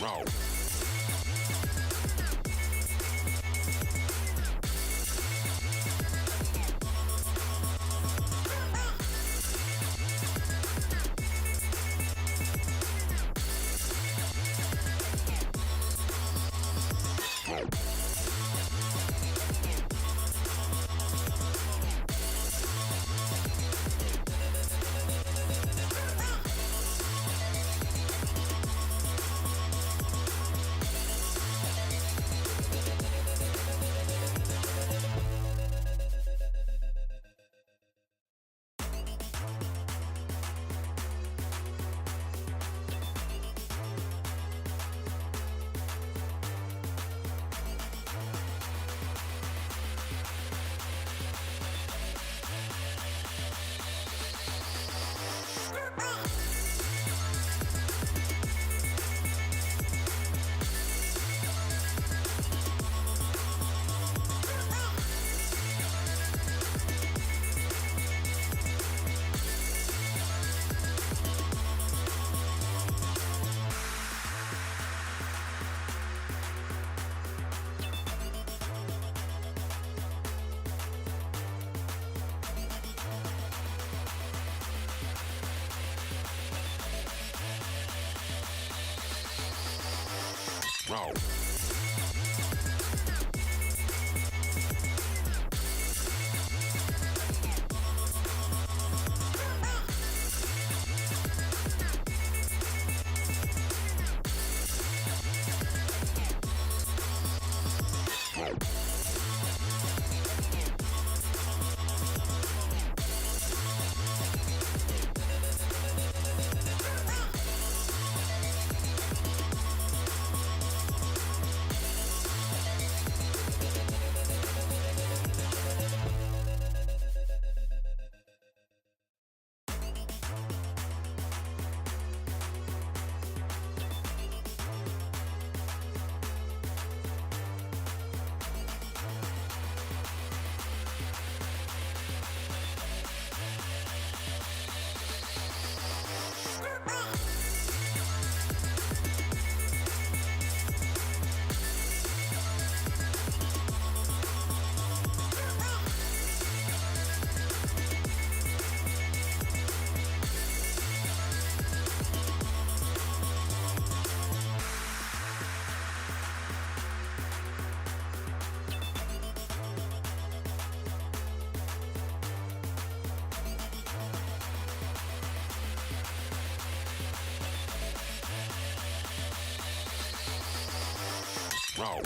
Roll. Roll. Roll.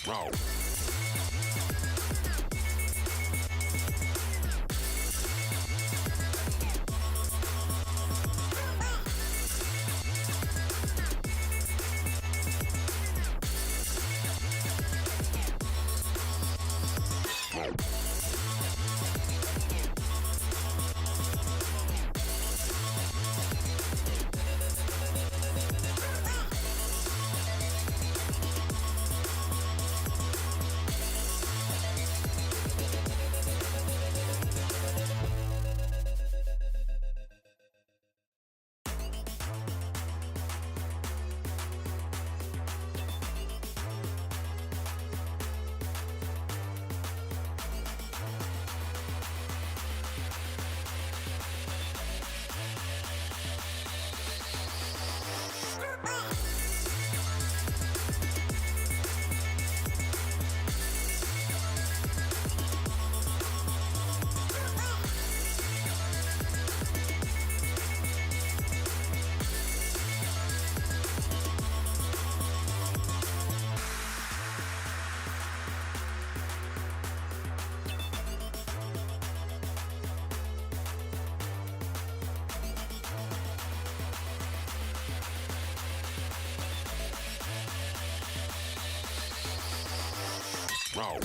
Roll. Row.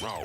Row.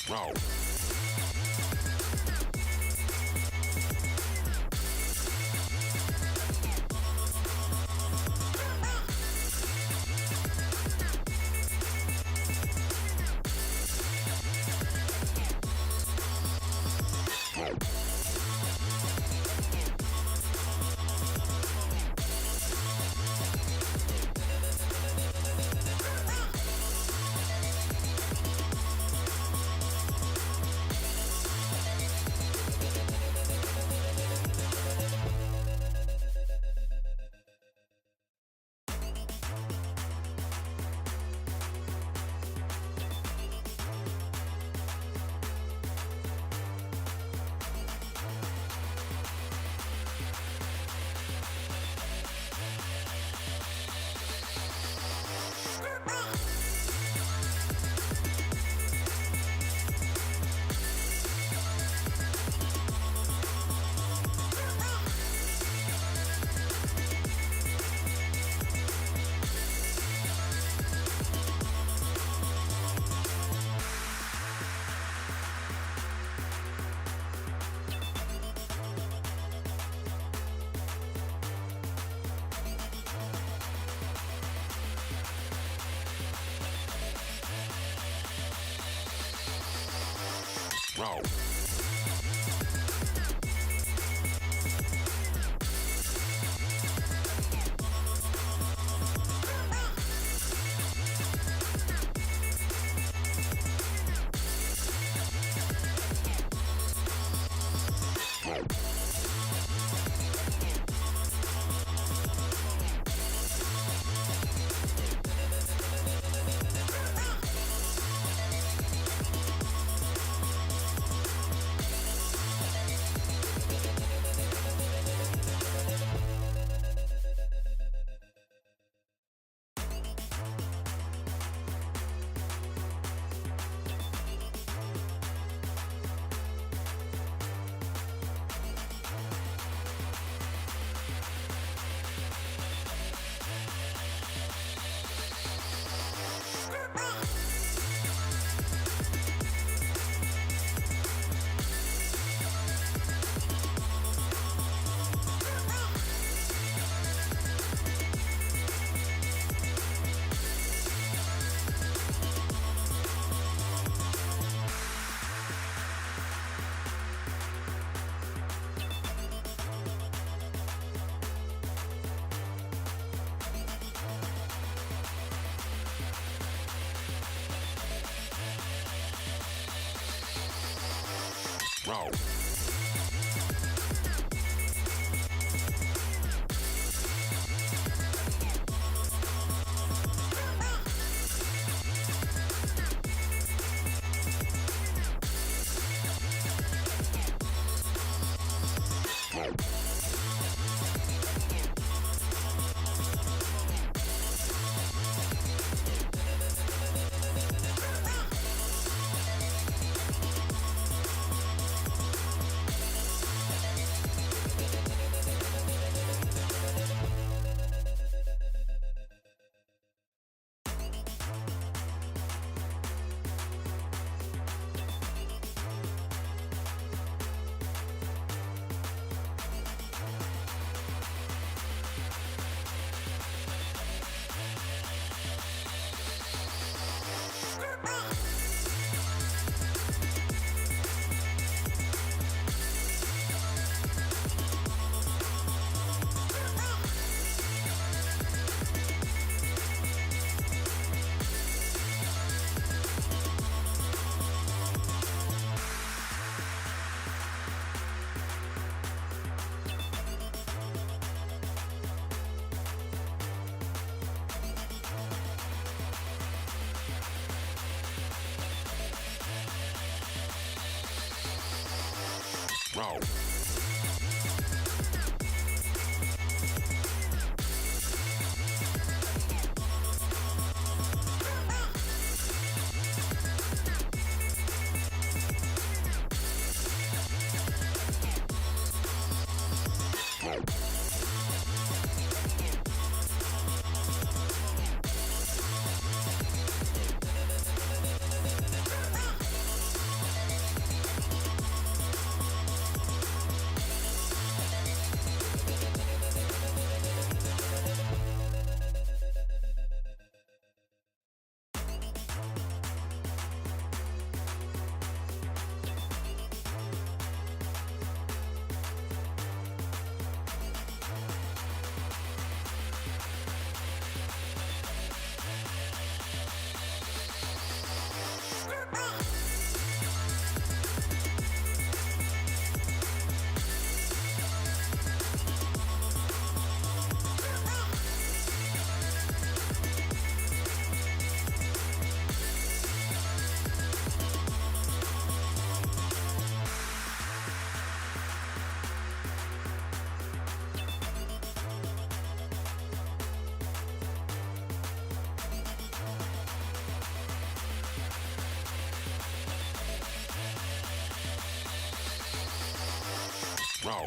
Row. Row. row. Row. Row.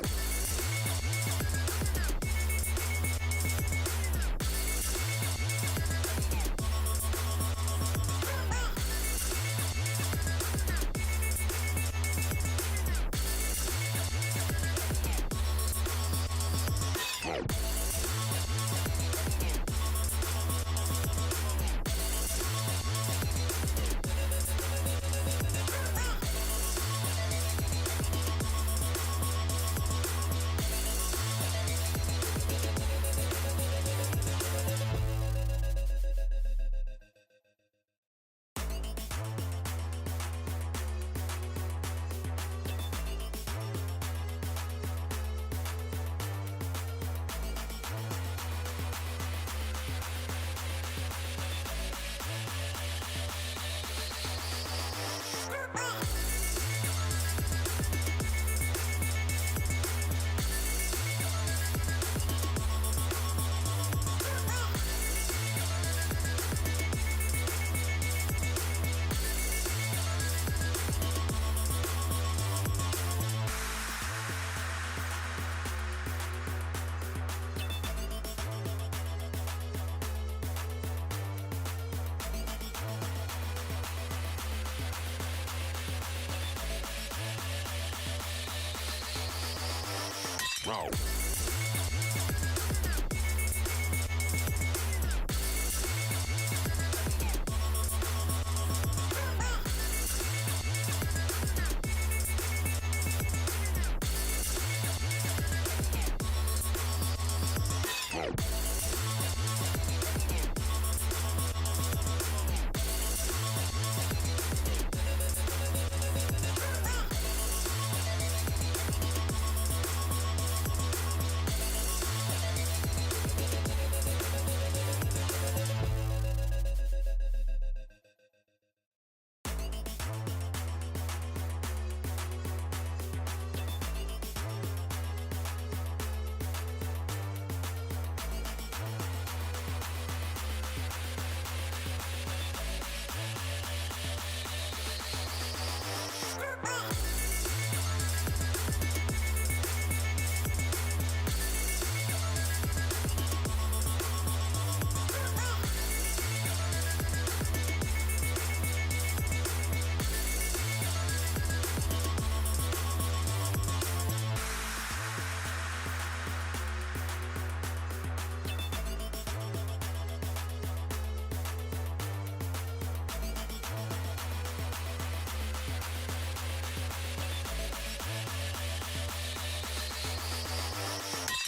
Row.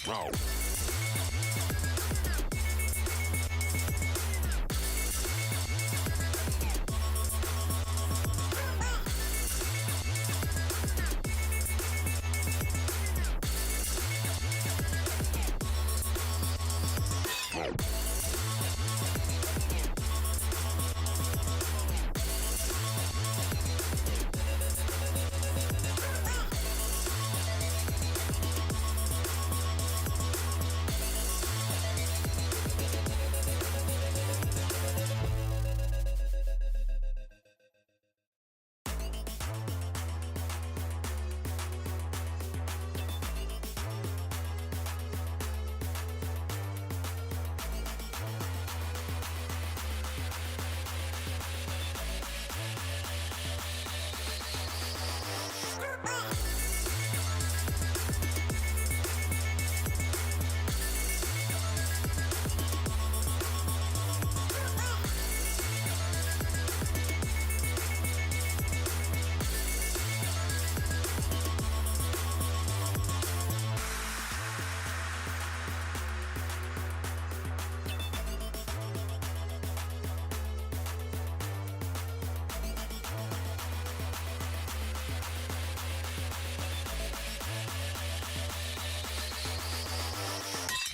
Row.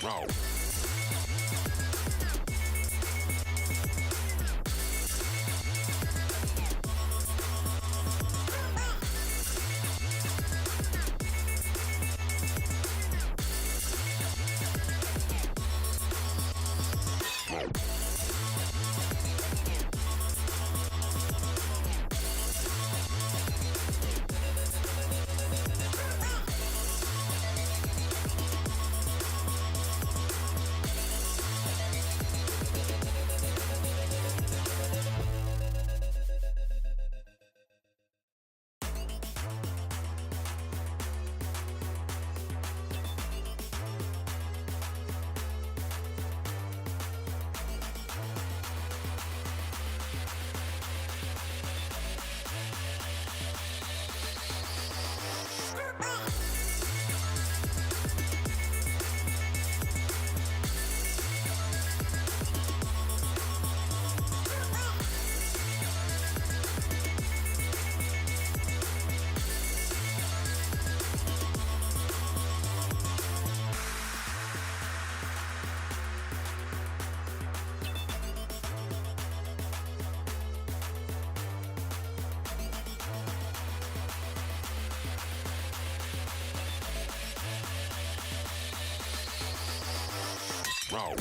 Row. Row.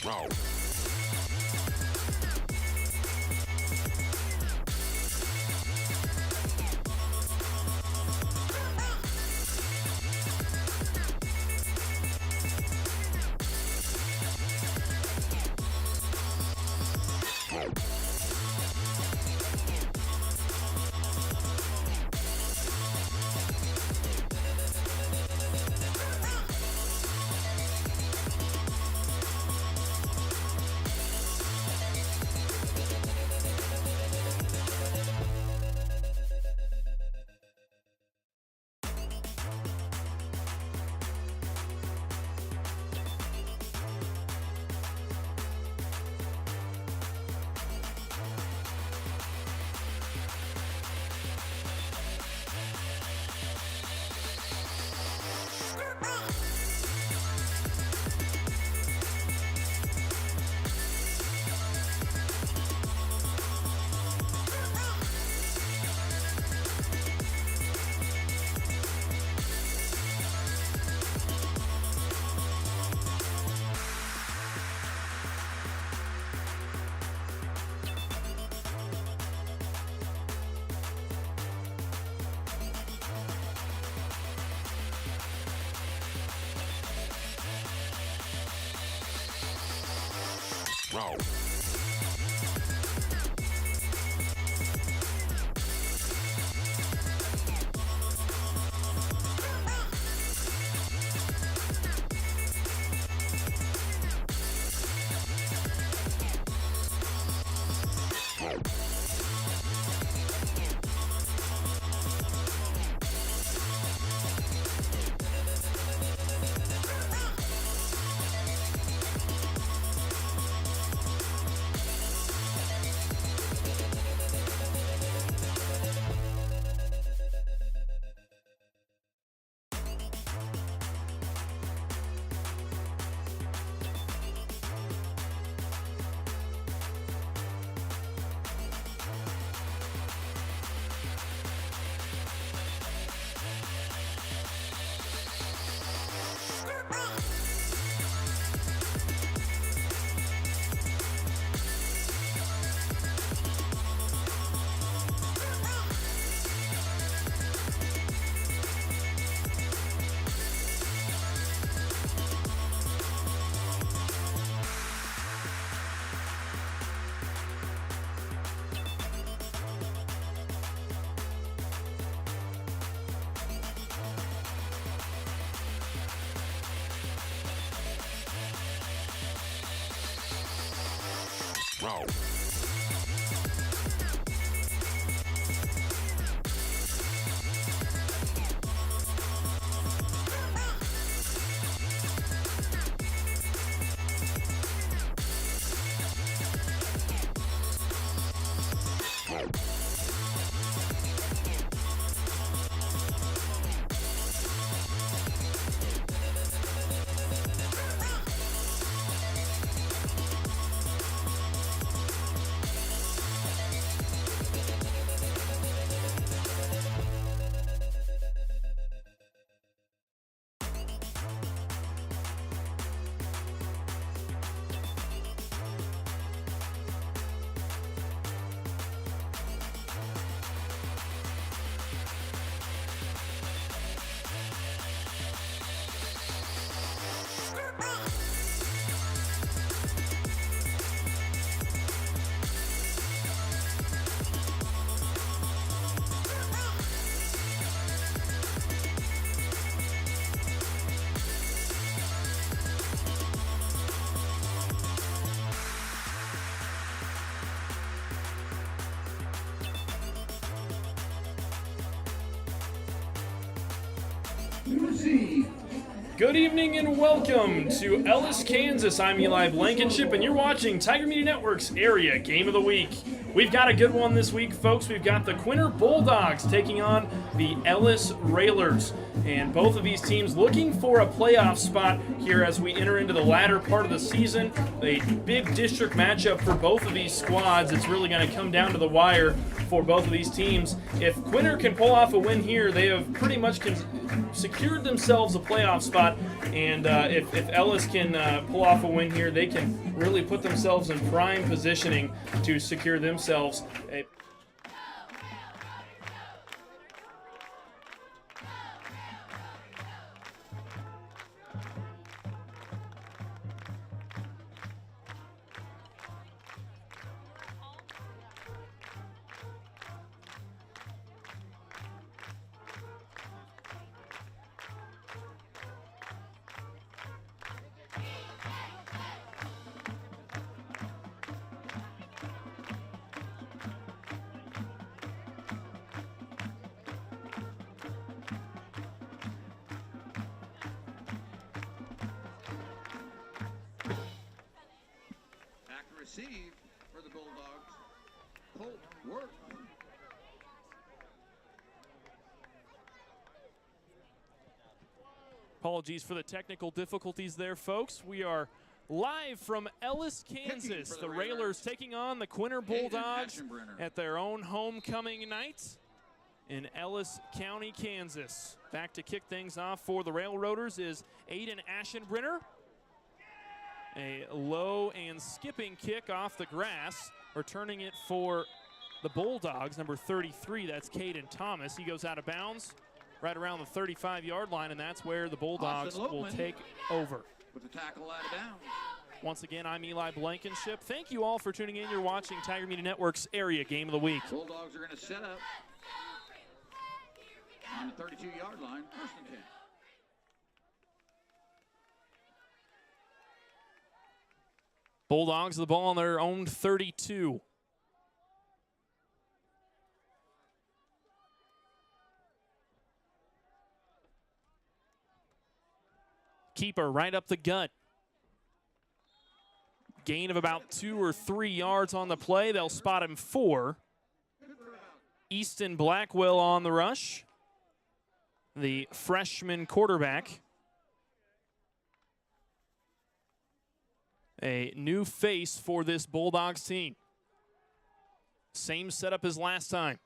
Row. Row. Row. Good evening and welcome to Ellis, Kansas. I'm Eli Blankenship, and you're watching Tiger Media Network's Area Game of the Week. We've got a good one this week, folks. We've got the Quinter Bulldogs taking on the Ellis Railers. And both of these teams looking for a playoff spot here as we enter into the latter part of the season. A big district matchup for both of these squads. It's really going to come down to the wire for both of these teams. If Quinter can pull off a win here, they have pretty much secured themselves a playoff spot. And if Ellis can pull off a win here, they can really put themselves in prime positioning to secure themselves a receive for the Bulldogs. Holt work. Apologies for the technical difficulties there, folks. We are live from Ellis, Kansas. The Railers taking on the Quinter Bulldogs at their own homecoming night in Ellis County, Kansas. Back to kick things off for the Railroaders is Aiden Aschenbrenner. A low and skipping kick off the grass. Returning it for the Bulldogs, number 33, that's Caden Thomas. He goes out of bounds right around the 35-yard line, and that's where the Bulldogs will take over. With the tackle out of bounds. Once again, I'm Eli Blankenship. Thank you all for tuning in. You're watching Tiger Media Network's Area Game of the Week. Bulldogs are going to set up on the 32-yard line, 1st and 10. Bulldogs the ball on their own 32. Keeper right up the gut. Gain of about 2 or 3 yards on the play. They'll spot him 4. Easton Blackwell on the rush. The freshman quarterback. A new face for this Bulldogs team. Same setup as last time.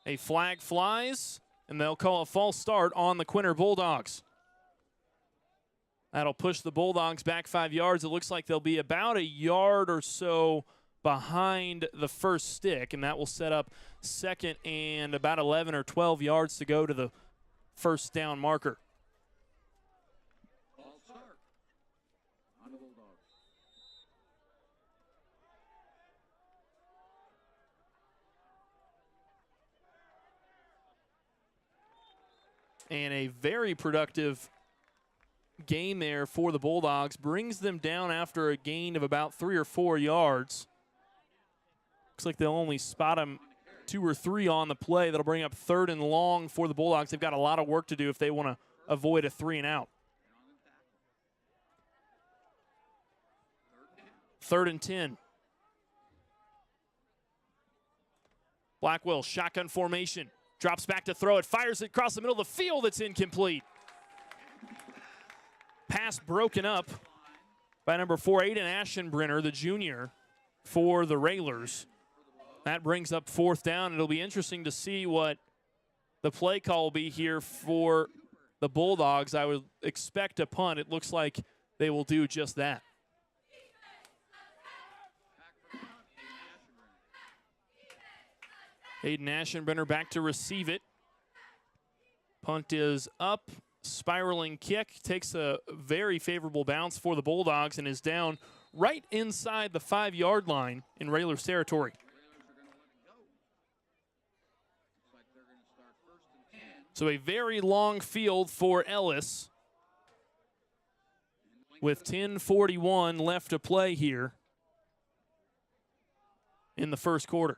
A flag flies, and they'll call a false start on the Quinter Bulldogs. That'll push the Bulldogs back 5 yards. It looks like they'll be about a yard or so behind the first stick, and that will set up 2nd and about 11 or 12 yards to go to the first down marker. False start on the Bulldogs. And a very productive game there for the Bulldogs. Brings them down after a gain of about 3 or 4 yards. Looks like they'll only spot him 2 or 3 on the play. That'll bring up 3rd and long for the Bulldogs. They've got a lot of work to do if they want to avoid a 3 and out. 3rd and 10. Blackwell, shotgun formation. Drops back to throw it. Fires it across the middle of the field. It's incomplete. Pass broken up by number 4, Aiden Aschenbrenner, the junior, for the Railers. That brings up 4th down. It'll be interesting to see what the play call will be here for the Bulldogs. I would expect a punt. It looks like they will do just that. Aiden Aschenbrenner back to receive it. Punt is up. Spiraling kick, takes a very favorable bounce for the Bulldogs and is down right inside the 5-yard line in Railers territory. So a very long field for Ellis with 10:41 left to play here in the first quarter.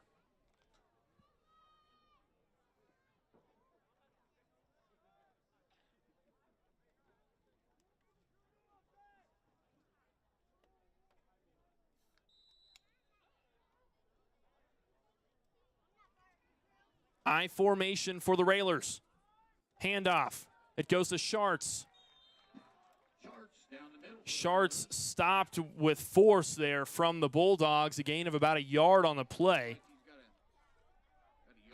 I formation for the Railers. Handoff. It goes to Schartz. Schartz stopped with force there from the Bulldogs. A gain of about a yard on the play.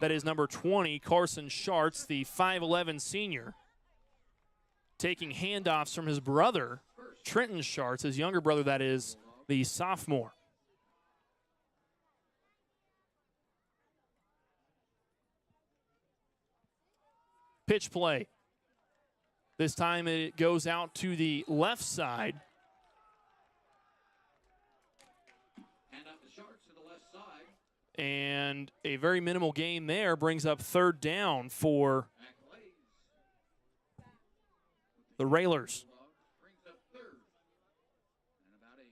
That is number 20, Carson Schartz, the 5'11 senior. Taking handoffs from his brother, Trenton Schartz, his younger brother, that is, the sophomore. Pitch play. This time it goes out to the left side. Hand up the Sharks to the left side. And a very minimal gain there brings up 3rd down for the Railers. Brings up 3rd and about 8.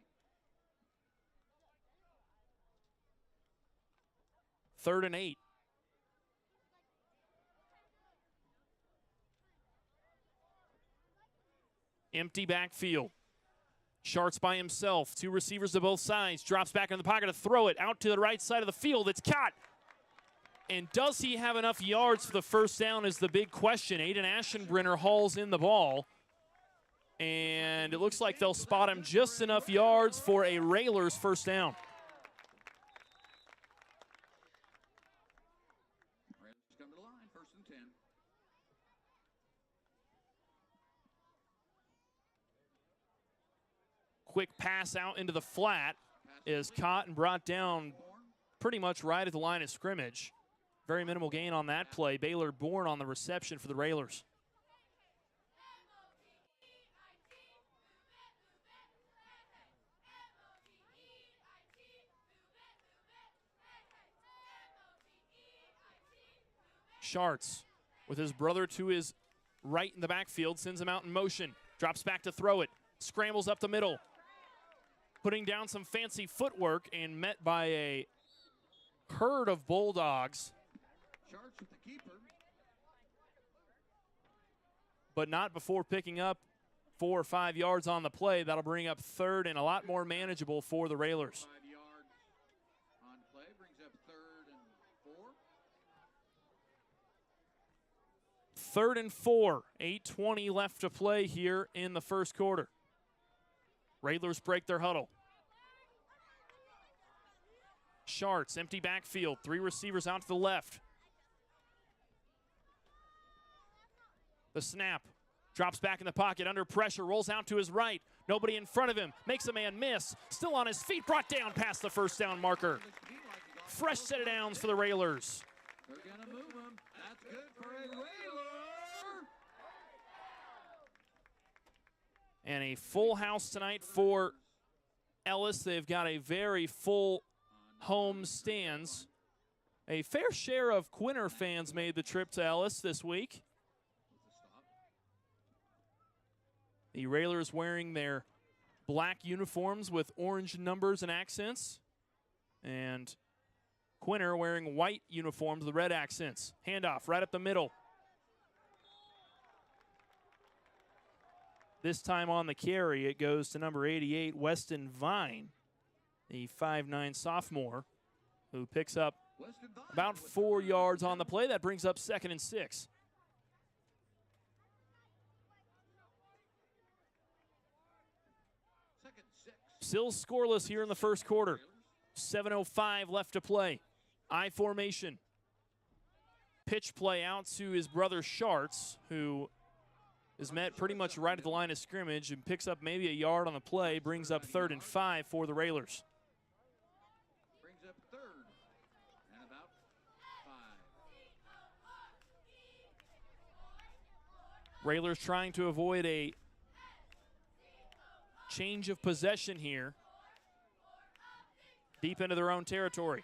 3rd and 8. Empty backfield. Schartz by himself. 2 receivers to both sides. Drops back in the pocket to throw it out to the right side of the field. It's caught. And does he have enough yards for the first down is the big question. Aiden Aschenbrenner hauls in the ball. And it looks like they'll spot him just enough yards for a Railers first down. Railers come to the line, 1st and 10. Quick pass out into the flat is caught and brought down pretty much right at the line of scrimmage. Very minimal gain on that play. Baylor Bourne on the reception for the Railers. Schartz with his brother to his right in the backfield, sends him out in motion. Drops back to throw it. Scrambles up the middle. Putting down some fancy footwork and met by a herd of Bulldogs. Sharks with the keeper. But not before picking up 4 or 5 yards on the play. That'll bring up third and a lot more manageable for the Railers. 5 yards on play brings up 3rd and 4. 3rd and 4. 8:20 left to play here in the first quarter. Railers break their huddle. Schartz, empty backfield. 3 receivers out to the left. The snap. Drops back in the pocket, under pressure, rolls out to his right. Nobody in front of him, makes a man miss. Still on his feet, brought down past the first down marker. Fresh set of downs for the Railers. They're going to move him. That's good for a Railer. And a full house tonight for Ellis. They've got a very full home stands. A fair share of Quinter fans made the trip to Ellis this week. The Railers wearing their black uniforms with orange numbers and accents. And Quinter wearing white uniforms with red accents. Handoff right up the middle. This time on the carry, it goes to number 88, Weston Vine, the 5'9 sophomore, who picks up about 4 yards on the play. That brings up 2nd and 6. Still scoreless here in the first quarter. 7:05 left to play. I formation. Pitch play out to his brother Schartz, who is met pretty much right at the line of scrimmage and picks up maybe a yard on the play, brings up 3rd and 5 for the Railers. Brings up 3rd and about 5. Railers trying to avoid a change of possession here. Deep into their own territory.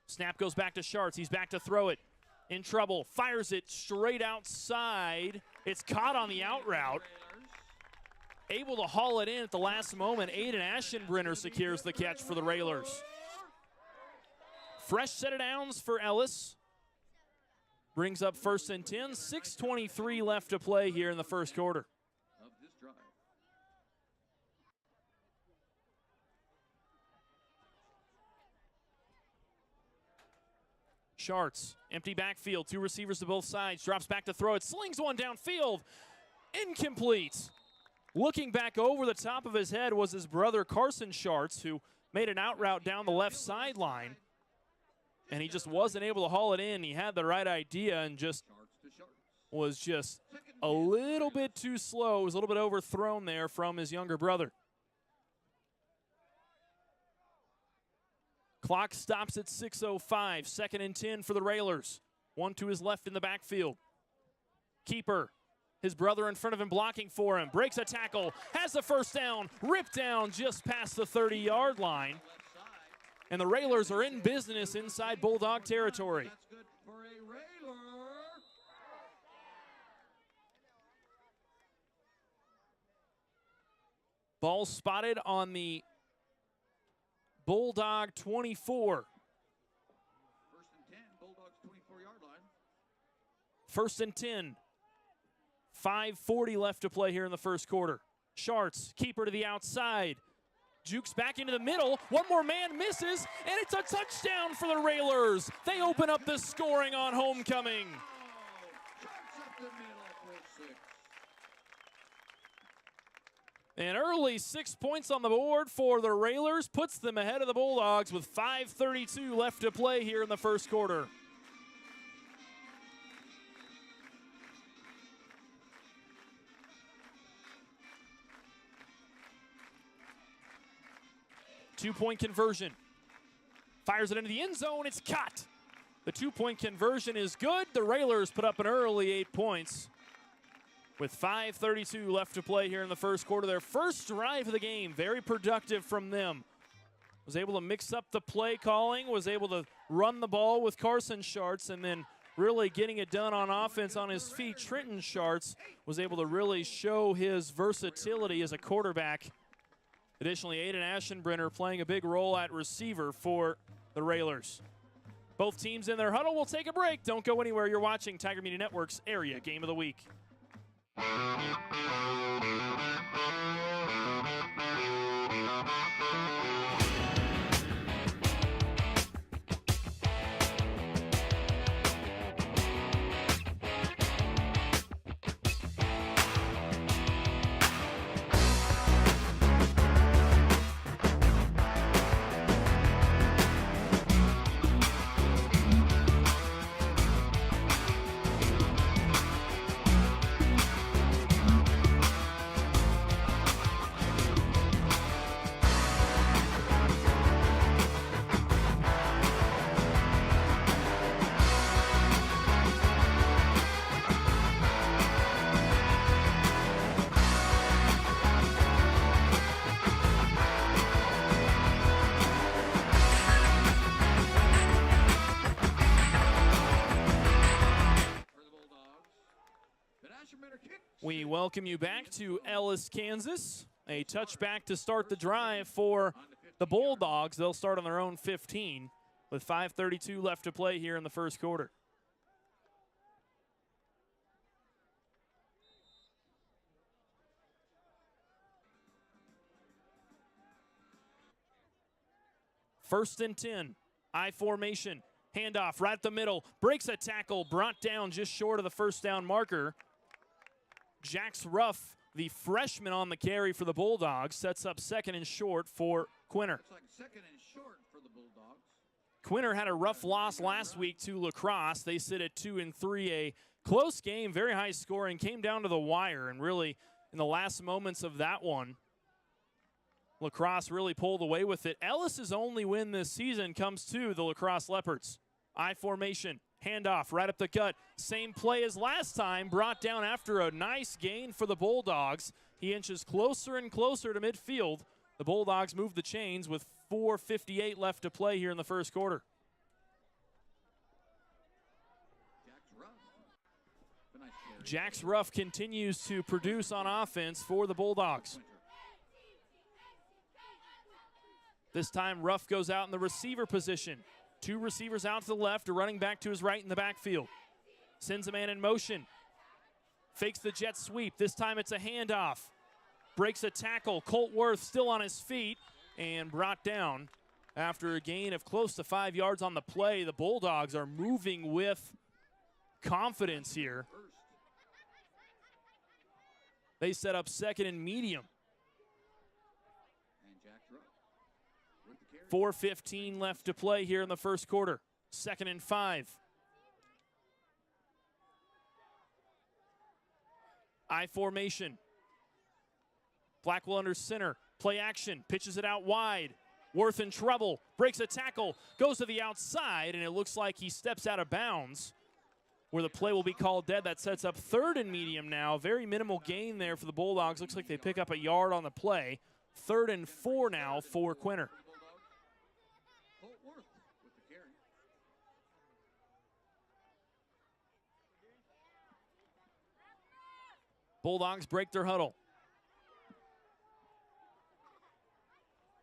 Snap goes back to Schartz. He's back to throw it. In trouble. Fires it straight outside. It's caught on the out route. Able to haul it in at the last moment. Aiden Aschenbrenner secures the catch for the Railers. Fresh set of downs for Ellis. Brings up 1st and 10. 6:23 left to play here in the first quarter. Of this drive. Schartz, empty backfield, 2 receivers to both sides, drops back to throw it, slings one downfield, incomplete. Looking back over the top of his head was his brother Carson Schartz, who made an out route down the left sideline, and he just wasn't able to haul it in. He had the right idea and just was just a little bit too slow. It was a little bit overthrown there from his younger brother. Clock stops at 6:05. 2nd and 10 for the Railers. One to his left in the backfield. Keeper, his brother in front of him blocking for him. Breaks a tackle, has the first down, ripped down just past the 30-yard line. And the Railers are in business inside Bulldog territory. That's good for a Railer. Ball spotted on the Bulldog 24. 1st and 10, Bulldogs 24-yard line. 1st and 10. 5:40 left to play here in the first quarter. Schartz, keeper to the outside. Jukes back into the middle. One more man misses, and it's a touchdown for the Railers. They open up the scoring on homecoming. Sharks up the middle for 6. An early 6 points on the board for the Railers puts them ahead of the Bulldogs with 5:32 left to play here in the first quarter. Two-point conversion. Fires it into the end zone. It's caught. The 2-point conversion is good. The Railers put up an early 8 points. With 5:32 left to play here in the first quarter. Their first drive of the game. Very productive from them. was able to mix up the play calling, was able to run the ball with Carson Schartz, and then really getting it done on offense on his feet. Trenton Schartz was able to really show his versatility as a quarterback. Additionally, Aiden Aschenbrenner playing a big role at receiver for the Railers. Both teams in their huddle. We'll take a break. Don't go anywhere. You're watching Tiger Media Network's Area Game of the Week. We welcome you back to Ellis, Kansas. A touchback to start the drive for the Bulldogs. They'll start on their own 15 with 5:32 left to play here in the first quarter. First and 10, I formation, handoff right at the middle, breaks a tackle, brought down just short of the first down marker. Jax Ruff, the freshman on the carry for the Bulldogs, sets up second and short for Quinter. Looks like second and short for the Bulldogs. Quinter had a rough loss last week to La Crosse. They sit at 2-3, a close game, very high scoring, came down to the wire, and really in the last moments of that one, La Crosse really pulled away with it. Ellis's only win this season comes to the La Crosse Leopards. I formation. Handoff right up the gut. Same play as last time, brought down after a nice gain for the Bulldogs. He inches closer and closer to midfield. The Bulldogs move the chains with 4:58 left to play here in the first quarter. Jax Ruff continues to produce on offense for the Bulldogs. This time Ruff goes out in the receiver position. Two receivers out to the left, a running back to his right in the backfield. Sends a man in motion. Fakes the jet sweep. This time it's a handoff. Breaks a tackle. Colt Worth still on his feet and brought down after a gain of close to 5 yards on the play. The Bulldogs are moving with confidence here. They set up second and medium. 4:15 left to play here in the first quarter. Second and 5. I formation. Blackwell under center. Play action. Pitches it out wide. Worth in trouble. Breaks a tackle. Goes to the outside, and it looks like he steps out of bounds where the play will be called dead. That sets up third and medium now. Very minimal gain there for the Bulldogs. Looks like they pick up a yard on the play. 3rd and 4 now for Quinter. Bulldogs break their huddle.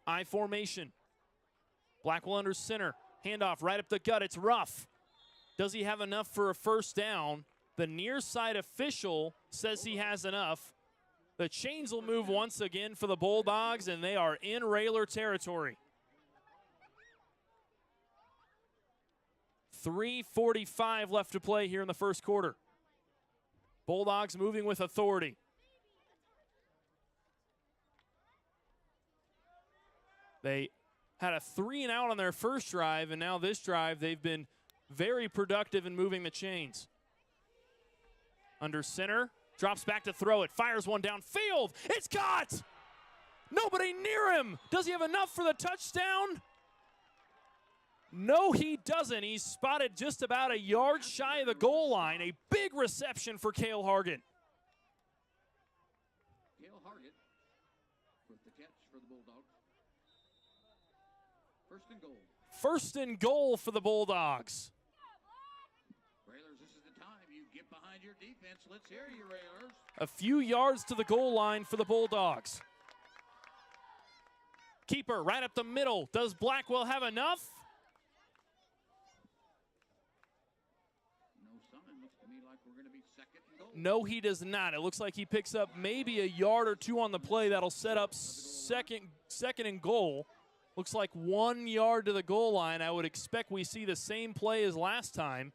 I formation. Blackwell under center. Handoff right up the gut. It's Ruff. Does he have enough for a first down? The near side official says he has enough. The chains will move once again for the Bulldogs, and they are in Railer territory. 3:45 left to play here in the first quarter. Bulldogs moving with authority. They had a 3-and-out on their first drive, and now this drive they've been very productive in moving the chains. Under center, drops back to throw it, fires one downfield. It's caught! Nobody near him. Does he have enough for the touchdown? No, he doesn't. He's spotted just about a yard shy of the goal line. A big reception for Cale Hargett. Cale Hargett with the catch for the Bulldogs. First and goal. First and goal for the Bulldogs. Railers, this is the time you get behind your defense. Let's hear you, Railers. A few yards to the goal line for the Bulldogs. Keeper right up the middle. Does Blackwell have enough? No sign. Looks to me like we're going to be second and goal. No, he does not. It looks like he picks up maybe a yard or two on the play. That'll set up second and goal. Looks like 1 yard to the goal line. I would expect we see the same play as last time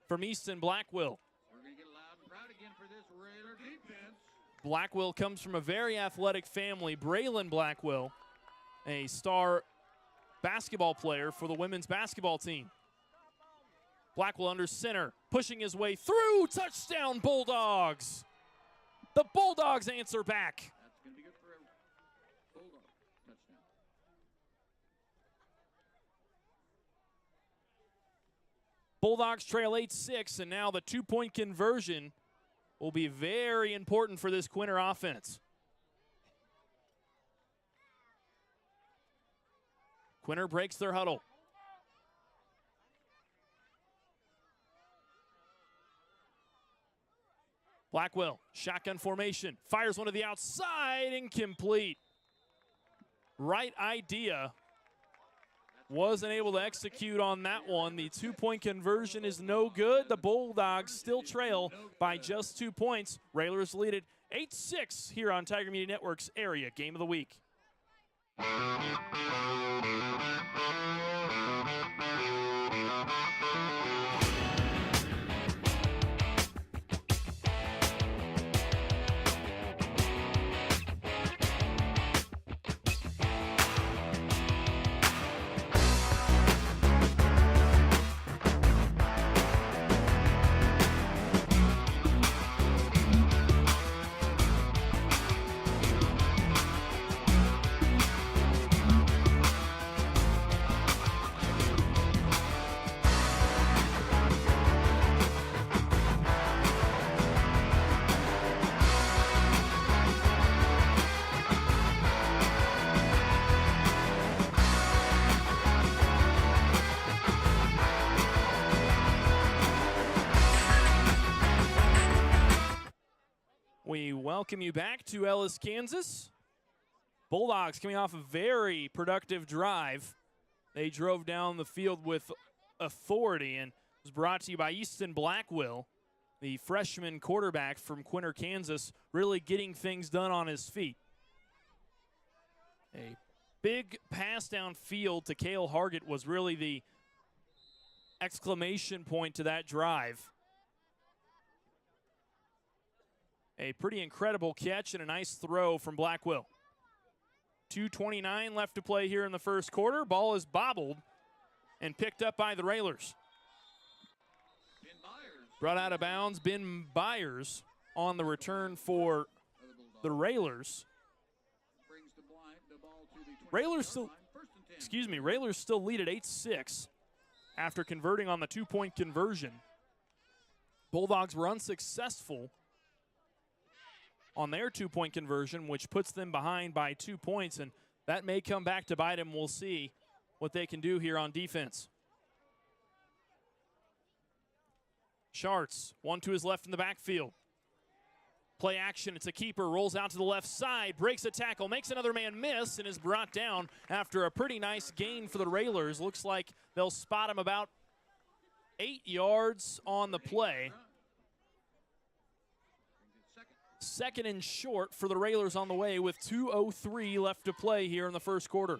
from Easton Blackwell. We're going to get loud and proud again for this Railer defense. Blackwell comes from a very athletic family. Braylon Blackwell, a star basketball player for the women's basketball team. Blackwell under center, pushing his way through. Touchdown, Bulldogs. The Bulldogs answer back. That's going to be good for a Bulldog touchdown. Bulldogs trail 8-6, and now the two-point conversion will be very important for this Quinter offense. Quinter breaks their huddle. Blackwell, shotgun formation, fires one to the outside, incomplete. Right idea. Wasn't able to execute on that one. The two-point conversion is no good. The Bulldogs still trail by just 2 points. Railers lead it 8-6 here on Tiger Media Network's Area Game of the Week. We welcome you back to Ellis, Kansas. Bulldogs coming off a very productive drive. They drove down the field with authority and was brought to you by Easton Blackwell, the freshman quarterback from Quinter, Kansas, really getting things done on his feet. A big pass downfield to Cale Hargett was really the exclamation point to that drive. A pretty incredible catch and a nice throw from Blackwell. 2:29 left to play here in the first quarter. Ball is bobbled and picked up by the Railers. Brought out of bounds, Ben Byers on the return for the Railers. Railers still lead at 8-6 after converting on the two-point conversion. Bulldogs were unsuccessful on their two-point conversion, which puts them behind by 2 points, and that may come back to bite them. We'll see what they can do here on defense. Schartz, one to his left in the backfield. Play action, it's a keeper, rolls out to the left side, breaks a tackle, makes another man miss, and is brought down after a pretty nice gain for the Railers. Looks like they'll spot him about 8 yards on the play. Second and short for the Railers on the way with 2:03 left to play here in the first quarter.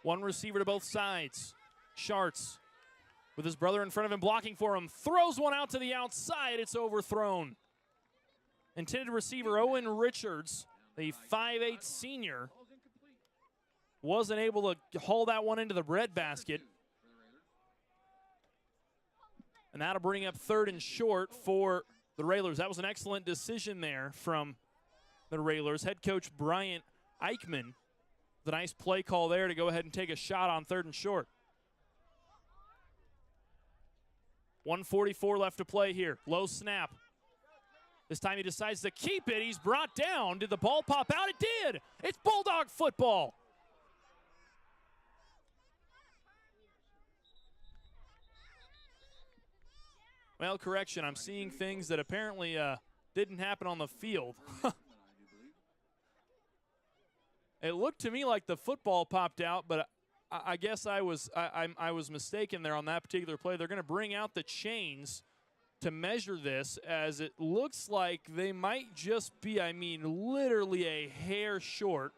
One receiver to both sides. Schartz, with his brother in front of him blocking for him, throws one out to the outside. It's overthrown. Intended receiver Owen Richards, the 5'8" senior, wasn't able to haul that one into the breadbasket. And that'll bring up third and short for the Railers. That was an excellent decision there from the Railers. Head coach Bryant Eichmann, the nice play call there to go ahead and take a shot on third and short. 1:44 left to play here. Low snap. This time he decides to keep it. He's brought down. Did the ball pop out? It did. It's Bulldog football. Well, correction. I'm seeing things that apparently didn't happen on the field. It looked to me like the football popped out, but I guess I was mistaken there on that particular play. They're going to bring out the chains to measure this, as it looks like they might just be, literally a hair short.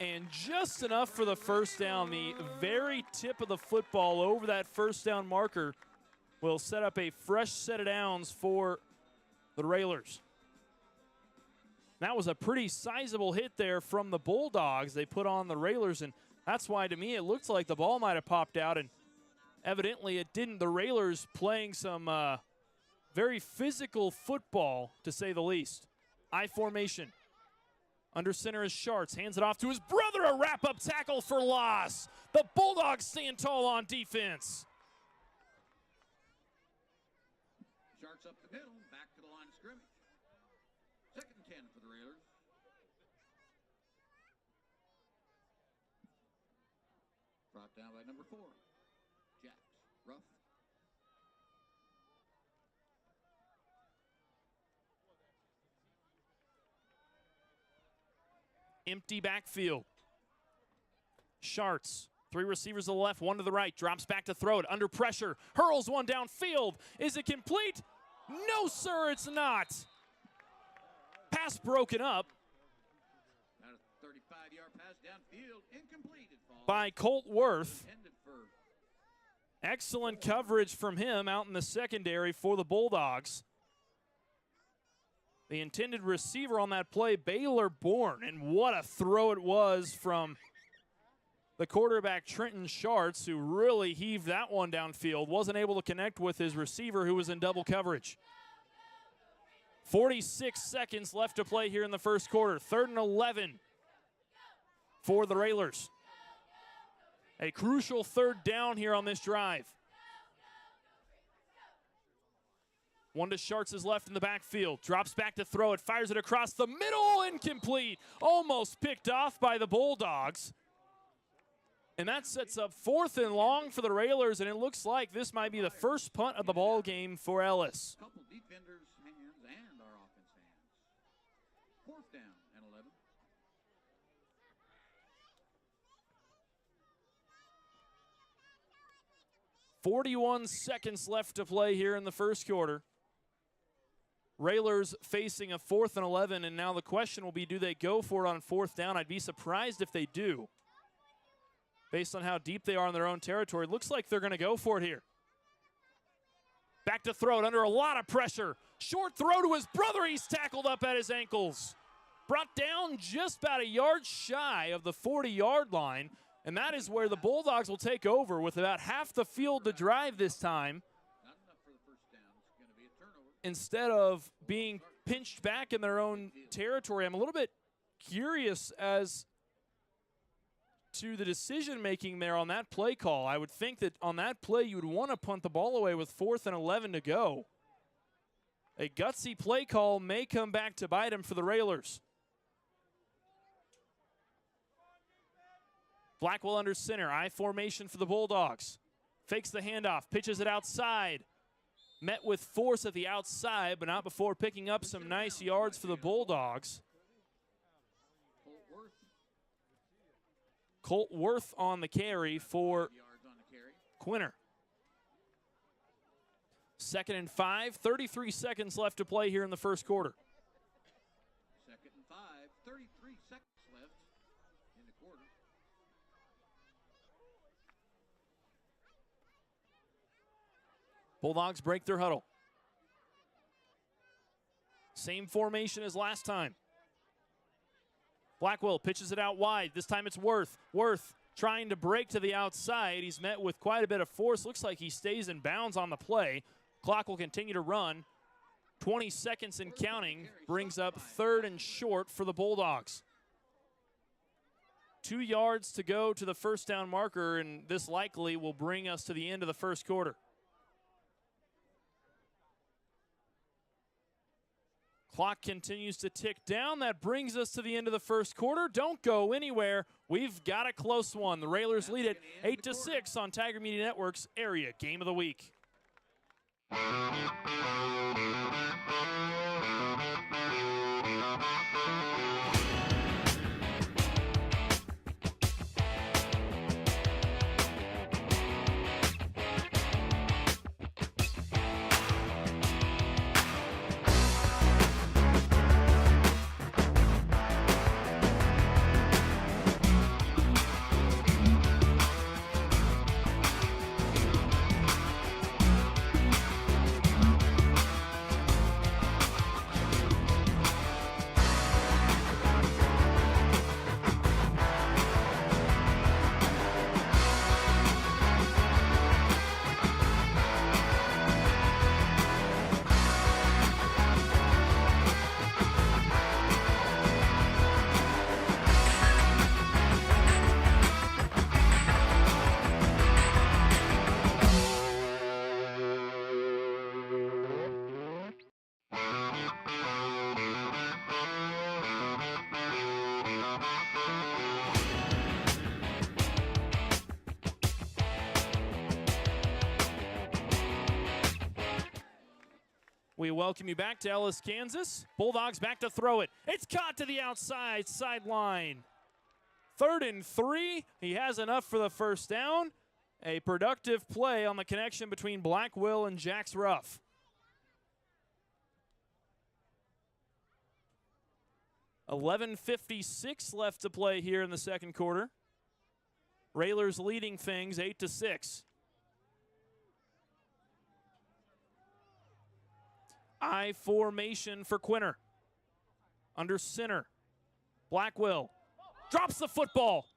And just enough for the first down. The very tip of the football over that first down marker will set up a fresh set of downs for the Railers. That was a pretty sizable hit there from the Bulldogs they put on the Railers, and that's why to me it looks like the ball might have popped out, and evidently it didn't. The Railers playing some very physical football, to say the least. I formation. Under center is Schartz. Hands it off to his brother. A wrap-up tackle for loss. The Bulldogs stand tall on defense. Schartz up the middle, back to the line of scrimmage. 2nd and 10 for the Railers. Brought down by number 4. Jacks. Rough. Empty backfield. Schartz. 3 receivers to the left, 1 to the right. Drops back to throw it. Under pressure. Hurls one downfield. Is it complete? No, sir, it's not. Pass broken up. About a 35-yard pass downfield. Incomplete. It falls. By Colt Worth. Intended for Excellent coverage from him out in the secondary for the Bulldogs. The intended receiver on that play, Baylor Bourne, and what a throw it was from the quarterback, Trenton Schartz, who really heaved that one downfield. Wasn't able to connect with his receiver, who was in double coverage. 46 seconds left to play here in the first quarter. 3rd and 11 for the Railers. A crucial 3rd down here on this drive. 1 to Schartz's left in the backfield. Drops back to throw it. Fires it across the middle. Incomplete. Almost picked off by the Bulldogs. And that sets up 4th and long for the Railers, and it looks like this might be the first punt of the ball game for Ellis. couple defenders' hands and our offense hands. 4th down and 11. .41 seconds left to play here in the first quarter. Railers facing a 4th and 11, and now the question will be, do they go for it on 4th down? I'd be surprised if they do, based on how deep they are in their own territory. It looks like they're going to go for it here. Back to throw it under a lot of pressure. Short throw to his brother. He's tackled up at his ankles. Brought down just about a yard shy of the 40-yard line, and that is where the Bulldogs will take over with about half the field to drive this time. Not enough for the first down. It's going to be a turnover. Instead of being pinched back in their own territory. I'm a little bit curious as to the decision-making there on that play call. I would think that on that play you would want to punt the ball away with 4th and 11 to go. A gutsy play call may come back to bite him for the Railers. Blackwell under center. I formation for the Bulldogs. Fakes the handoff. Pitches it outside. Met with force at the outside, but not before picking up some nice yards for the Bulldogs. Colt Worth on the carry for Quinter. 2nd and 5. 33 seconds left to play here in the first quarter. 2nd and 5. 33 seconds left in the quarter. Bulldogs break their huddle. Same formation as last time. Blackwell pitches it out wide. This time it's Worth. Worth trying to break to the outside. He's met with quite a bit of force. Looks like he stays in bounds on the play. Clock will continue to run. 20 seconds and counting brings up 3rd and short for the Bulldogs. 2 yards to go to the first down marker, and this likely will bring us to the end of the first quarter. Clock continues to tick down. That brings us to the end of the first quarter. Don't go anywhere. We've got a close one. The Railers lead it 8-6 on Tiger Media Network's Area Game of the Week. We welcome you back to Ellis, Kansas. Bulldogs back to throw it. It's caught to the outside sideline. 3rd and 3. He has enough for the first down. A productive play on the connection between Blackwell and Jax Ruff. $11:56 left to play here in the second quarter. Railers leading things 8-6. I formation for Quinter. Under center. Blackwell drops the football.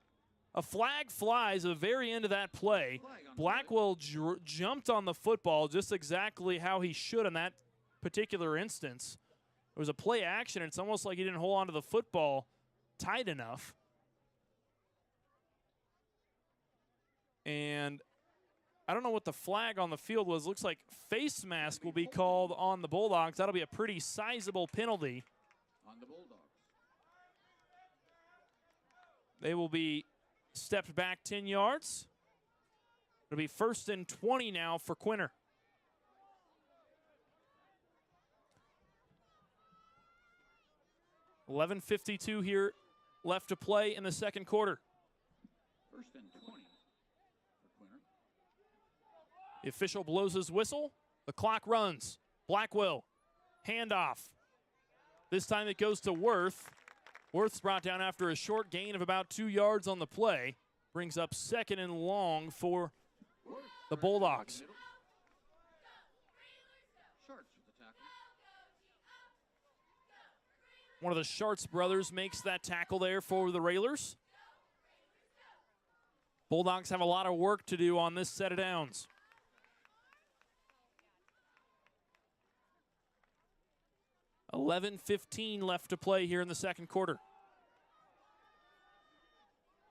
A flag flies at the very end of that play. Blackwell jumped on the football just exactly how he should in that particular instance. It was a play action, and it's almost like he didn't hold on to the football tight enough. And I don't know what the flag on the field was. Looks like face mask will be called on the Bulldogs. That'll be a pretty sizable penalty. On the Bulldogs. They will be stepped back 10 yards. It'll be 1st and 20 now for Quinter. $11:52 here left to play in the second quarter. 1st and 20 for Quinter. The official blows his whistle. The clock runs. Blackwell, handoff. This time it goes to Worth. Worth's brought down after a short gain of about 2 yards on the play. Brings up 2nd and long for the Bulldogs. Sharks with the tackle. One of the Sharts brothers makes that tackle there for the Railers. Bulldogs have a lot of work to do on this set of downs. $11:15 left to play here in the second quarter.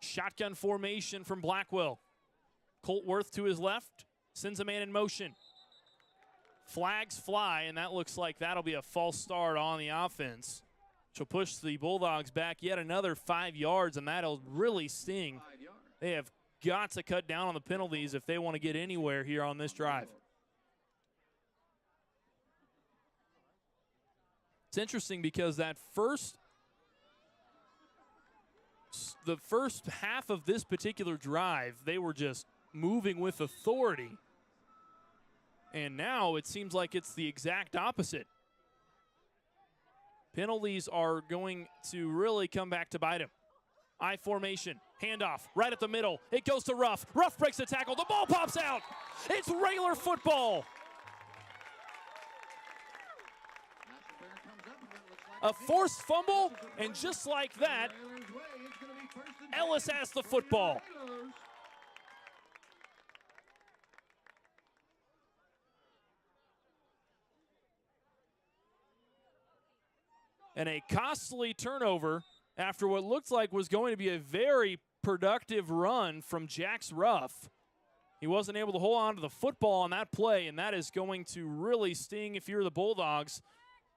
Shotgun formation from Blackwell. Colt Worth to his left, sends a man in motion. Flags fly, and that looks like that'll be a false start on the offense, which will push the Bulldogs back yet another 5 yards, and that'll really sting. 5 yards. They have got to cut down on the penalties if they want to get anywhere here on this drive. It's interesting because the first half of this particular drive, they were just moving with authority. And now it seems like it's the exact opposite. Penalties are going to really come back to bite him. I formation, handoff, right at the middle. It goes to Ruff. Ruff breaks the tackle. The ball pops out. It's Railer football. A forced fumble, and just like that, Ellis has the football. And a costly turnover after what looked like was going to be a very productive run from Jax Ruff. He wasn't able to hold on to the football on that play, and that is going to really sting if you're the Bulldogs,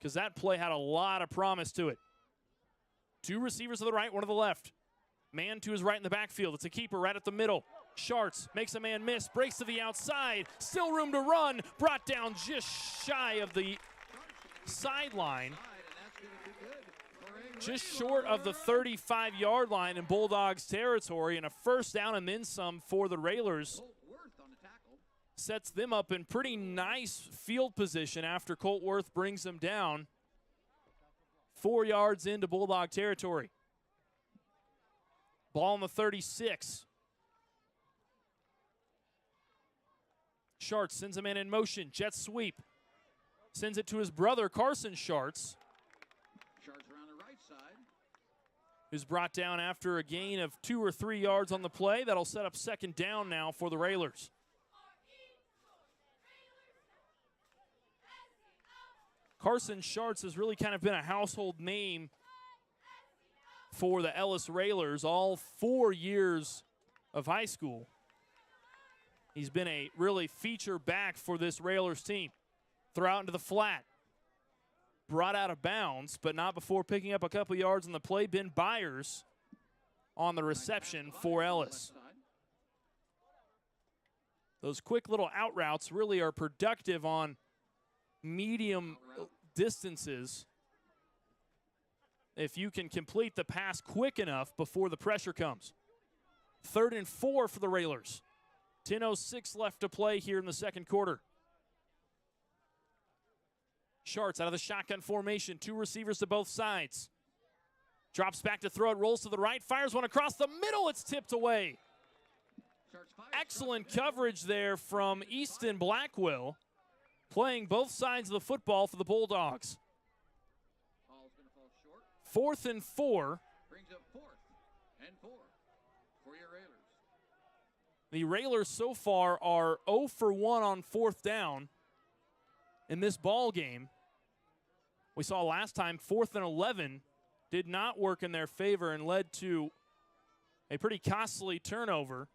because that play had a lot of promise to it. Two receivers to the right, one to the left. Man to his right in the backfield. It's a keeper right at the middle. Schartz makes a man miss, breaks to the outside. Still room to run. Brought down just shy of the sideline. Just short of the 35-yard line in Bulldogs territory, and a first down and then some for the Railers. Sets them up in pretty nice field position after Colt Worth brings them down. 4 yards into Bulldog territory. Ball on the 36. Schartz sends a man in motion. Jet sweep. Sends it to his brother, Carson Schartz. Schartz around the right side. Who's brought down after a gain of 2 or 3 yards on the play. That'll set up second down now for the Railers. Carson Schartz has really kind of been a household name for the Ellis Railers all 4 years of high school. He's been a really feature back for this Railers team. Throw out into the flat. Brought out of bounds, but not before picking up a couple yards on the play. Ben Byers on the reception for Ellis. Those quick little out routes really are productive on medium distances if you can complete the pass quick enough before the pressure comes. 3rd and 4 for the Railers. 10:06 left to play here in the second quarter. Schartz out of the shotgun formation. 2 receivers to both sides. Drops back to throw it, rolls to the right, fires one across the middle. It's tipped away. Excellent coverage there from Easton Blackwell, playing both sides of the football for the Bulldogs. 4th and 4. Brings up 4th and 4 for your Railers. The Railers so far are 0 for 1 on 4th down in this ball game. We saw last time 4th and 11 did not work in their favor and led to a pretty costly turnover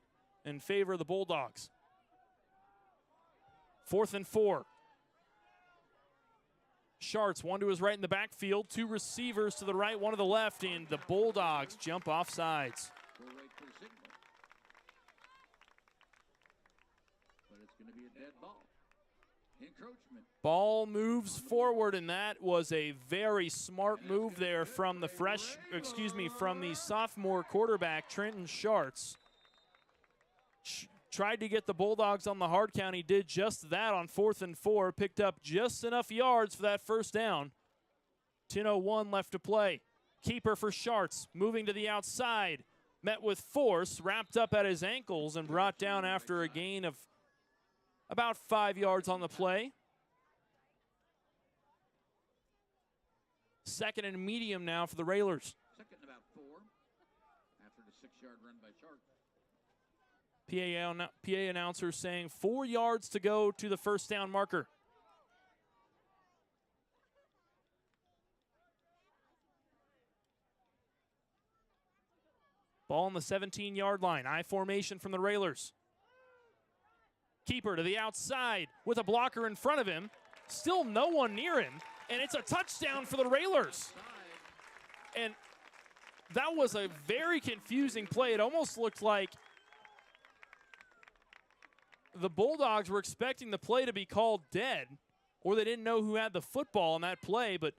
in favor of the Bulldogs. 4th and 4. Schartz, one to his right in the backfield, 2 receivers to the right, one to the left, and the Bulldogs jump off sides. We'll wait for the signal. But it's going to be a dead ball. Encroachment. Ball moves forward, and that was a very smart move there from the from the sophomore quarterback, Trenton Schartz. Tried to get the Bulldogs on the hard count. He did just that on 4th and 4. Picked up just enough yards for that first down. 10:01 left to play. Keeper for Schartz, moving to the outside. Met with force, wrapped up at his ankles, and brought down after a gain of about 5 yards on the play. 2nd and medium now for the Railers. 2nd and about 4 after the 6-yard run by Schartz. PA announcer saying 4 yards to go to the first down marker. Ball on the 17-yard line. I formation from the Railers. Keeper to the outside with a blocker in front of him. Still no one near him, and it's a touchdown for the Railers. And that was a very confusing play. It almost looked like the Bulldogs were expecting the play to be called dead, or they didn't know who had the football on that play, but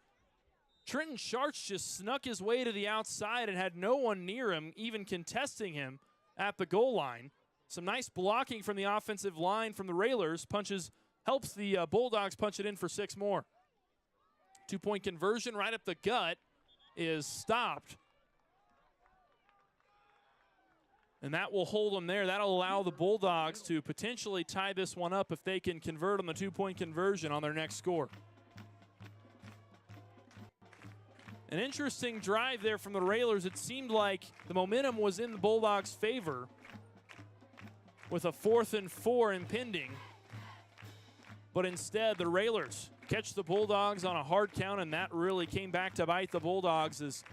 Trenton Schartz just snuck his way to the outside and had no one near him, even contesting him at the goal line. Some nice blocking from the offensive line from the Railers. Helps the Bulldogs punch it in for 6 more. 2-point conversion right up the gut is stopped. And that will hold them there. That'll allow the Bulldogs to potentially tie this one up if they can convert on the 2-point conversion on their next score. An interesting drive there from the Railers. It seemed like the momentum was in the Bulldogs' favor with a 4th and 4 impending. But instead, the Railers catch the Bulldogs on a hard count, and that really came back to bite the Bulldogs as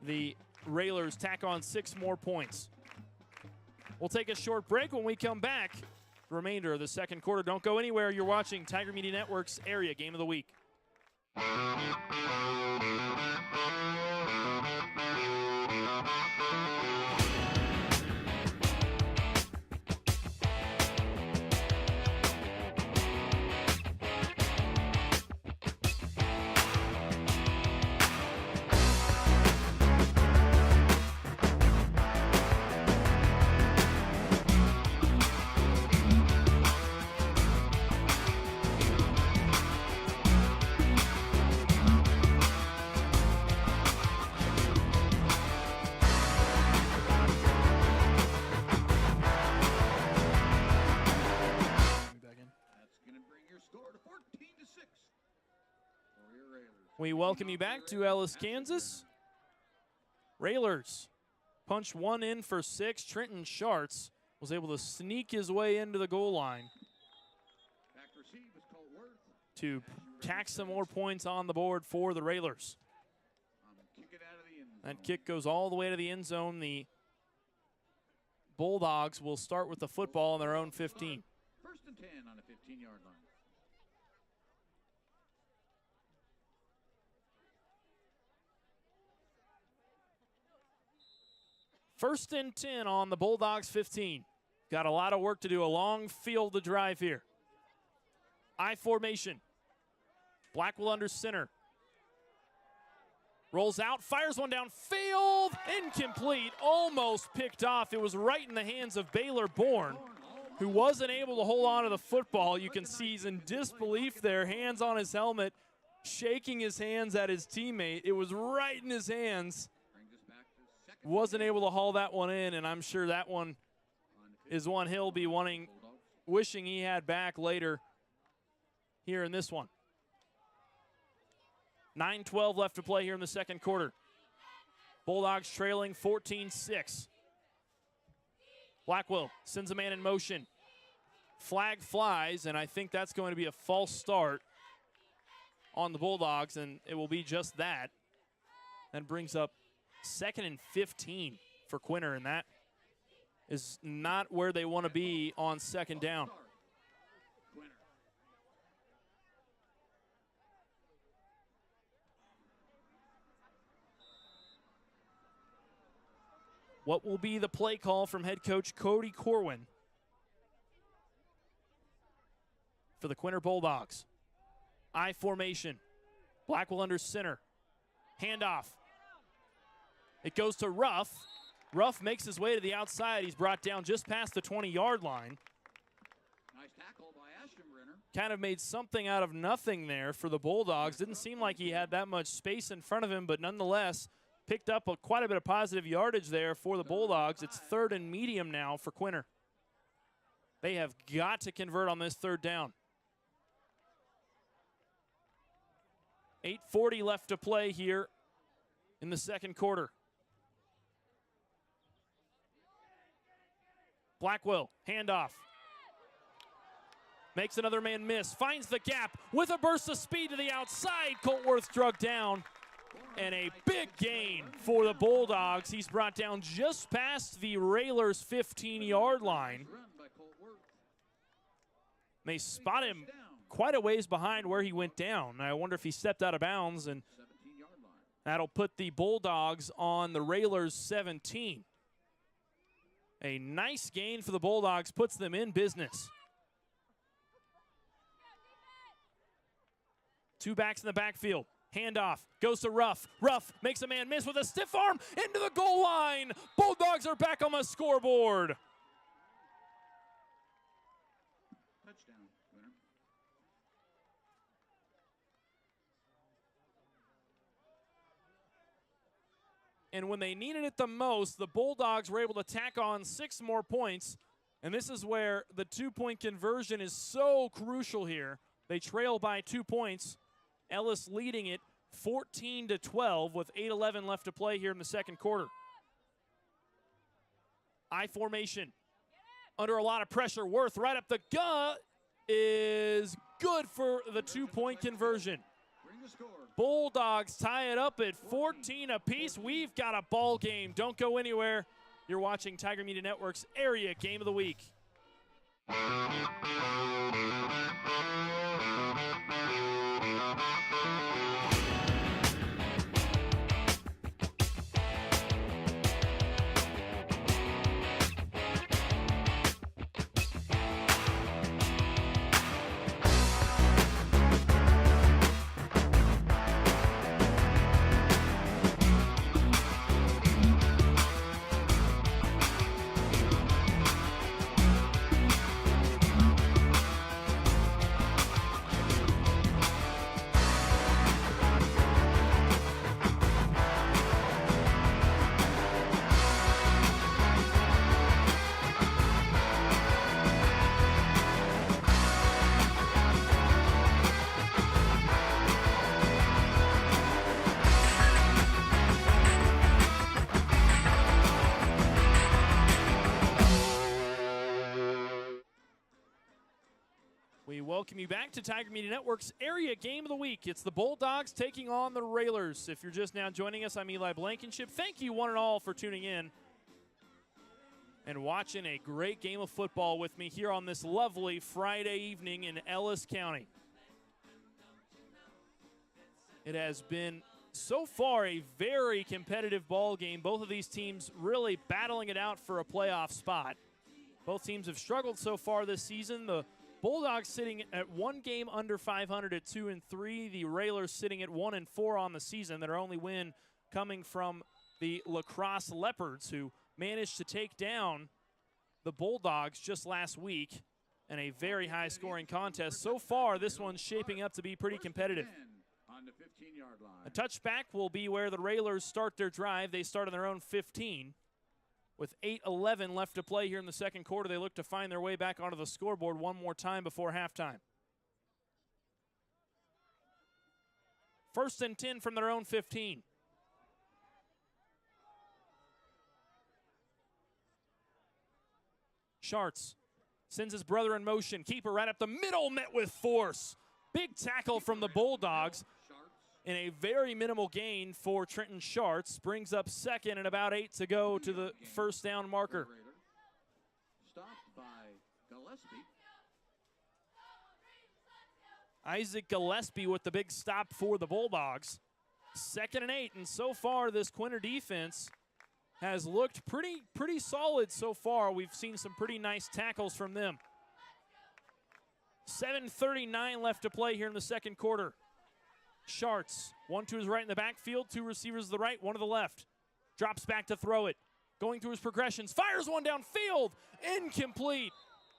the Railers tack on 6 more points. We'll take a short break. When we come back, remainder of the second quarter. Don't go anywhere. You're watching Tiger Media Network's Area Game of the Week. We welcome you back to Ellis, Kansas. Railers punched one in for 6. Trenton Schartz was able to sneak his way into the goal line to tack some more points on the board for the Railers. That kick goes all the way to the end zone. The Bulldogs will start with the football on their own 15. 1st and 10 on the 15-yard line. First and 10 on the Bulldogs 15. Got a lot of work to do, a long field to drive here. I formation. Blackwell under center. Rolls out, fires one downfield, incomplete, almost picked off. It was right in the hands of Baylor Bourne, who wasn't able to hold on to the football. You can see he's in disbelief there, hands on his helmet, shaking his hands at his teammate. It was right in his hands. Wasn't able to haul that one in, and I'm sure that one is one he'll be wishing he had back later here in this one. 9:12 left to play here in the second quarter. Bulldogs trailing 14-6. Blackwell sends a man in motion. Flag flies, and I think that's going to be a false start on the Bulldogs, and it will be just that. That brings up 2nd and 15 for Quinter, and that is not where they want to be on 2nd down. What will be the play call from head coach Cody Corwin for the Quinter Bulldogs? I formation. Blackwell under center. Handoff. It goes to Ruff. Ruff makes his way to the outside. He's brought down just past the 20-yard line. Nice tackle by Ashton-Brenner. Kind of made something out of nothing there for the Bulldogs. Didn't seem like he had that much space in front of him, but nonetheless picked up quite a bit of positive yardage there for the Bulldogs. It's 3rd and medium now for Quinter. They have got to convert on this 3rd down. 8:40 left to play here in the second quarter. Blackwell, handoff. Makes another man miss, finds the gap with a burst of speed to the outside. Coltworth drug down, and a big gain for the Bulldogs. He's brought down just past the Railers' 15-yard line. They spot him quite a ways behind where he went down. I wonder if he stepped out of bounds, and that'll put the Bulldogs on the Railers' 17. A nice gain for the Bulldogs, puts them in business. 2 backs in the backfield. Handoff, goes to Ruff. Ruff makes a man miss with a stiff arm into the goal line. Bulldogs are back on the scoreboard. Touchdown, winner. And when they needed it the most, the Bulldogs were able to tack on 6 more points. And this is where the 2-point conversion is so crucial here. They trail by 2 points. Ellis leading it 14-12 with 8:11 left to play here in the second quarter. I formation. Under a lot of pressure, Worth right up the gut is good for the 2-point conversion. Bulldogs tie it up at 14 apiece. We've got a ball game. Don't go anywhere. You're watching Tiger Media Network's Area Game of the Week. We welcome you back to Tiger Media Network's Area Game of the Week. It's the Bulldogs taking on the Railers. If you're just now joining us, I'm Eli Blankenship. Thank you one and all for tuning in and watching a great game of football with me here on this lovely Friday evening in Ellis County. It has been so far a very competitive ball game. Both of these teams really battling it out for a playoff spot. Both teams have struggled so far this season. The Bulldogs sitting at one game under 500 at 2-3. The Railers sitting at 1-4 on the season. Their only win coming from the Lacrosse Leopards, who managed to take down the Bulldogs just last week in a very high-scoring contest. So far, this one's shaping up to be pretty competitive. On the 15-yard line. A touchback will be where the Railers start their drive. They start on their own 15. With 8:11 left to play here in the second quarter, they look to find their way back onto the scoreboard one more time before halftime. 1st and 10 from their own 15. Schartz sends his brother in motion. Keeper right up the middle, met with force. Big tackle from the Bulldogs. And a very minimal gain for Trenton Schartz. Brings up second and about 8 to go to the first down marker. Stopped by Gillespie. Isaac Gillespie with the big stop for the Bulldogs. 2nd and 8, and so far this Quinter defense has looked pretty solid so far. We've seen some pretty nice tackles from them. 7:39 left to play here in the second quarter. Schartz, one to his right in the backfield, 2 receivers to the right, 1 to the left. Drops back to throw it. Going through his progressions, fires one downfield, incomplete.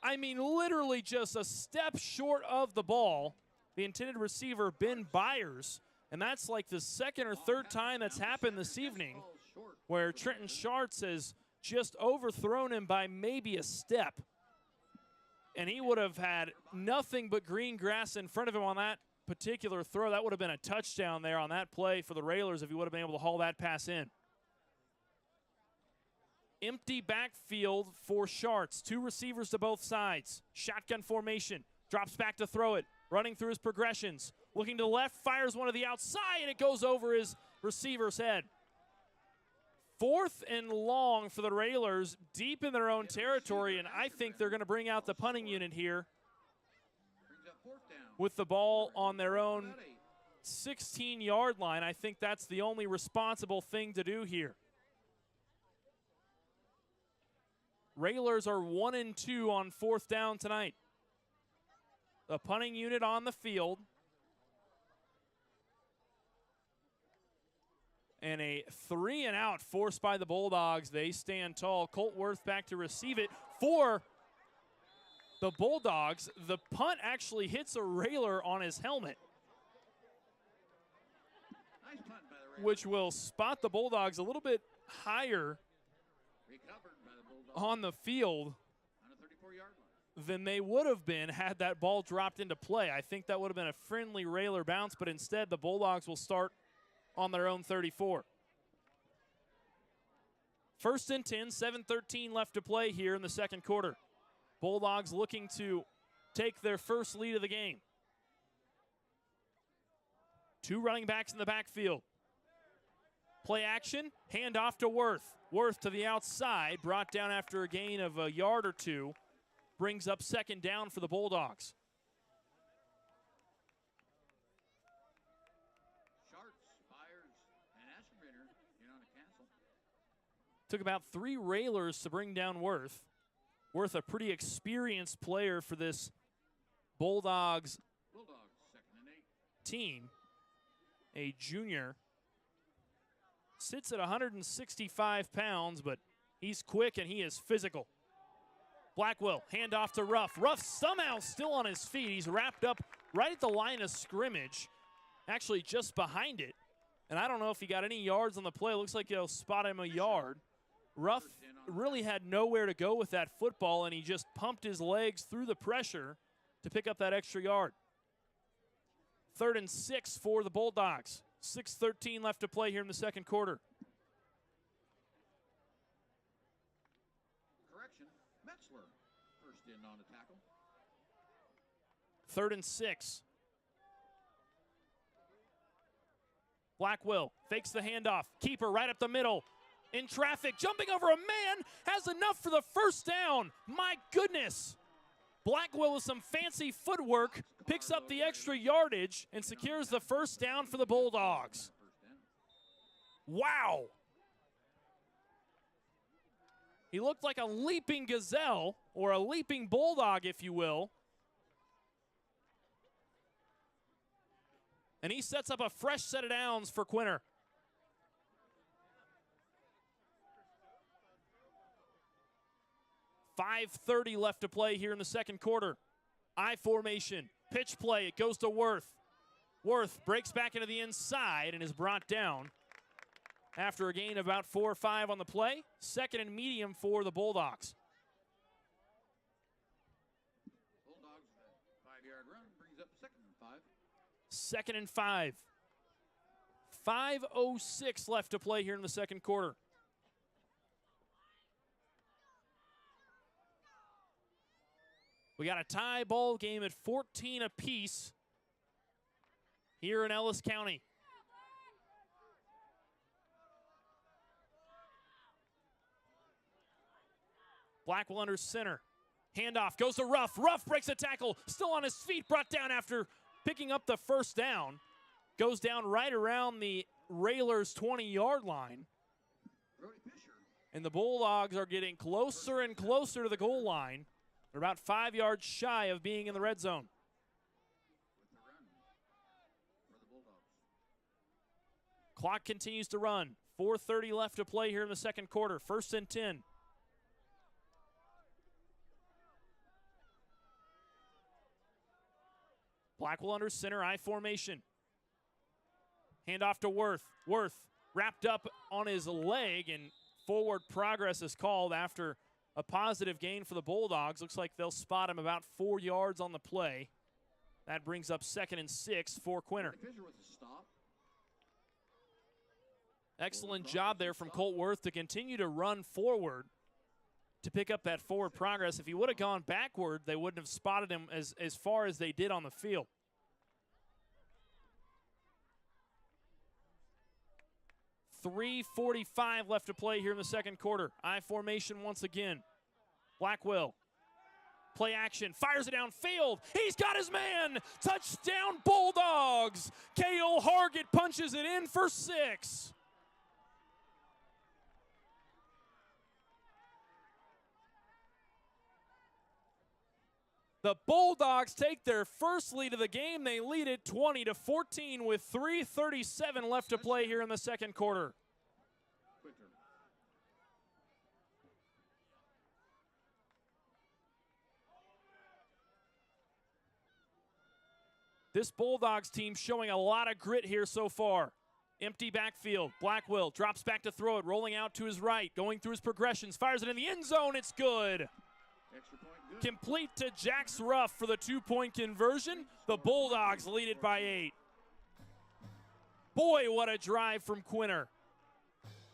I mean, literally just a step short of the ball. The intended receiver, Ben Byers, and that's like the second or third time that's happened this evening where Trenton Schartz has just overthrown him by maybe a step. And he would have had nothing but green grass in front of him on that particular throw. That would have been a touchdown there on that play for the Railers if he would have been able to haul that pass in. Empty backfield for Schartz. 2 receivers to both sides. Shotgun formation. Drops back to throw it. Running through his progressions. Looking to the left. Fires one to the outside, and it goes over his receiver's head. 4th and long for the Railers, deep in their own territory, and I think they're going to bring out the punting unit here with the ball on their own 16-yard line. I think that's the only responsible thing to do here. Railers are 1-2 on 4th down tonight. The punting unit on the field. And a 3-and-out forced by the Bulldogs. They stand tall. Colt Worth back to receive it for the Bulldogs. The punt actually hits a Railer on his helmet, Nice punt by the Railers. which will spot the Bulldogs a little bit higher Recovered by the Bulldogs on the field on a 34-yard line. than they would have been had that ball dropped into play. I think that would have been a friendly Railer bounce, but instead the Bulldogs will start on their own 34. 1st and 10, 7:13 left to play here in the second quarter. Bulldogs looking to take their first lead of the game. 2 running backs in the backfield. Play action, handoff to Worth. Worth to the outside, brought down after a gain of a yard or 2. brings up second down for the Bulldogs. Took about 3 Railers to bring down Worth. Worth, a pretty experienced player for this Bulldogs team. A junior. Sits at 165 pounds, but he's quick and he is physical. Blackwell, handoff to Ruff. Ruff somehow still on his feet. He's wrapped up right at the line of scrimmage, actually just behind it. And I don't know if he got any yards on the play. Looks like he'll spot him a yard. Ruff really had nowhere to go with that football, and he just pumped his legs through the pressure to pick up that extra yard. 3rd and 6 for the Bulldogs. 6:13 left to play here in the second quarter. Correction, Metzler first in on the tackle. 3rd and 6. Blackwell fakes the handoff. Keeper right up the middle. In traffic, jumping over a man, has enough for the first down. My goodness. Blackwell with some fancy footwork picks up the extra yardage and secures the first down for the Bulldogs. Wow. He looked like a leaping gazelle, or a leaping bulldog, if you will. And he sets up a fresh set of downs for Quinter. 5:30 left to play here in the second quarter. I formation, pitch play, it goes to Worth. Worth breaks back into the inside and is brought down after a gain of about 4 or 5 on the play. 2nd and medium for the Bulldogs. Bulldogs, 5-yard run brings up 2nd and 5. 2nd and 5. 5:06 left to play here in the second quarter. We got a tie ball game at 14 apiece here in Ellis County. Blackwell under center. Handoff goes to Ruff. Ruff breaks a tackle. Still on his feet. Brought down after picking up the first down. Goes down right around the Railers' 20-yard line. And the Bulldogs are getting closer and closer to the goal line. They're about 5 yards shy of being in the red zone. Clock continues to run. 4:30 left to play here in the second quarter. 1st and 10. Blackwell under center, I formation. Handoff to Worth. Worth wrapped up on his leg, and forward progress is called after a positive gain for the Bulldogs. Looks like they'll spot him about 4 yards on the play. That brings up 2nd and 6 for Quinter. Excellent job there from Colt Worth to continue to run forward to pick up that forward progress. If he would have gone backward, they wouldn't have spotted him as far as they did on the field. .345 left to play here in the second quarter. I formation once again. Blackwell. Play action. Fires it downfield. He's got his man. Touchdown Bulldogs. K.O. Hargett punches it in for 6. The Bulldogs take their first lead of the game. They lead it 20-14 with 3:37 left to play here in the second quarter. This Bulldogs team showing a lot of grit here so far. Empty backfield. Blackwell drops back to throw it, rolling out to his right, going through his progressions, fires it in the end zone. It's good. Extra point good. Complete to Jax Ruff for the 2-point conversion. The Bulldogs lead it by 8. Boy, what a drive from Quinter.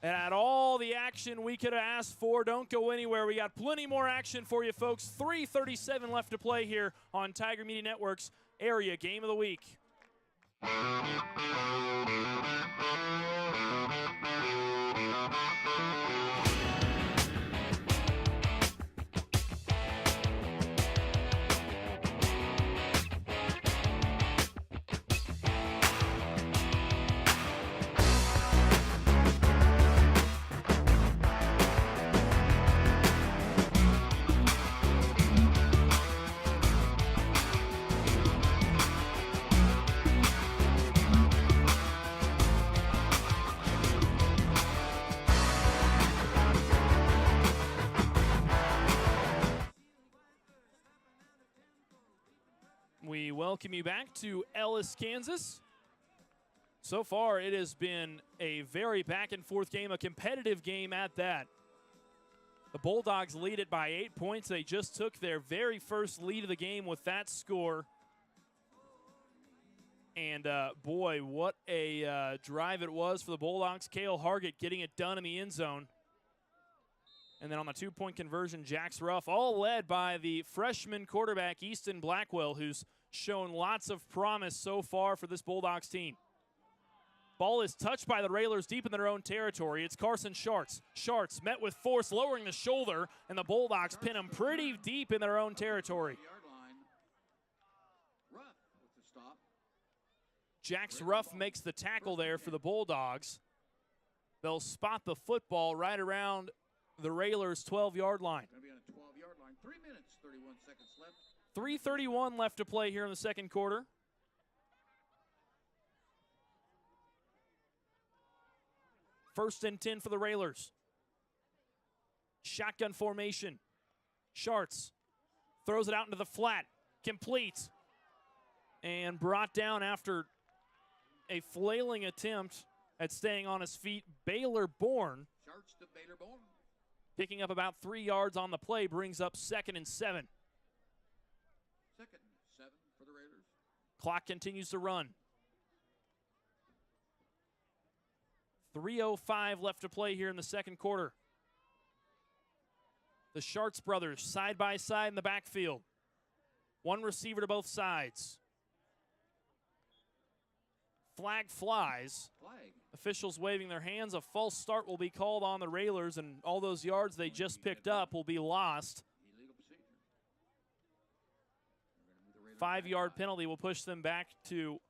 And at all the action we could have asked for. Don't go anywhere. We got plenty more action for you, folks. 3:37 left to play here on Tiger Media Network's Area Game of the Week. welcome you back to Ellis, Kansas. So far, it has been a very back-and-forth game, a competitive game at that. The Bulldogs lead it by 8 points. They just took their very first lead of the game with that score. And, boy, what a drive it was for the Bulldogs. Cale Hargett getting it done in the end zone. And then on the two-point conversion, Jax Ruff, all led by the freshman quarterback, Easton Blackwell, who's shown lots of promise so far for this Bulldogs team. Ball is touched by the Railers deep in their own territory. It's Carson Schartz. Schartz met with force, lowering the shoulder, and the Bulldogs pin him pretty deep in their own territory. Jax Ruff makes the tackle there for the Bulldogs. They'll spot the football right around the Railers' 12-yard line. Going to be on a 12-yard line. 3 minutes, 31 seconds left. 3:31 left to play here in the second quarter. First and 10 for the Railers. Shotgun formation. Schartz throws it out into the flat. Complete. And brought down after a flailing attempt at staying on his feet. Baylor Bourne. Schartz to Baylor Bourne. Picking up about 3 yards on the play, brings up 2nd and 7. 2nd and 7 for the Raiders. Clock continues to run. 3:05 left to play here in the second quarter. The Schartz brothers side by side in the backfield. One receiver to both sides. Flag flies. Flag. Officials waving their hands. A false start will be called on the Railers, and all those yards they just picked up will be lost. Illegal procedure. 5-yard penalty will push them back to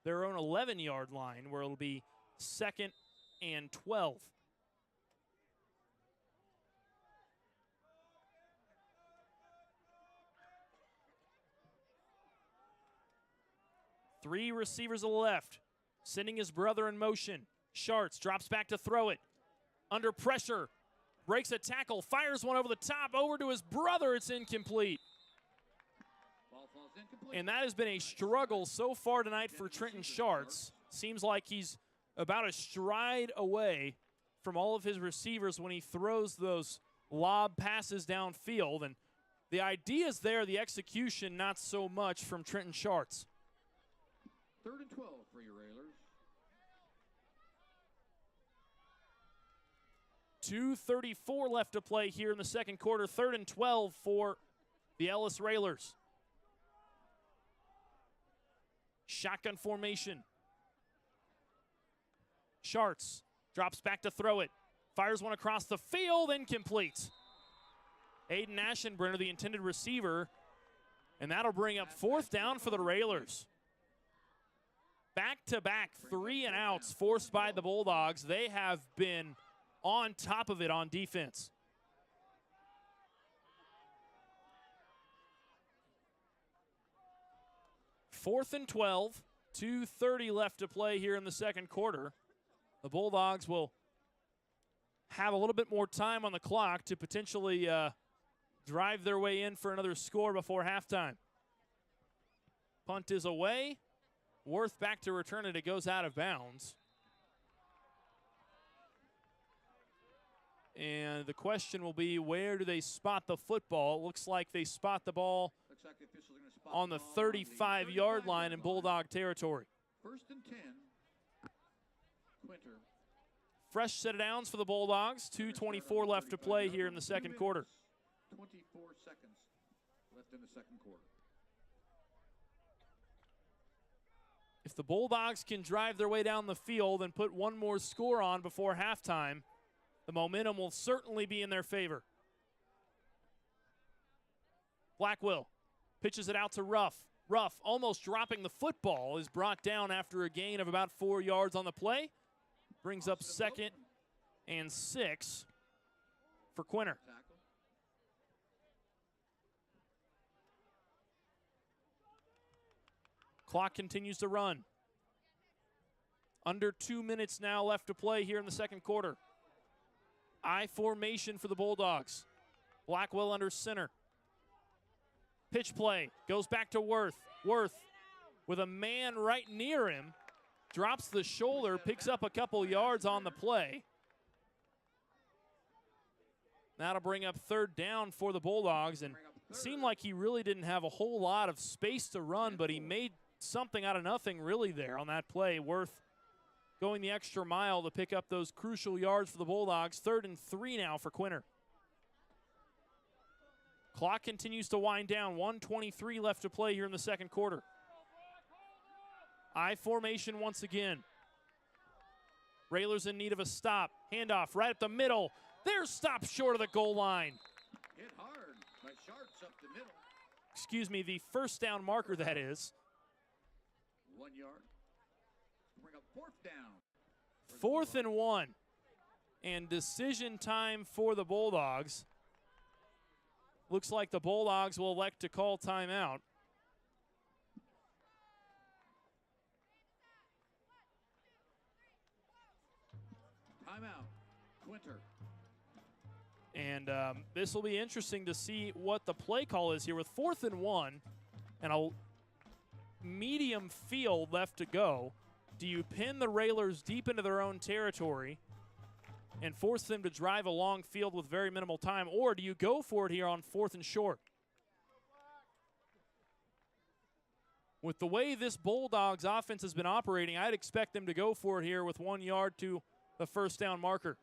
their own 11-yard line, where it'll be 2nd and 12. Three receivers to the left, sending his brother in motion. Schartz drops back to throw it. Under pressure, breaks a tackle, fires one over the top, over to his brother. It's incomplete. Ball falls incomplete. And that has been a struggle so far tonight for Trenton Schartz. Seems like he's about a stride away from all of his receivers when he throws those lob passes downfield. And the idea is there, the execution not so much from Trenton Schartz. 3rd and 12 for your Railers. 2:34 left to play here in the second quarter. 3rd and 12 for the Ellis Railers. Shotgun formation. Schartz drops back to throw it. Fires one across the field, incomplete. Aiden Aschenbrenner, the intended receiver, and that'll bring up 4th down for the Railers. Back-to-back 3-and-outs forced by the Bulldogs. They have been on top of it on defense. Fourth and 12, 2:30 left to play here in the second quarter. The Bulldogs will have a little bit more time on the clock to potentially drive their way in for another score before halftime. Punt is away. Worth back to return it. It goes out of bounds. And the question will be, where do they spot the football? It looks like they spot the ball on the 35-yard line in Bulldog territory. 1st and 10. Quinter. Fresh set of downs for the Bulldogs. 2:24 left to play here in the second quarter. 24 seconds left in the second quarter. If the Bulldogs can drive their way down the field and put one more score on before halftime, the momentum will certainly be in their favor. Blackwell pitches it out to Ruff. Ruff, almost dropping the football, is brought down after a gain of about 4 yards on the play. Brings up 2nd and 6 for Quinter. Clock continues to run. Under 2 minutes now left to play here in the second quarter. I formation for the Bulldogs. Blackwell under center. Pitch play goes back to Worth. Worth with a man right near him, drops the shoulder, picks up a couple yards on the play. That'll bring up third down for the Bulldogs, and it seemed like he really didn't have a whole lot of space to run, but he made something out of nothing really there on that play. Worth going the extra mile to pick up those crucial yards for the Bulldogs. 3rd and 3 now for Quinter. Clock continues to wind down. 1:23 left to play here in the second quarter. I formation once again. Railers in need of a stop. Handoff right up the middle. They're stopped short of the goal line. Hit hard by Sharps up the middle. Excuse me, the first down marker, that is. 1 yard. Bring up 4th down. 4th and 1. And decision time for the Bulldogs. Looks like the Bulldogs will elect to call timeout. Timeout. Quinter. And this will be interesting to see what the play call is here with 4th and 1 and a medium field left to go. Do you pin the Railers deep into their own territory and force them to drive a long field with very minimal time, or do you go for it here on 4th and short? With the way this Bulldogs offense has been operating, I'd expect them to go for it here with 1 yard to the first down marker.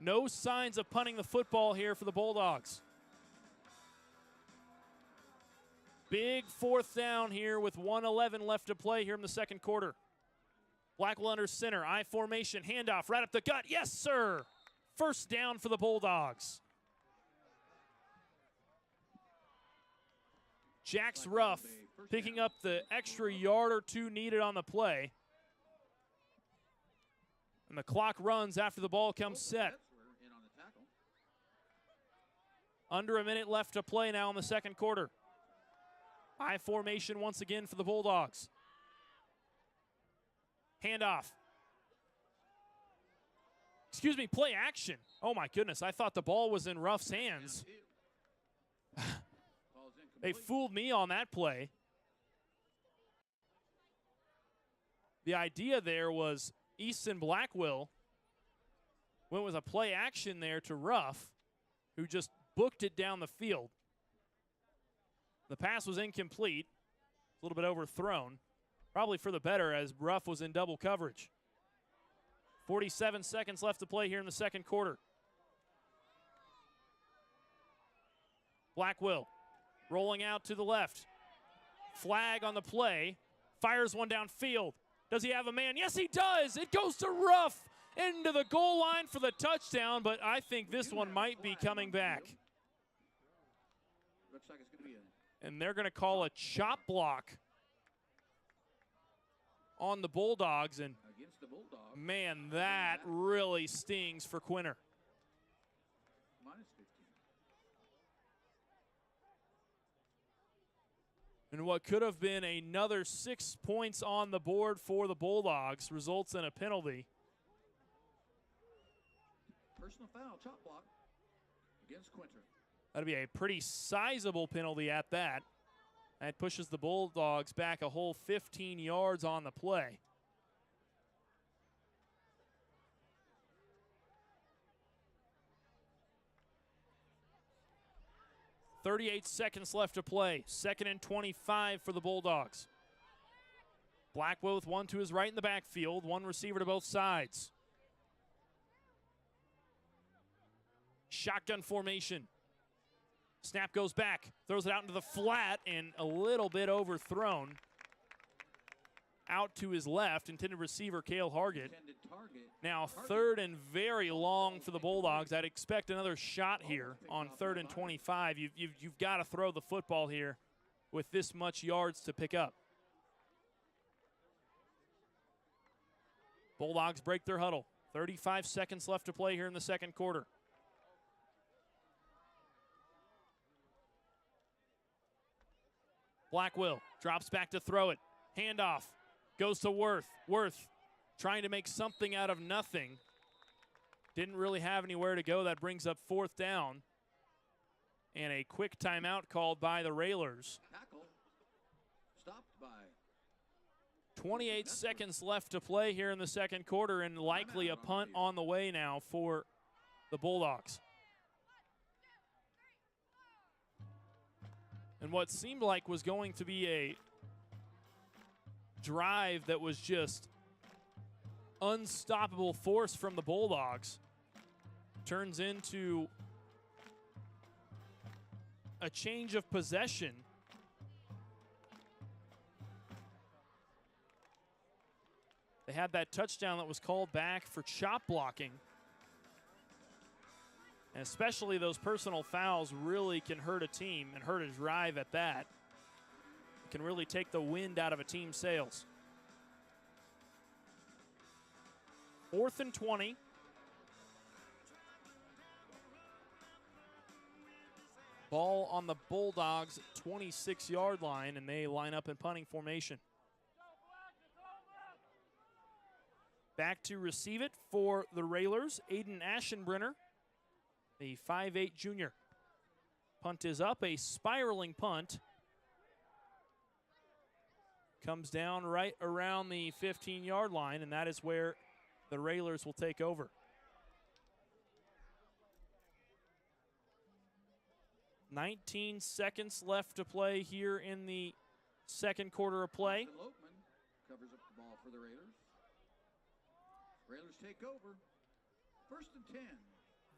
No signs of punting the football here for the Bulldogs. Big 4th down here with 1:11 left to play here in the second quarter. Blackwell under center, I formation, handoff right up the gut. Yes, sir. First down for the Bulldogs. Jax Ruff picking up the extra yard or two needed on the play. And the clock runs after the ball comes set. Under a minute left to play now in the second quarter. I formation once again for the Bulldogs. Handoff. Excuse me, play action. Oh my goodness, I thought the ball was in Ruff's hands. They fooled me on that play. The idea there was Easton Blackwell went with a play action there to Ruff, who just booked it down the field. The pass was incomplete, a little bit overthrown, probably for the better as Ruff was in double coverage. 47 seconds left to play here in the second quarter. Blackwell rolling out to the left. Flag on the play, fires one downfield. Does he have a man? Yes, he does. It goes to Ruff into the goal line for the touchdown, but I think this one might be coming back. Looks like it's going to be and they're going to call a chop block on the Bulldogs, and against the Bulldogs. Man, that really stings for Quinter. Minus 15. And what could have been another 6 points on the board for the Bulldogs results in a penalty. Personal foul, chop block against Quinter. That'd be a pretty sizable penalty at that. That pushes the Bulldogs back a whole 15 yards on the play. .38 seconds left to play. 2nd and 25 for the Bulldogs. Blackwell with one to his right in the backfield. One receiver to both sides. Shotgun formation. Snap goes back, throws it out into the flat, and a little bit overthrown. Out to his left, intended receiver Cale Hargett. Now 3rd and very long for the Bulldogs. I'd expect another shot here on 3rd and 25. You've got to throw the football here with this much yards to pick up. Bulldogs break their huddle. 35 seconds left to play here in the second quarter. Blackwell drops back to throw it. Handoff goes to Worth. Worth trying to make something out of nothing. Didn't really have anywhere to go. That brings up 4th down. And a quick timeout called by the Railers. Tackle stopped by 28 seconds left to play here in the second quarter, and likely a punt on the way now for the Bulldogs. And what seemed like was going to be a drive that was just unstoppable force from the Bulldogs turns into a change of possession. They had that touchdown that was called back for chop blocking. And especially those personal fouls really can hurt a team and hurt a drive at that. It can really take the wind out of a team's sails. 4th and 20. Ball on the Bulldogs' 26-yard line, and they line up in punting formation. Back to receive it for the Railers, Aiden Aschenbrenner, the 5'8 junior. Punt is up, a spiraling punt. Comes down right around the 15-yard line, and that is where the Railers will take over. 19 seconds left to play here in the second quarter of play. Lopeman covers up the ball for the Railers. Railers take over. 1st and 10.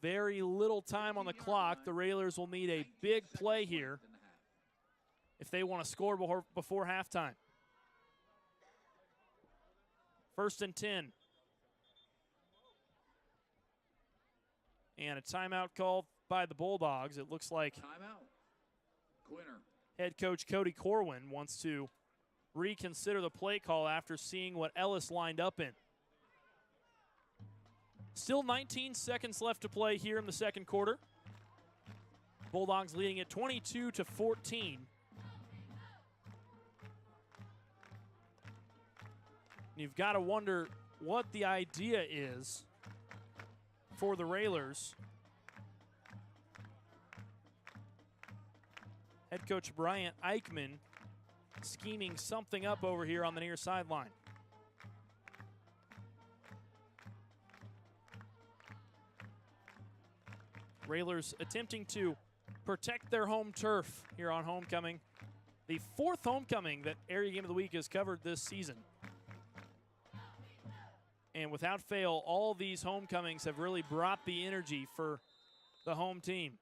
Very little time on the clock. The Railers will need a big play here if they want to score before halftime. 1st and 10. And a timeout called by the Bulldogs. It looks like Timeout. Quinter. head coach Cody Corwin wants to reconsider the play call after seeing what Ellis lined up in. Still 19 seconds left to play here in the second quarter. Bulldogs leading at 22-14. You've got to wonder what the idea is for the Railers. Head coach Bryant Eichmann scheming something up over here on the near sideline. Railers attempting to protect their home turf here on homecoming. The 4th homecoming that Area Game of the Week has covered this season. And without fail, all these homecomings have really brought the energy for the home team.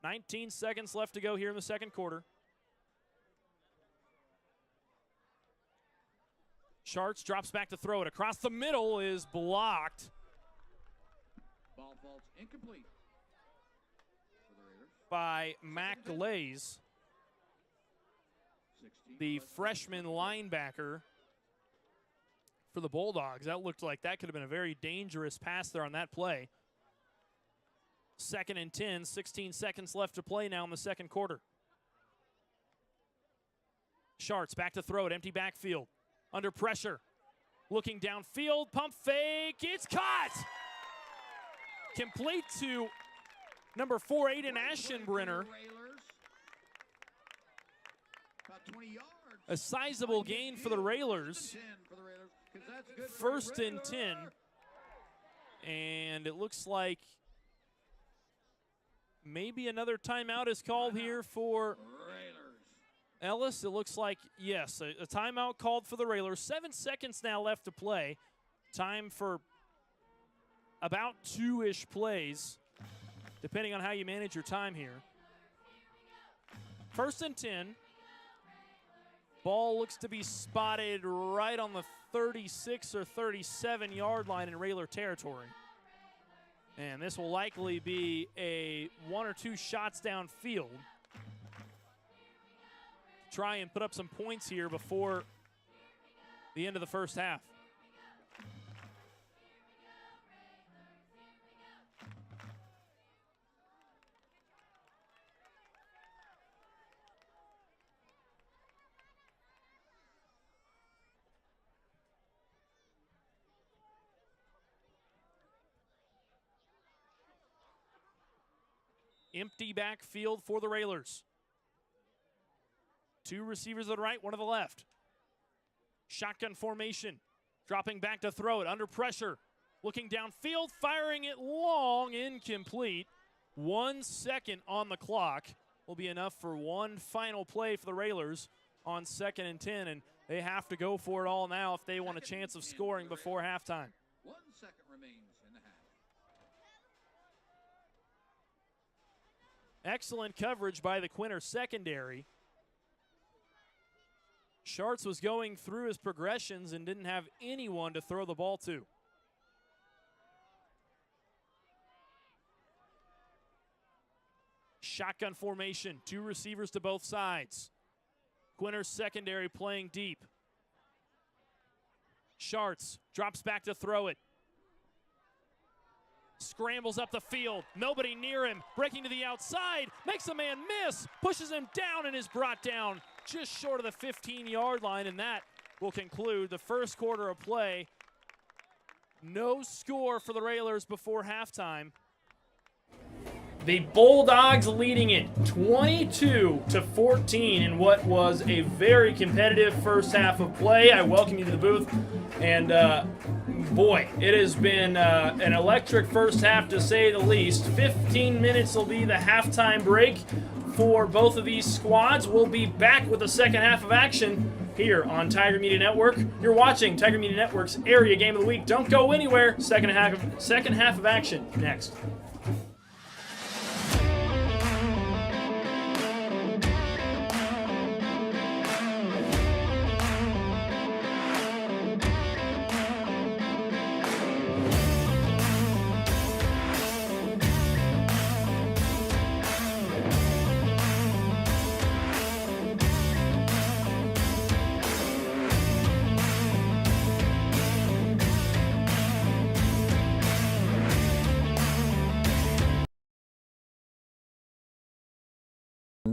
19 seconds left to go here in the second quarter. Schartz drops back to throw it. Across the middle is blocked. Ball falls incomplete for the Raiders. By Mac Glaze, the freshman linebacker for the Bulldogs. That looked like that could have been a very dangerous pass there on that play. 2nd and 10, 16 seconds left to play now in the second quarter. Schartz back to throw it, empty backfield. Under pressure, looking downfield, pump fake, it's caught! Complete to number 4, Aiden Aschenbrenner. About 20 yards. A sizable gain for the Railers. 1st and 10. And it looks like maybe another timeout is called here for Ellis. It looks like, yes, a timeout called for the Railers. 7 seconds now left to play. Time for about 2-ish plays, depending on how you manage your time here. 1st and 10. Ball looks to be spotted right on the 36 or 37-yard line in Railer territory. And this will likely be a 1 or 2 shots downfield. Try and put up some points here before the end of the first half. Empty backfield for the Railers. 2 receivers to the right, 1 to the left. Shotgun formation. Dropping back to throw it, under pressure. Looking downfield, firing it long, incomplete. 1 second on the clock will be enough for one final play for the Railers on 2nd and 10, and they have to go for it all now if they want a chance of scoring before halftime. 1 second remains in the half. Excellent coverage by the Quinter secondary. Schartz was going through his progressions and didn't have anyone to throw the ball to. Shotgun formation, 2 receivers to both sides. Quinter's secondary playing deep. Schartz drops back to throw it. Scrambles up the field, nobody near him, breaking to the outside, makes a man miss, pushes him down and is brought down just short of the 15-yard line, and that will conclude the first quarter of play. No score for the Railers before halftime. The Bulldogs leading it 22-14 in what was a very competitive first half of play. I welcome you to the booth, and boy, it has been an electric first half to say the least. 15 minutes will be the halftime break for both of these squads. We'll be back with the second half of action here on Tiger Media Network. You're watching Tiger Media Network's Area Game of the Week. Don't go anywhere. Second half of action next.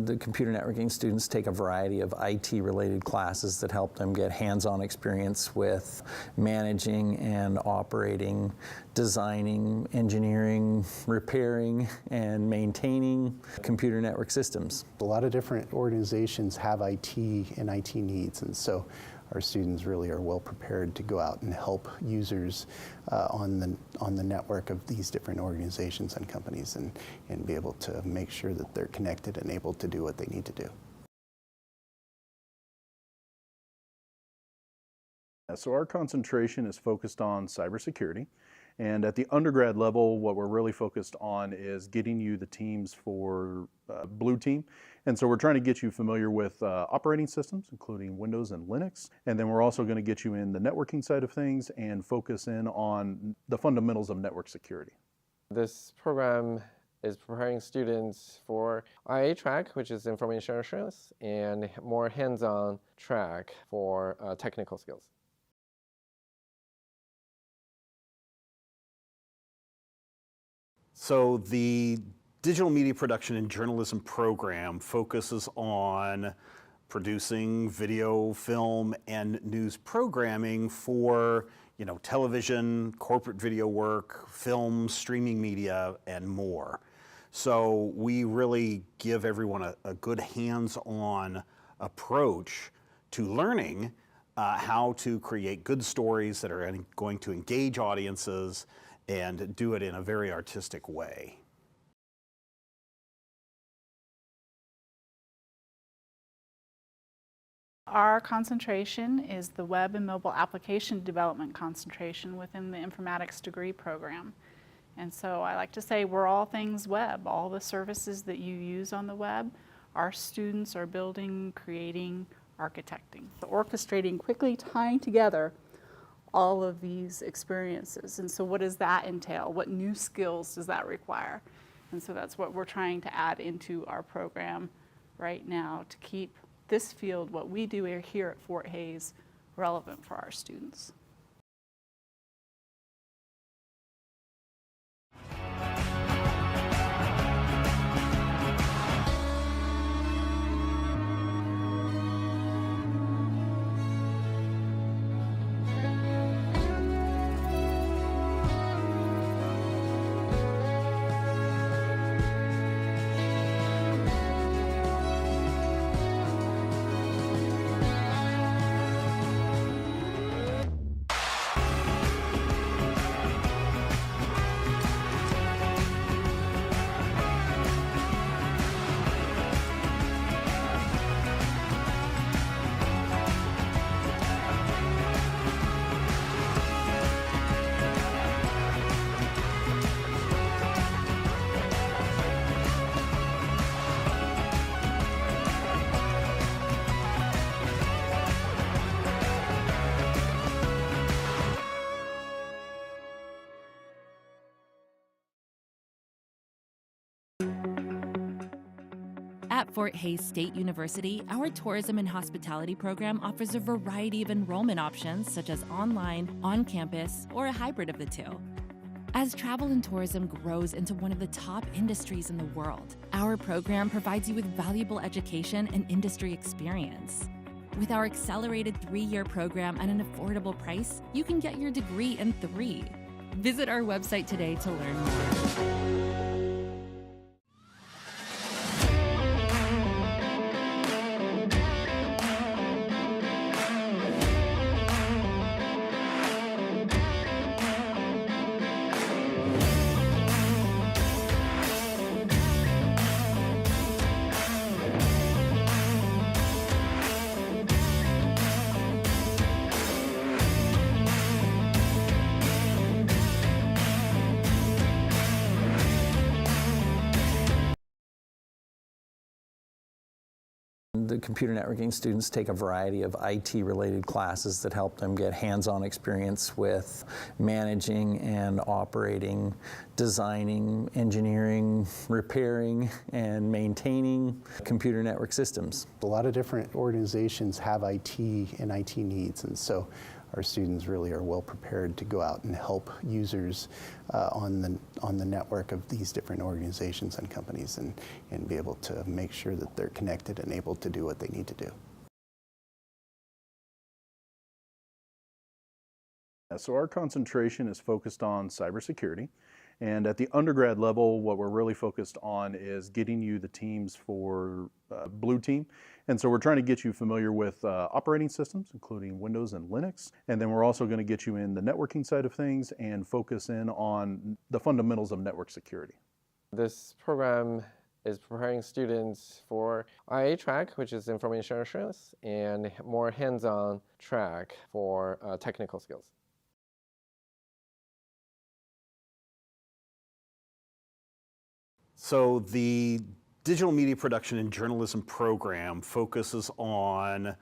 The computer networking students take a variety of IT-related classes that help them get hands-on experience with managing and operating, designing, engineering, repairing, and maintaining computer network systems. A lot of different organizations have IT and IT needs, and so our students really are well prepared to go out and help users on the network of these different organizations and companies, and be able to make sure that they're connected and able to do what they need to do. So our concentration is focused on cybersecurity, and at the undergrad level, what we're really focused on is getting you the teams for Blue Team. And so we're trying to get you familiar with operating systems, including Windows and Linux. And then we're also going to get you in the networking side of things and focus in on the fundamentals of network security. This program is preparing students for IA track, which is information assurance, and more hands-on track for technical skills. So the Digital Media Production and Journalism program focuses on producing video, film, and news programming for, television, corporate video work, film, streaming media, and more. So we really give everyone a good hands-on approach to learning how to create good stories that are going to engage audiences and do it in a very artistic way. Our concentration is the web and mobile application development concentration within the informatics degree program. And so I like to say we're all things web. All the services that you use on the web, our students are building, creating, architecting. Orchestrating, quickly tying together all of these experiences. And so what does that entail? What new skills does that require? And so that's what we're trying to add into our program right now to keep this field, what we do here at Fort Hays, relevant for our students. At Fort Hays State University, our tourism and hospitality program offers a variety of enrollment options such as online, on-campus, or a hybrid of the two. As travel and tourism grows into one of the top industries in the world, our program provides you with valuable education and industry experience. With our accelerated 3-year program at an affordable price, you can get your degree in 3. Visit our website today to learn more. The computer networking students take a variety of IT-related classes that help them get hands-on experience with managing and operating, designing, engineering, repairing, and maintaining computer network systems. A lot of different organizations have IT and IT needs, and so our students really are well prepared to go out and help users on the network of these different organizations and companies and be able to make sure that they're connected and able to do what they need to do. So our concentration is focused on cybersecurity. And at the undergrad level, what we're really focused on is getting you the teams for Blue Team. And so we're trying to get you familiar with operating systems, including Windows and Linux. And then we're also going to get you in the networking side of things and focus in on the fundamentals of network security. This program is preparing students for IA track, which is information assurance, and more hands-on track for technical skills. So the digital media production and journalism program focuses on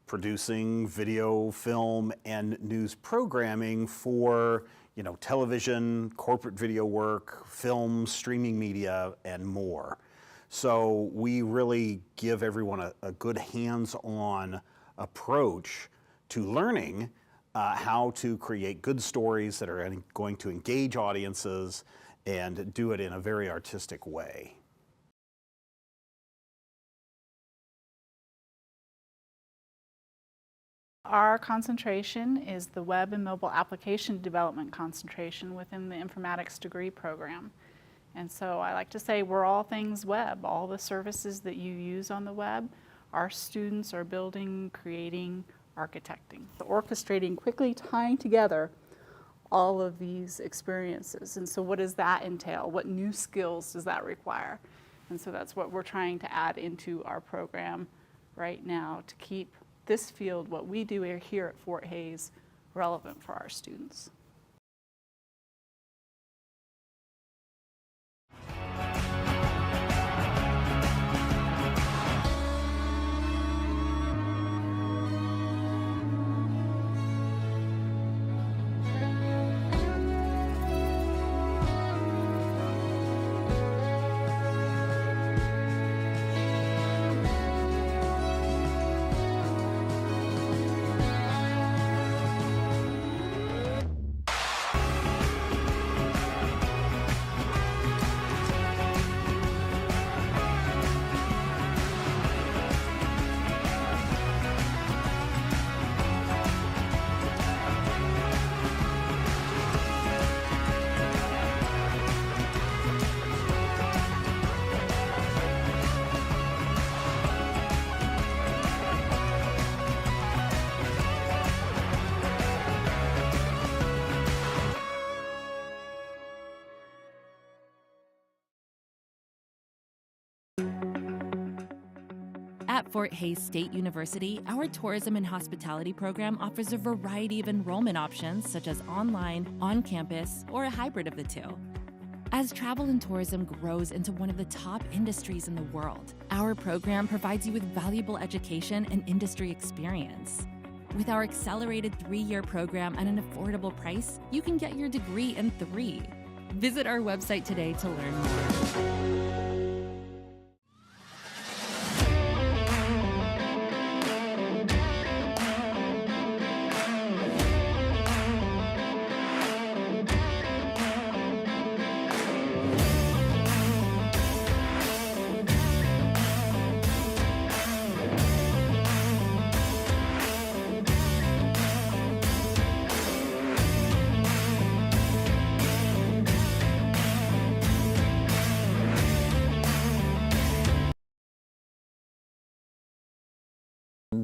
producing video, film, and news programming for, television, corporate video work, film, streaming media, and more. So we really give everyone a good hands-on approach to learning how to create good stories that are going to engage audiences and do it in a very artistic way. Our concentration is the web and mobile application development concentration within the informatics degree program. And so I like to say we're all things web. All the services that you use on the web, our students are building, creating, architecting. Orchestrating, quickly tying together all of these experiences. And so what does that entail? What new skills does that require? And so that's what we're trying to add into our program right now to keep this field, what we do here at Fort Hays, relevant for our students. At Fort Hays State University, our tourism and hospitality program offers a variety of enrollment options such as online, on-campus, or a hybrid of the two. As travel and tourism grows into one of the top industries in the world, our program provides you with valuable education and industry experience. With our accelerated 3-year program at an affordable price, you can get your degree in 3. Visit our website today to learn more.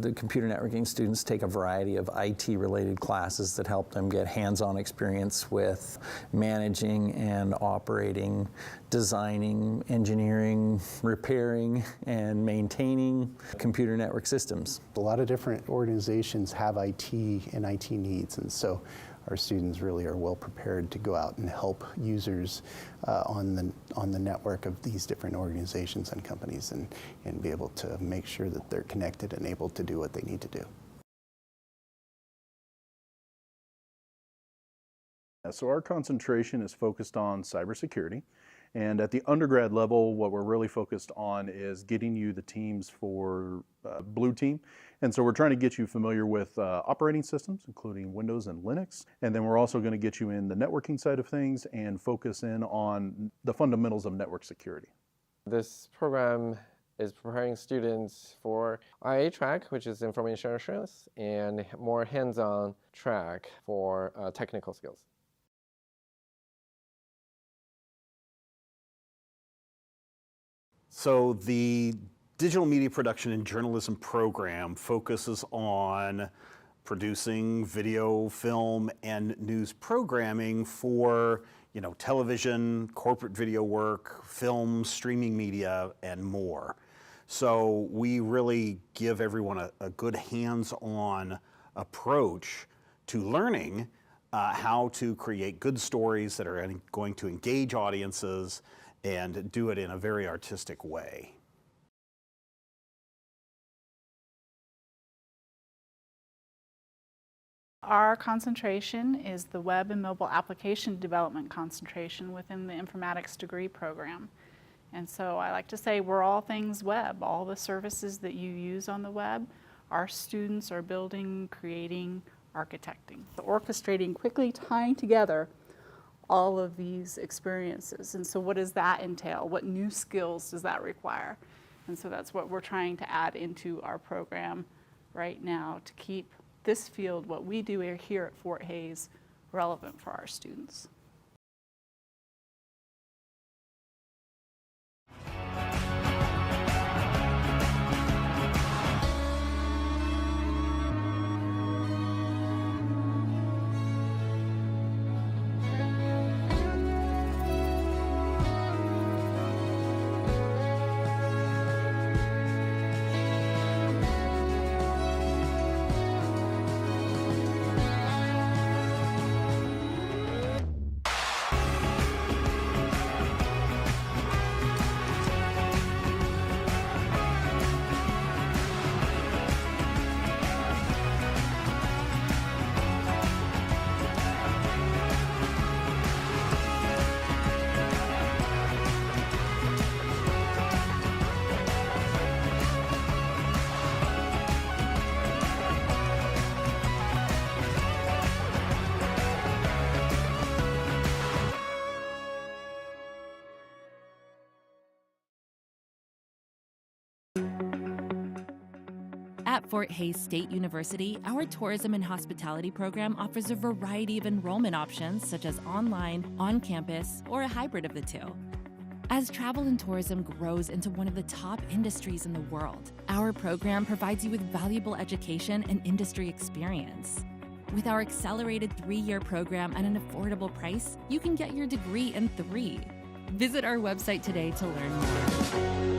The computer networking students take a variety of IT-related classes that help them get hands-on experience with managing and operating, designing, engineering, repairing, and maintaining computer network systems. A lot of different organizations have IT and IT needs, and so our students really are well prepared to go out and help users on the network of these different organizations and companies and be able to make sure that they're connected and able to do what they need to do. So our concentration is focused on cybersecurity. And at the undergrad level, what we're really focused on is getting you the teams for Blue Team. And so we're trying to get you familiar with operating systems, including Windows and Linux. And then we're also going to get you in the networking side of things and focus in on the fundamentals of network security. This program is preparing students for IA track, which is information assurance, and more hands-on track for technical skills. So the digital media production and journalism program focuses on producing video, film, and news programming for, television, corporate video work, film, streaming media, and more. So we really give everyone a good hands-on approach to learning how to create good stories that are going to engage audiences and do it in a very artistic way. Our concentration is the web and mobile application development concentration within the informatics degree program. And so I like to say we're all things web. All the services that you use on the web, our students are building, creating, architecting. Orchestrating, quickly tying together all of these experiences. And so what does that entail? What new skills does that require? And so that's what we're trying to add into our program right now to keep this field, what we do here at Fort Hays, relevant for our students. At Fort Hays State University, our tourism and hospitality program offers a variety of enrollment options such as online, on-campus, or a hybrid of the two. As travel and tourism grows into one of the top industries in the world, our program provides you with valuable education and industry experience. With our accelerated 3-year program at an affordable price, you can get your degree in 3. Visit our website today to learn more.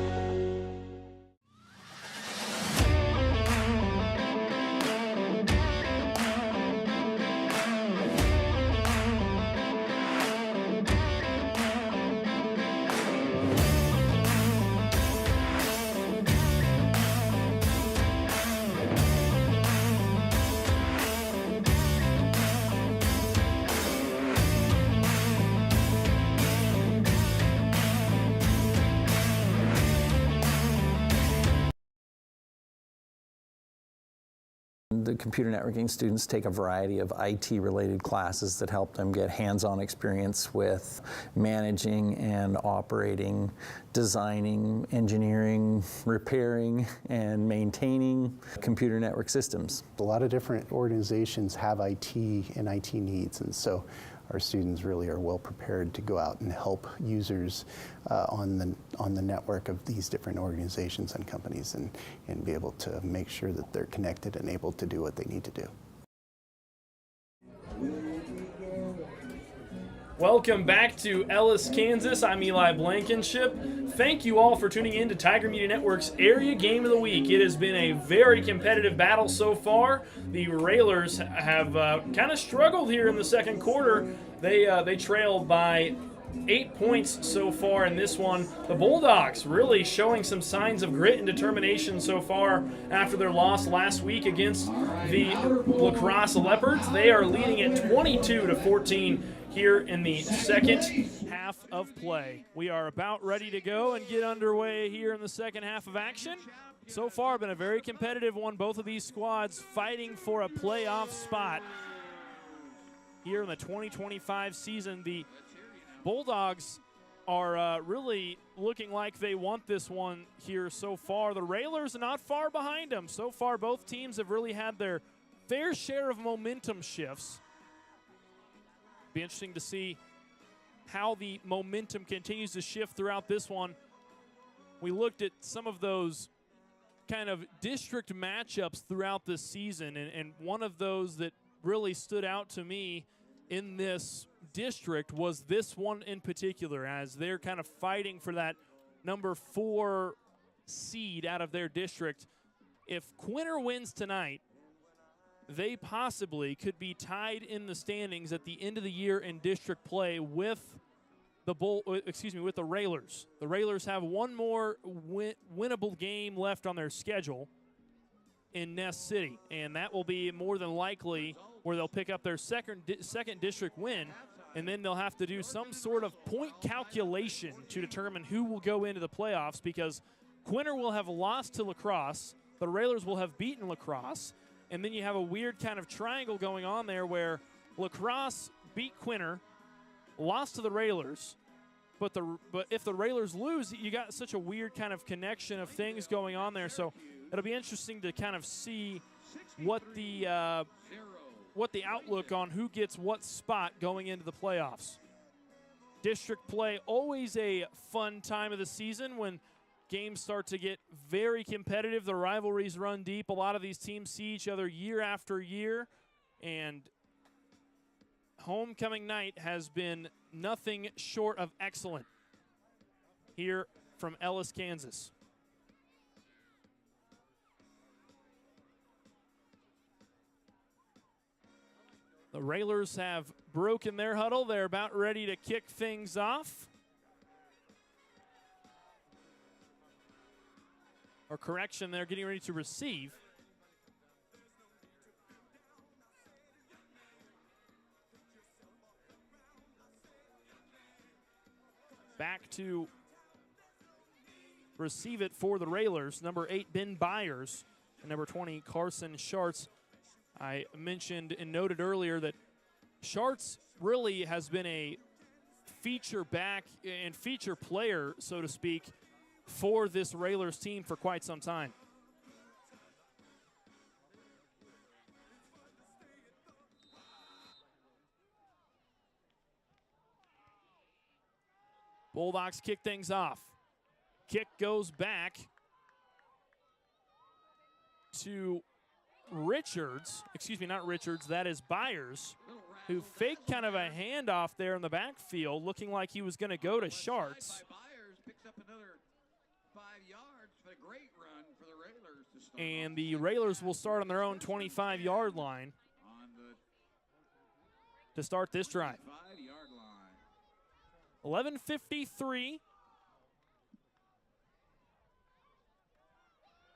The computer networking students take a variety of IT-related classes that help them get hands-on experience with managing and operating, designing, engineering, repairing, and maintaining computer network systems. A lot of different organizations have IT and IT needs, and so our students really are well prepared to go out and help users on the network of these different organizations and companies, and be able to make sure that they're connected and able to do what they need to do. Welcome back to Ellis, Kansas. I'm Eli Blankenship. Thank you all for tuning in to Tiger Media Network's Area Game of the Week. It has been a very competitive battle so far. The Railers have kind of struggled here in the second quarter. They trailed by 8 points so far in this one. The Bulldogs really showing some signs of grit and determination so far after their loss last week against the Lacrosse Leopards. They are leading at 22-14 here in the second half of play. We are about ready to go and get underway here in the second half of action. So far, been a very competitive one. Both of these squads fighting for a playoff spot here in the 2025 season. The Bulldogs are really looking like they want this one here so far. The Railers are not far behind them. So far, both teams have really had their fair share of momentum shifts. Be interesting to see how the momentum continues to shift throughout this one. We looked at some of those kind of district matchups throughout this season, and one of those that really stood out to me in this district was this one in particular, as they're kind of fighting for that number 4 seed out of their district. If Quinter wins tonight, they possibly could be tied in the standings at the end of the year in district play with the with the Railers. The Railers have one more winnable game left on their schedule in Ness City, and that will be more than likely where they'll pick up their second district win, and then they'll have to do some sort of point calculation to determine who will go into the playoffs, because Quinter will have lost to Lacrosse, the Railers will have beaten Lacrosse, and then you have a weird kind of triangle going on there where Lacrosse beat Quinter, lost to the Railers, but if the Railers lose, you got such a weird kind of connection of things going on there. So it'll be interesting to kind of see what the outlook on who gets what spot going into the playoffs. District play, always a fun time of the season when games start to get very competitive. The rivalries run deep. A lot of these teams see each other year after year, and homecoming night has been nothing short of excellent here from Ellis, Kansas. The Railers have broken their huddle. They're about ready to kick things off. Or correction, they're getting ready to receive. Back to receive it for the Railers. Number 8, Ben Byers, and number 20, Carson Schartz. I mentioned and noted earlier that Schartz really has been a feature back and feature player, so to speak, for this Railers team for quite some time. Bulldogs kick things off. Kick goes back to Richards. Excuse me, not Richards. That is Byers, who faked kind of a handoff there in the backfield, looking like he was going to go to Schartz. And the Railers will start on their own 25-yard line to start this drive. 11:53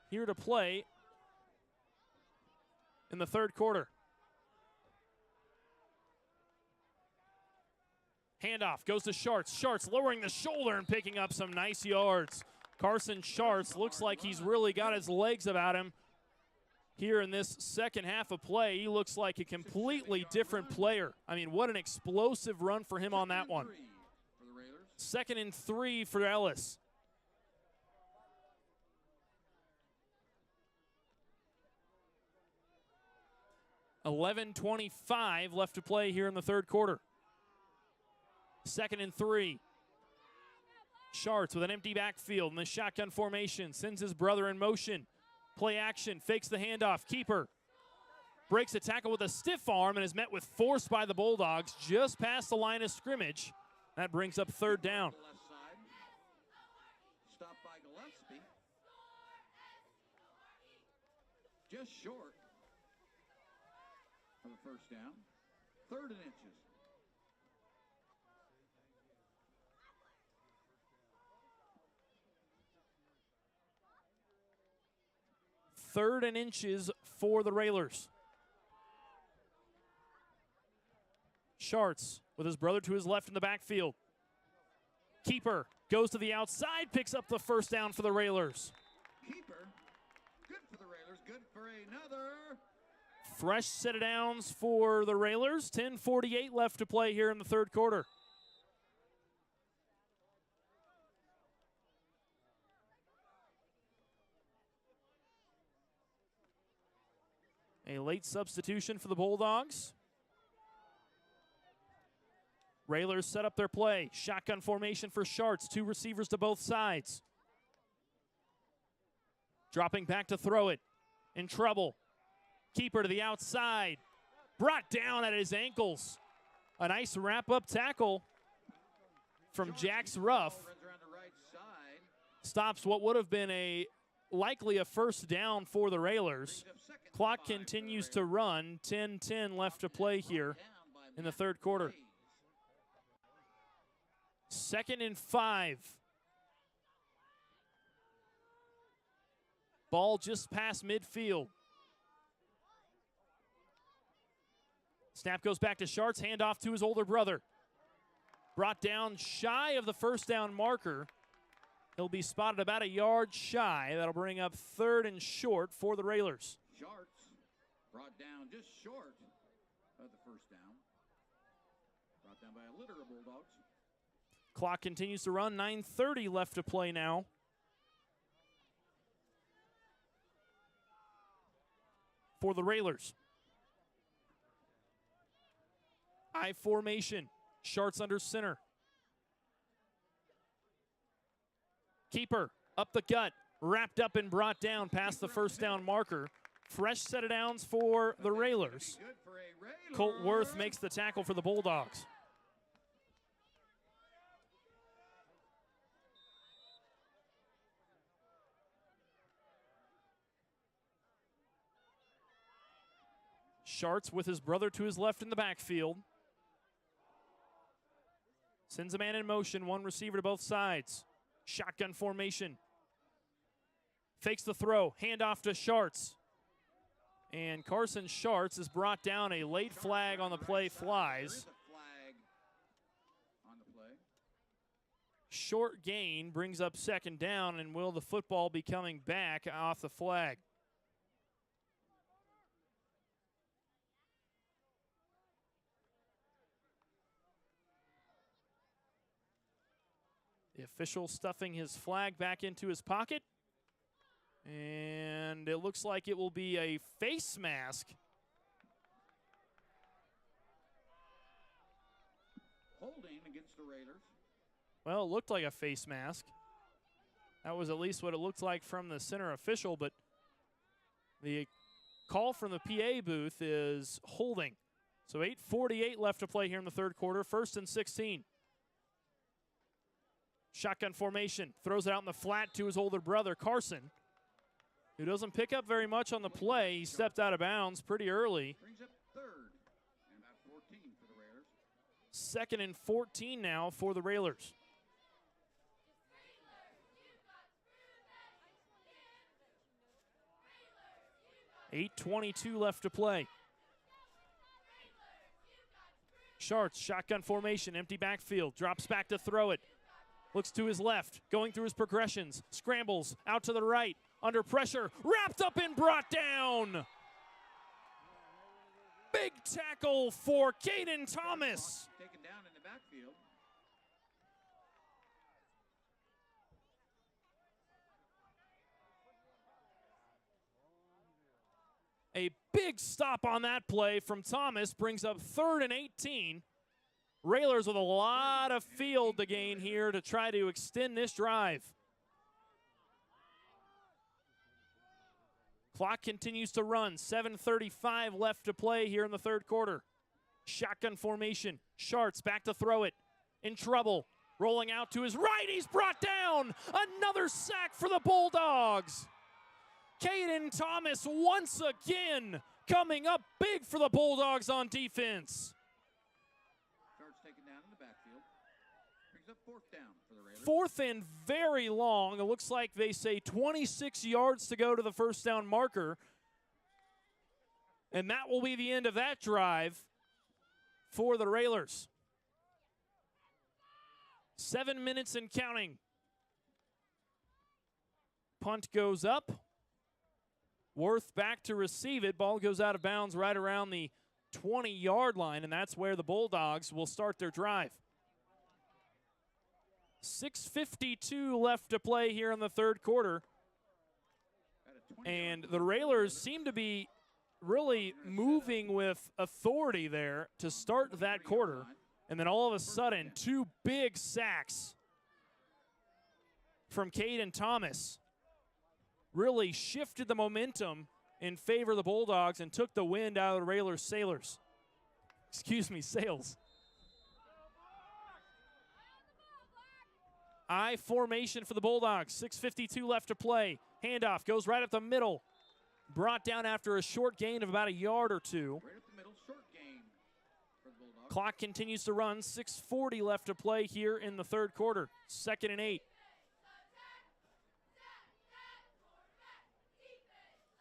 here to play in the third quarter. Handoff goes to Schartz. Schartz lowering the shoulder and picking up some nice yards. Carson Schartz looks like he's really got his legs about him here in this second half of play. He looks like a completely different player. I mean, what an explosive run for him on that one. 2nd and 3 for Ellis. 11:25 left to play here in the third quarter. 2nd and 3. Schartz with an empty backfield in the shotgun formation. Sends his brother in motion. Play action. Fakes the handoff. Keeper breaks a tackle with a stiff arm and is met with force by the Bulldogs just past the line of scrimmage. That brings up 3rd down. Left side. Stopped by Gillespie. Just short of a 1st down. 3rd and inches. 3rd and inches for the Railers. Schartz with his brother to his left in the backfield. Keeper goes to the outside, picks up the 1st down for the Railers. Keeper, good for the Railers, good for another. Fresh set of downs for the Railers. 10:48 left to play here in the third quarter. A late substitution for the Bulldogs. Railers set up their play. Shotgun formation for Schartz. 2 receivers to both sides. Dropping back to throw it. In trouble. Keeper to the outside. Brought down at his ankles. A nice wrap-up tackle from Jax Ruff. Stops what would have been likely a 1st down for the Railers. Clock continues to run. 10-10 left to play here in the third quarter. 2nd and 5. Ball just past midfield. Snap goes back to Schartz. Handoff to his older brother. Brought down shy of the 1st down marker. He'll be spotted about a yard shy. That'll bring up 3rd and short for the Railers. Schartz brought down just short of the 1st down. Brought down by a litter of Bulldogs. Clock continues to run. 9:30 left to play now. For the Railers. I formation. Schartz under center. Keeper up the gut. Wrapped up and brought down past the 1st down marker. Fresh set of downs for the Railers. Colt Worth makes the tackle for the Bulldogs. Schartz with his brother to his left in the backfield. Sends a man in motion, 1 receiver to both sides. Shotgun formation. Fakes the throw, handoff to Schartz. And Carson Schartz is brought down. A late flag on the play flies. Short gain brings up 2nd down, and will the football be coming back off the flag? The official stuffing his flag back into his pocket. And it looks like it will be a face mask. Holding against the Raiders. Well, it looked like a face mask. That was at least what it looked like from the center official, but the call from the PA booth is holding. So 8:48 left to play here in the third quarter. 1st and 16. Shotgun formation, throws it out in the flat to his older brother, Carson, who doesn't pick up very much on the play. He stepped out of bounds pretty early. Brings up 3rd and about 14 for the Railers. 2nd and 14 now for the Railers. $8:22 left to play. Schartz, shotgun formation, empty backfield, drops back to throw it. Looks to his left, going through his progressions, scrambles out to the right, under pressure, wrapped up and brought down. Big tackle for Caden Thomas. Taken down in the backfield. A big stop on that play from Thomas brings up 3rd and 18. Railers with a lot of field to gain here to try to extend this drive. Clock continues to run. 7:35 left to play here in the third quarter. Shotgun formation. Schartz back to throw it. In trouble. Rolling out to his right. He's brought down. Another sack for the Bulldogs. Caden Thomas once again coming up big for the Bulldogs on defense. Starts taken down in the backfield. Brings up 4th down for the Railers. 4th and very long. It looks like they say 26 yards to go to the first down marker. And that will be the end of that drive for the Railers. 7 minutes and counting. Punt goes up. Worth back to receive it. Ball goes out of bounds right around the 20-yard line, and that's where the Bulldogs will start their drive. 6:52 left to play here in the third quarter. And the Railers seem to be really moving with authority there to start that quarter. And then all of a sudden, 2 big sacks from Caden Thomas really shifted the momentum in favor of the Bulldogs and took the wind out of the Railers' sails. I formation for the Bulldogs. 6:52 left to play. Handoff goes right up the middle. Brought down after a short gain of about a yard or two. Right up the middle, short gain for the Bulldogs. Clock continues to run. 6:40 left to play here in the third quarter. 2nd and 8.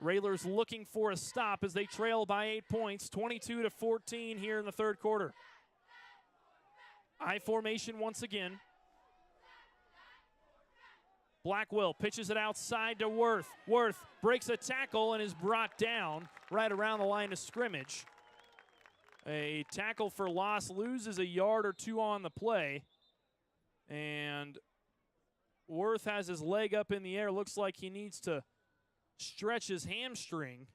Railers looking for a stop as they trail by 8 points, 22-14 here in the third quarter. I formation once again. Blackwell pitches it outside to Worth. Worth breaks a tackle and is brought down right around the line of scrimmage. A tackle for loss, loses a yard or two on the play. And Worth has his leg up in the air. Looks like he needs to stretch his hamstring.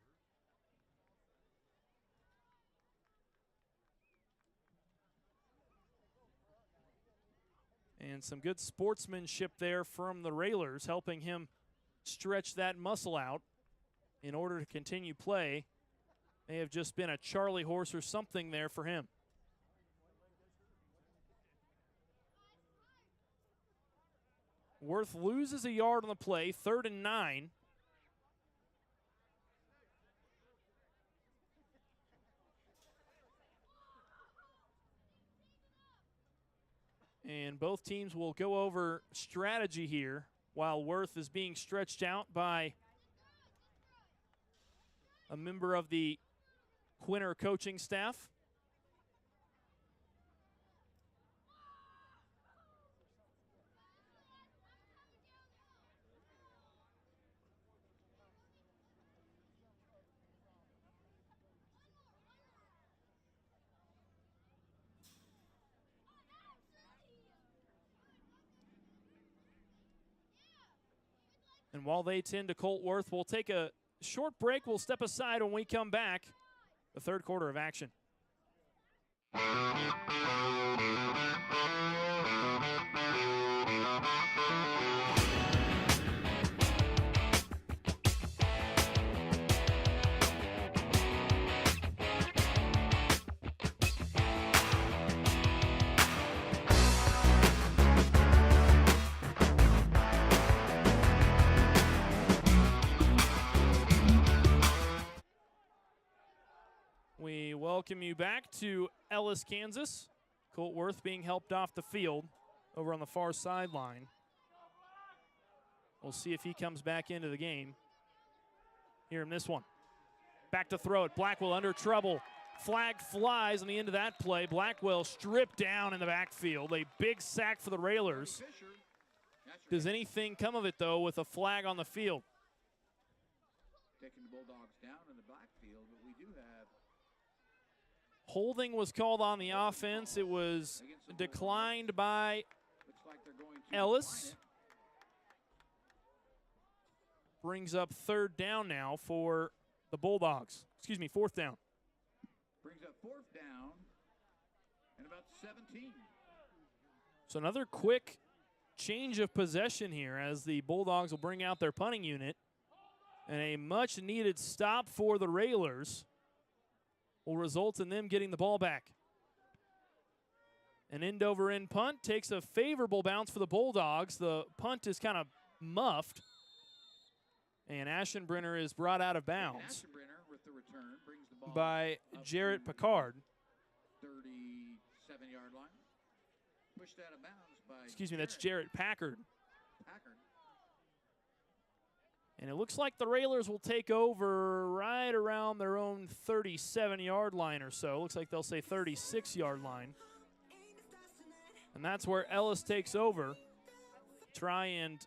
And some good sportsmanship there from the Railers, helping him stretch that muscle out in order to continue play. May have just been a Charlie horse or something there for him. Worth loses a yard on the play, 3rd and 9. And both teams will go over strategy here while Worth is being stretched out by a member of the Quinter coaching staff. And while they tend to Colt Worth, we'll take a short break. We'll step aside when we come back. The third quarter of action. We welcome you back to Ellis, Kansas. Colt Worth being helped off the field over on the far sideline. We'll see if he comes back into the game here in this one. Back to throw it. Blackwell under trouble. Flag flies on the end of that play. Blackwell stripped down in the backfield. A big sack for the Railers. Does anything come of it, though, with a flag on the field? Taking the Bulldogs down in the backfield, but we do have holding was called on the offense. It was declined by Ellis. Brings up 3rd down now for the Bulldogs. excuse me, 4th down. Brings up 4th down and about 17. So another quick change of possession here as the Bulldogs will bring out their punting unit. And a much-needed stop for the Railers will result in them getting the ball back. An end-over-end punt takes a favorable bounce for the Bulldogs. The punt is kind of muffed. And Aschenbrenner is brought out of bounds with the return, brings the ball by Jarrett Picard. 37-yard line. Pushed out of bounds by Excuse me, that's Jarrett Packard. Packard. And it looks like the Railers will take over right around their own 37-yard line or so. Looks like they'll say 36-yard line. And that's where Ellis takes over. Try and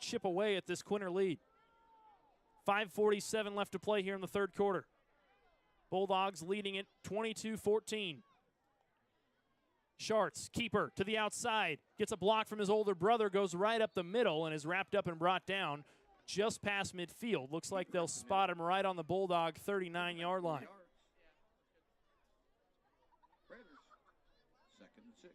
chip away at this Quinter lead. 5:47 left to play here in the 3rd quarter. Bulldogs leading it 22-14. Schartz, keeper, to the outside. Gets a block from his older brother, goes right up the middle, and is wrapped up and brought down just past midfield. Looks like they'll spot him right on the Bulldog 39-yard line. Raiders, 2nd and 6.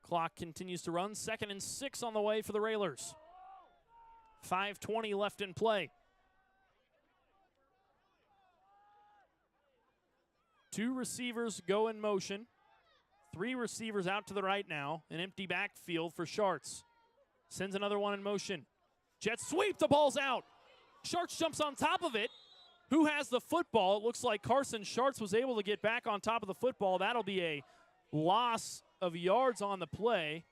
Clock continues to run. 2nd and 6 on the way for the Railers. 5:20 left in play. 2 receivers go in motion. 3 receivers out to the right now. An empty backfield for Schartz. Sends another one in motion. Jet sweep, the ball's out. Schartz jumps on top of it. Who has the football? It looks like Carson Schartz was able to get back on top of the football. That'll be a loss of yards on the play.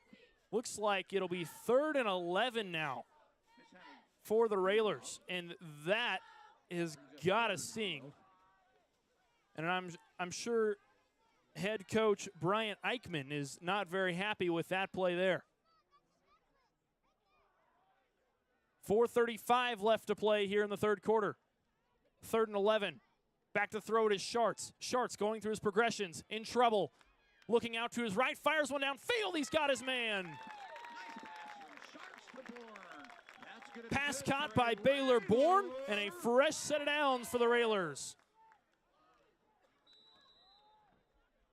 Looks like it'll be 3rd and 11 now for the Railers. And that has got to sting. And I'm sure head coach Bryant Eichmann is not very happy with that play there. 4:35 left to play here in the 3rd quarter. 3rd and 11. Back to throw it is Schartz. Schartz going through his progressions. In trouble. Looking out to his right. Fires one downfield. He's got his man. Pass caught by Baylor Bourne. And a fresh set of downs for the Railers.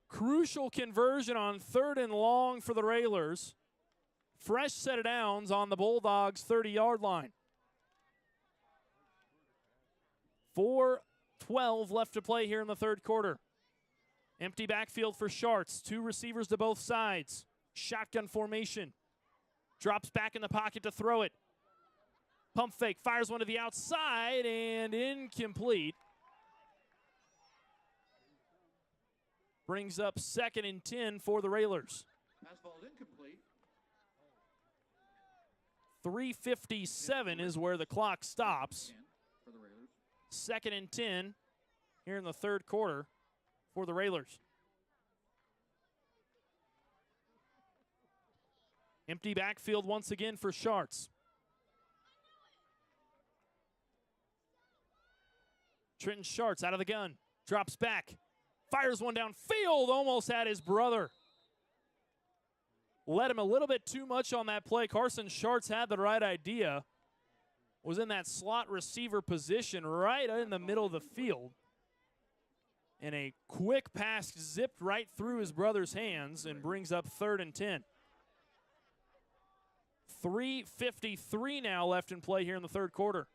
Crucial conversion on 3rd and long for the Railers. Fresh set of downs on the Bulldogs' 30-yard line. 4:12 left to play here in the 3rd quarter. Empty backfield for Schartz. 2 receivers to both sides. Shotgun formation. Drops back in the pocket to throw it. Pump fake. Fires one to the outside and incomplete. Brings up 2nd and 10 for the Railers. Pass ball is incomplete. 3:57 is where the clock stops. For the Railers. 2nd and 10 here in the 3rd quarter for the Railers. Empty backfield once again for Schartz. Trenton Schartz out of the gun. Drops back. Fires one downfield. Almost had his brother. Led him a little bit too much on that play. Carson Schartz had the right idea. Was in that slot receiver position right in the middle of the field. And a quick pass zipped right through his brother's hands and brings up 3rd and 10. 3:53 now left in play here in the 3rd quarter.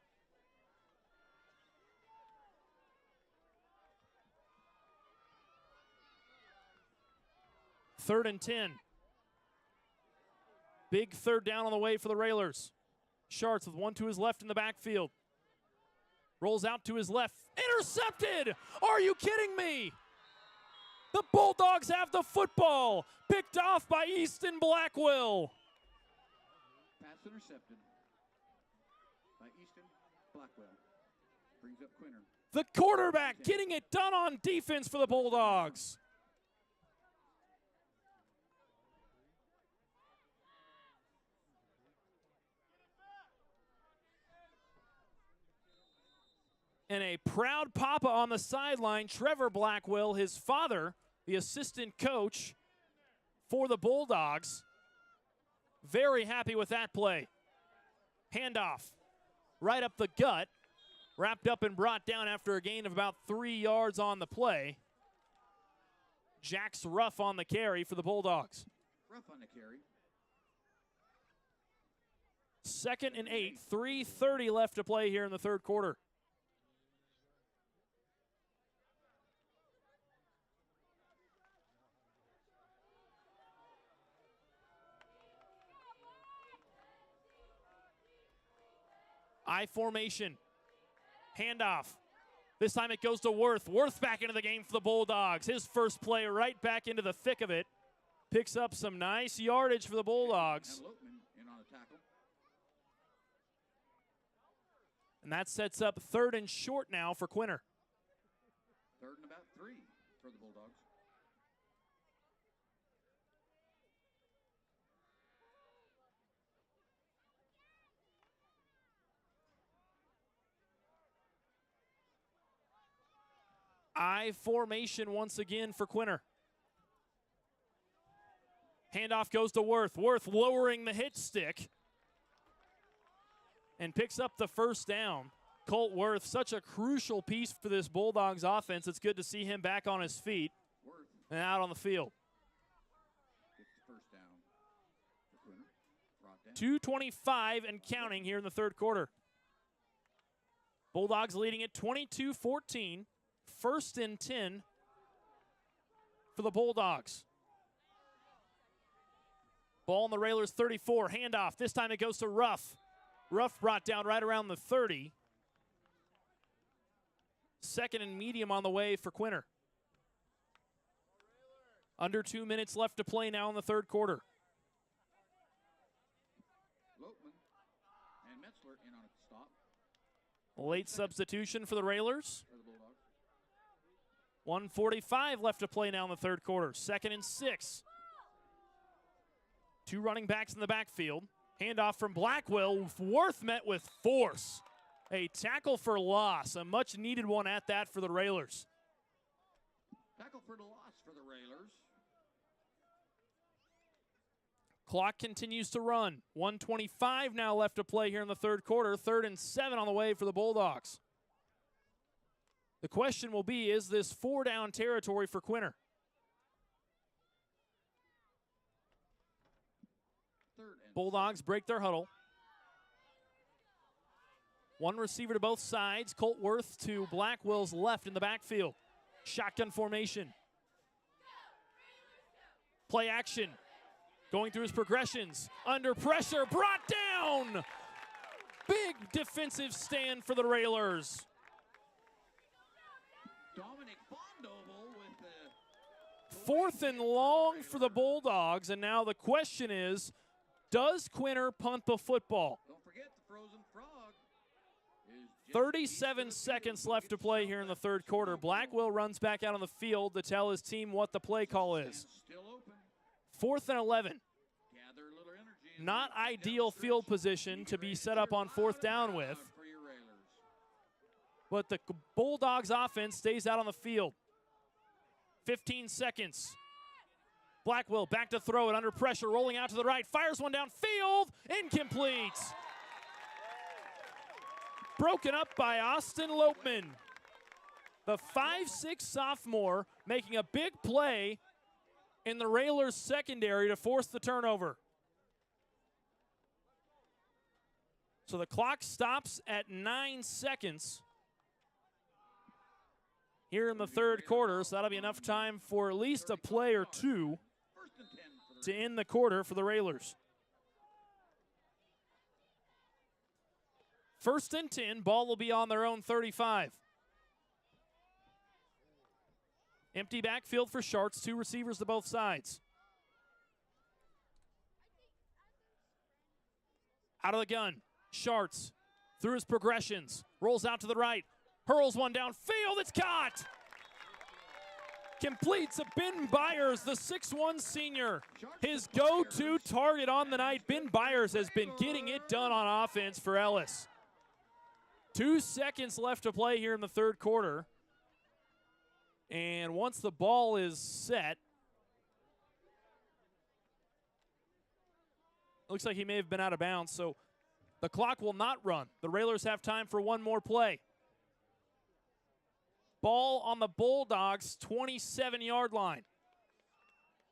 Third and 10. Big 3rd down on the way for the Railers. Schartz with one to his left in the backfield. Rolls out to his left. Intercepted! Are you kidding me? The Bulldogs have the football. Picked off by Easton Blackwell. Pass intercepted by Easton Blackwell. Brings up Quinter. The quarterback getting it done on defense for the Bulldogs. And a proud papa on the sideline, Trevor Blackwell, his father, the assistant coach for the Bulldogs. Very happy with that play. Handoff. Right up the gut. Wrapped up and brought down after a gain of about 3 yards on the play. Jack's Ruff on the carry for the Bulldogs. Rough on the carry. 2nd and 8, 3:30 left to play here in the third quarter. I formation. Handoff. This time it goes to Worth. Worth back into the game for the Bulldogs. His first play right back into the thick of it. Picks up some nice yardage for the Bulldogs. And Lopeman in on a tackle. And that sets up 3rd and short now for Quinter. 3rd and about 3 for the Bulldogs. I formation once again for Quinter. Handoff goes to Worth. Worth lowering the hit stick and picks up the first down. Colt Worth, such a crucial piece for this Bulldogs offense. It's good to see him back on his feet and out on the field. Gets the first down for Quinter. Brought down. 2:25 and counting here in the third quarter. Bulldogs leading at 22-14. 1st and 10 for the Bulldogs. Ball on the Railers 34. Handoff. This time it goes to Ruff. Ruff brought down right around the 30. 2nd and medium on the way for Quinter. Under 2 minutes left to play now in the third quarter. Lopeman and Metzler in on a stop. Late substitution for the Railers. For the Bulldogs. 1:45 left to play now in the third quarter. 2nd and 6. 2 running backs in the backfield. Handoff from Blackwell. Worth met with force. A tackle for loss. A much needed one at that for the Railers. Tackle for the loss for the Railers. Clock continues to run. 1:25 now left to play here in the third quarter. 3rd and 7 on the way for the Bulldogs. The question will be, is this 4-down territory for Quinter? Bulldogs break their huddle. 1 receiver to both sides. Colt Worth to Blackwell's left in the backfield. Shotgun formation. Play action. Going through his progressions. Under pressure. Brought down. Big defensive stand for the Railers. Dominic Bondoval with the 4th and long for the Bulldogs, and now the question is, does Quinter punt the football? Don't forget the frozen frog. 37 seconds left to play here in the third quarter. Blackwell runs back out on the field to tell his team what the play call is. Still open. 4th and 11. Gather a little energy. Not ideal field position to be set up on 4th down with. For your Railers. But the Bulldogs offense stays out on the field. 15 seconds. Blackwell back to throw it under pressure, rolling out to the right, fires one downfield, incomplete. Broken up by Austin Lopeman. The 5'6" sophomore making a big play in the Railers secondary to force the turnover. So the clock stops at 9 seconds here in the third quarter, so that'll be enough time for at least a play or two to end the quarter for the Railers. 1st and 10, ball will be on their own 35. Empty backfield for Sharks, 2 receivers to both sides. Out of the gun, Sharks through his progressions, rolls out to the right, hurls one downfield, it's caught! Completes a Ben Byers, the 6'1" senior. His go-to target on the night. Ben Byers has been getting it done on offense for Ellis. 2 seconds left to play here in the third quarter. And once the ball is set, looks like he may have been out of bounds. So The clock will not run. The Railers have time for one more play. Ball on the Bulldogs' 27-yard line.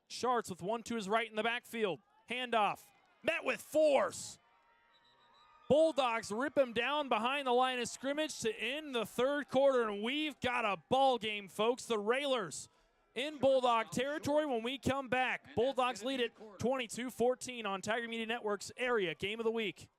Schartz with one to his right in the backfield. Handoff. Met with force. Bulldogs rip him down behind the line of scrimmage to end the third quarter, and we've got a ball game, folks. The Railers in Bulldog territory when we come back. Bulldogs lead it 22-14 on Tiger Media Network's Area Game of the Week.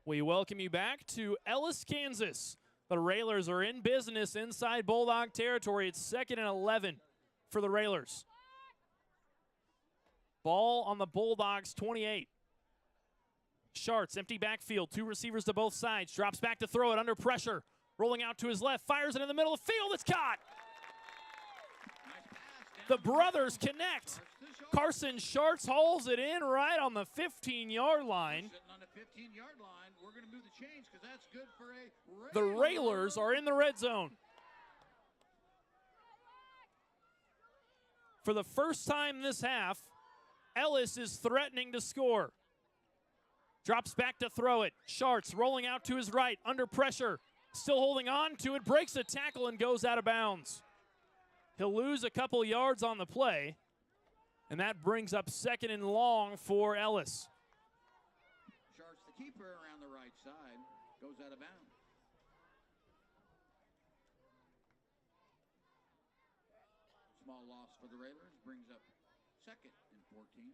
We welcome you back to Ellis, Kansas. The Railers are in business inside Bulldog territory. It's 2nd and 11 for the Railers. Ball on the Bulldogs' 28. Schartz, empty backfield, two receivers to both sides. Drops back to throw it under pressure. Rolling out to his left, fires it in the middle of the field. It's caught. The brothers connect. Carson Schartz hauls it in right on the 15-yard line. The Railers are in the red zone. For the first time this half, Ellis is threatening to score. Drops back to throw it. Schartz rolling out to his right, under pressure. Still holding on to it, breaks a tackle and goes out of bounds. He'll lose a couple yards on the play, and that brings up 2nd and long for Ellis. Schartz, the keeper, around the right side, goes out of bounds. Small loss for the Railers, brings up 2nd and 14.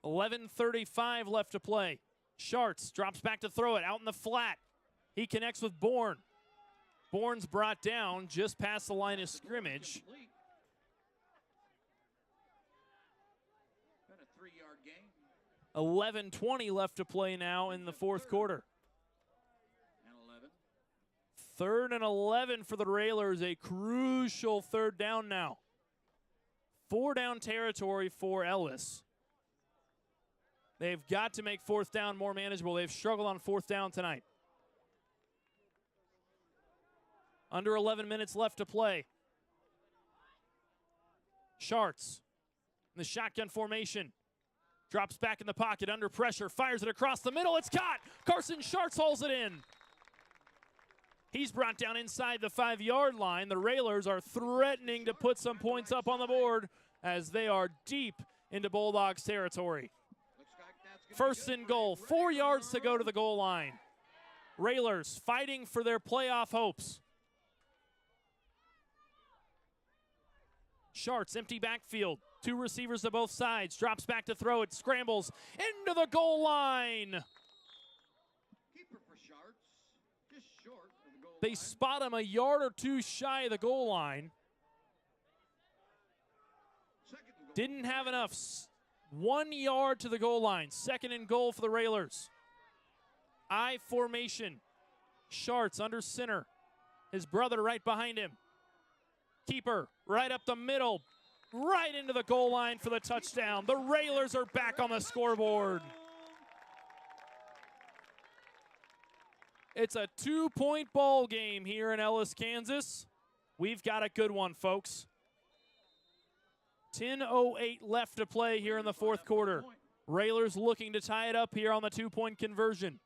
.11:35 left to play. Schartz drops back to throw it out in the flat. He connects with Bourne. Bourne's brought down just past the line of scrimmage. Got a 3-yard gain. 11:20 left to play now in the fourth quarter. And 11. 3rd and 11 for the Railers, a crucial third down now. 4-down territory for Ellis. They've got to make 4th down more manageable. They've struggled on 4th down tonight. Under 11 minutes left to play. Schartz in the shotgun formation. Drops back in the pocket under pressure. Fires it across the middle. It's caught. Carson Schartz hauls it in. He's brought down inside the 5-yard line. The Railers are threatening to put some points up on the board as they are deep into Bulldogs territory. 1st and goal, 4 yards to go to the goal line. Railers fighting for their playoff hopes. Schartz, empty backfield. Two receivers to both sides. Drops back to throw it. Scrambles into the goal line. Keeper for Schartz, just short of the goal They line. spot him a yard or two shy of the goal line. Didn't have enough. 1 yard to the goal line. 2nd and goal for the Railers. I formation. Schartz under center. His brother right behind him. Keeper right up the middle. Right into the goal line for the touchdown. The Railers are back on the scoreboard. It's a 2-point ball game here in Ellis, Kansas. We've got a good one, folks. 10:08 left to play here in the fourth quarter. Railers looking to tie it up here on the two-point conversion.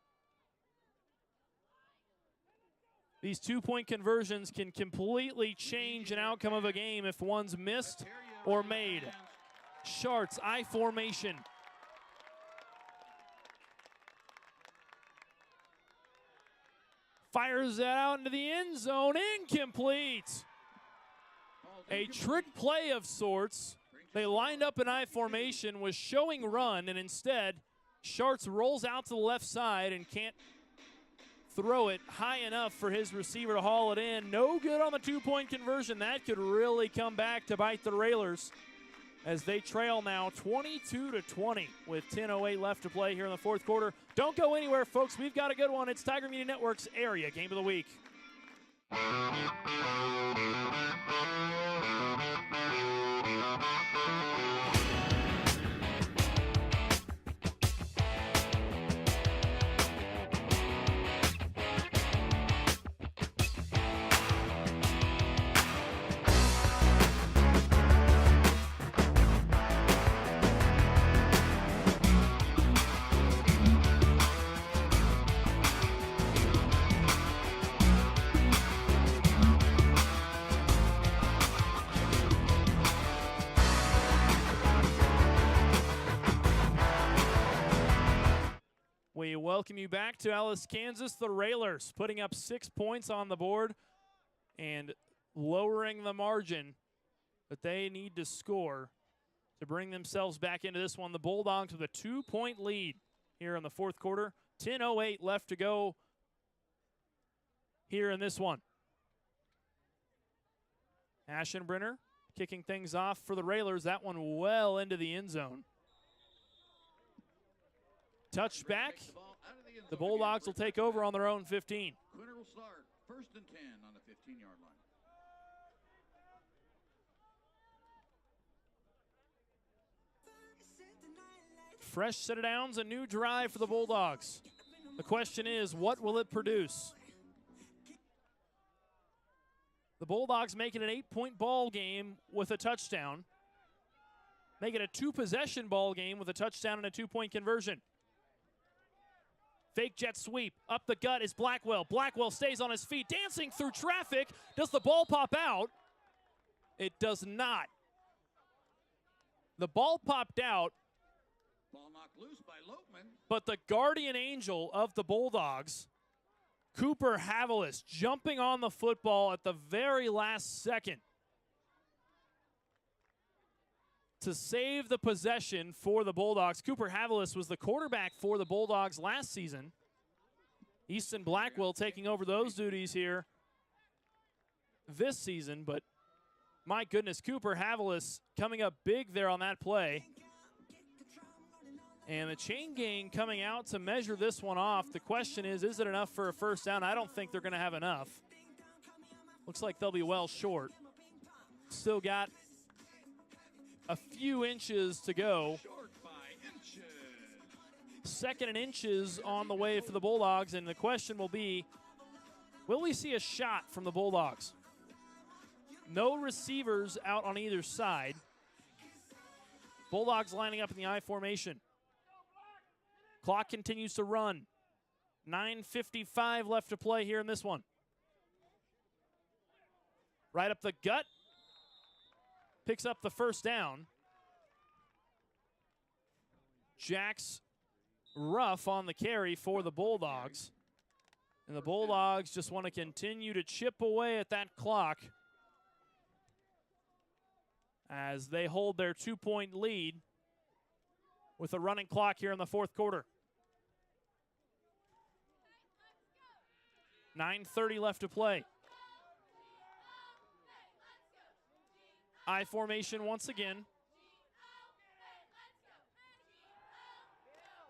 These two-point conversions can completely change an outcome of a game if one's missed or made. Sharts, I formation. Fires that out into the end zone, incomplete. A trick play of sorts. They lined up in I formation, was showing run, and instead, Sharts rolls out to the left side and can't throw it high enough for his receiver to haul it in. No good on the two-point conversion. That could really come back to bite the Railers as they trail now 22-20 with 10:08 left to play here in the fourth quarter. Don't go anywhere, folks. We've got a good one. It's Tiger Media Network's Area Game of the Week. We welcome you back to Ellis, Kansas. The Railers putting up 6 points on the board and lowering the margin that they need to score to bring themselves back into this one. The Bulldogs with a 2-point lead here in the fourth quarter. 10:08 left to go here in this one. Aschenbrenner kicking things off for the Railers. That one well into the end zone. Touchback. The Bulldogs will take over on their own 15. Quinter will start 1st and 10 on the 15-yard line. Fresh set of downs, a new drive for the Bulldogs. The question is, what will it produce? The Bulldogs make it an 8-point ball game with a touchdown. Make it a 2-possession ball game with a touchdown and a 2-point conversion. Fake jet sweep. Up the gut is Blackwell. Blackwell stays on his feet, dancing through traffic. Does the ball pop out? It does not. The ball popped out. Ball knocked loose by Lopeman. But the guardian angel of the Bulldogs, Cooper Havilis, jumping on the football at the very last second to save the possession for the Bulldogs. Cooper Havilis was the quarterback for the Bulldogs last season. Easton Blackwell taking over those duties here this season, but my goodness, Cooper Havilis coming up big there on that play. And the chain gang coming out to measure this one off. The question is it enough for a first down? I don't think they're going to have enough. Looks like they'll be well short. Still got a few inches to go. Short by inches. 2nd and inches on the way for the Bulldogs, and the question will be, will we see a shot from the Bulldogs? No receivers out on either side. Bulldogs lining up in the I formation. Clock continues to run. 9:55 left to play here in this one. Right up the gut. Picks up the first down. Jack's rough on the carry for the Bulldogs. And the Bulldogs just want to continue to chip away at that clock as they hold their 2-point lead with a running clock here in the fourth quarter. 9:30 left to play. I formation once again.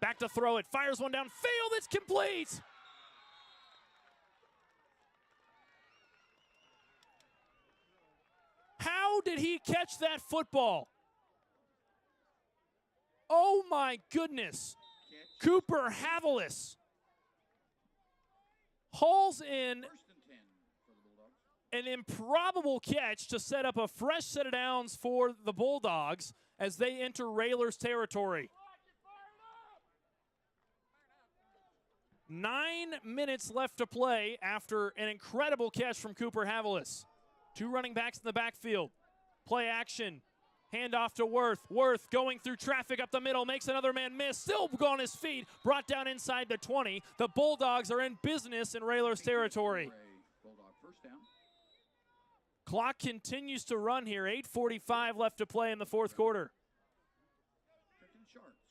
Back to throw it. Fires one downfield. It's complete. How did he catch that football? Oh my goodness. Cooper Havilis hauls in 1st and 10 for the Bulldogs. an improbable catch to set up a fresh set of downs for the Bulldogs as they enter Railers territory. 9 minutes left to play after an incredible catch from Cooper Havilis. 2 running backs in the backfield. Play action. Handoff to Worth. Worth going through traffic up the middle, makes another man miss. Still on his feet, brought down inside the 20. The Bulldogs are in business in Railers territory. Bulldog first down. Clock continues to run here. 8:45 left to play in the fourth quarter.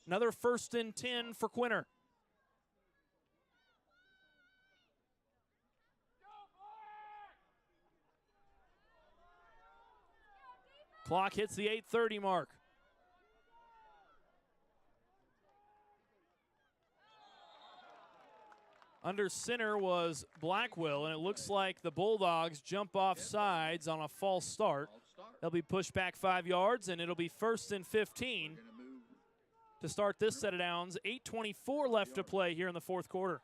Another 1st and 10 for Quinter. Clock hits the 8:30 mark. Under center was Blackwell, and it looks like the Bulldogs jump off sides on a false start. They'll be pushed back 5 yards, and it'll be 1st and 15 to start this set of downs. 8:24 left to play here in the fourth quarter.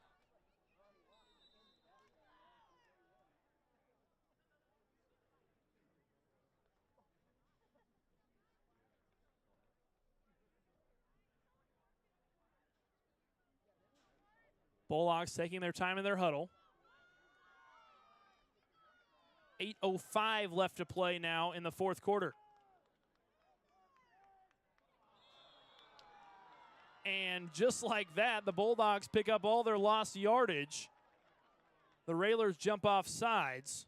Bulldogs taking their time in their huddle. 8:05 left to play now in the fourth quarter. And just like that, the Bulldogs pick up all their lost yardage. The Railers jump off sides.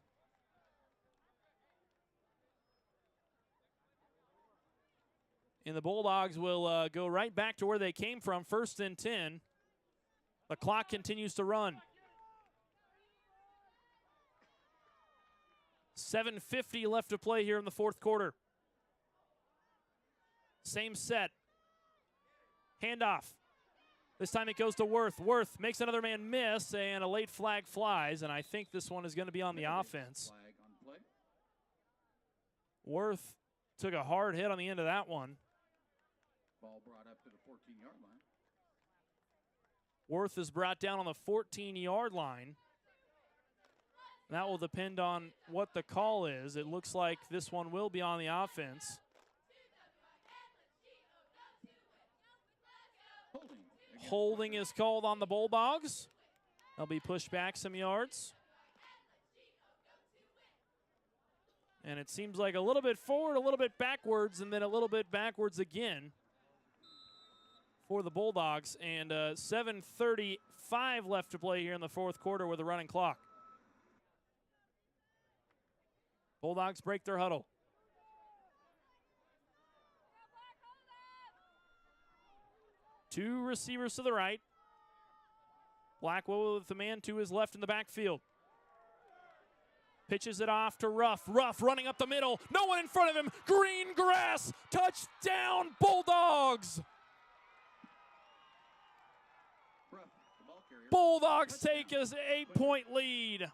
And the Bulldogs will go right back to where they came from, 1st and 10. The clock continues to run. 7:50 left to play here in the fourth quarter. Same set. Handoff. This time it goes to Worth. Worth makes another man miss, and a late flag flies, and I think this one is going to be on the offense. Worth took a hard hit on the end of that one. Ball brought up to the 14-yard line. Worth is brought down on the 14-yard line. That will depend on what the call is. It looks like this one will be on the offense. Holding is called on the Bulldogs. They'll be pushed back some yards. And it seems like a little bit forward, a little bit backwards, and then a little bit backwards again for the Bulldogs. And 7:35 left to play here in the fourth quarter with a running clock. Bulldogs break their huddle. Two receivers to the right. Blackwell with the man to his left in the backfield. Pitches it off to Ruff. Ruff running up the middle. No one in front of him. Green grass. Touchdown, Bulldogs. Bulldogs take an 8-point lead.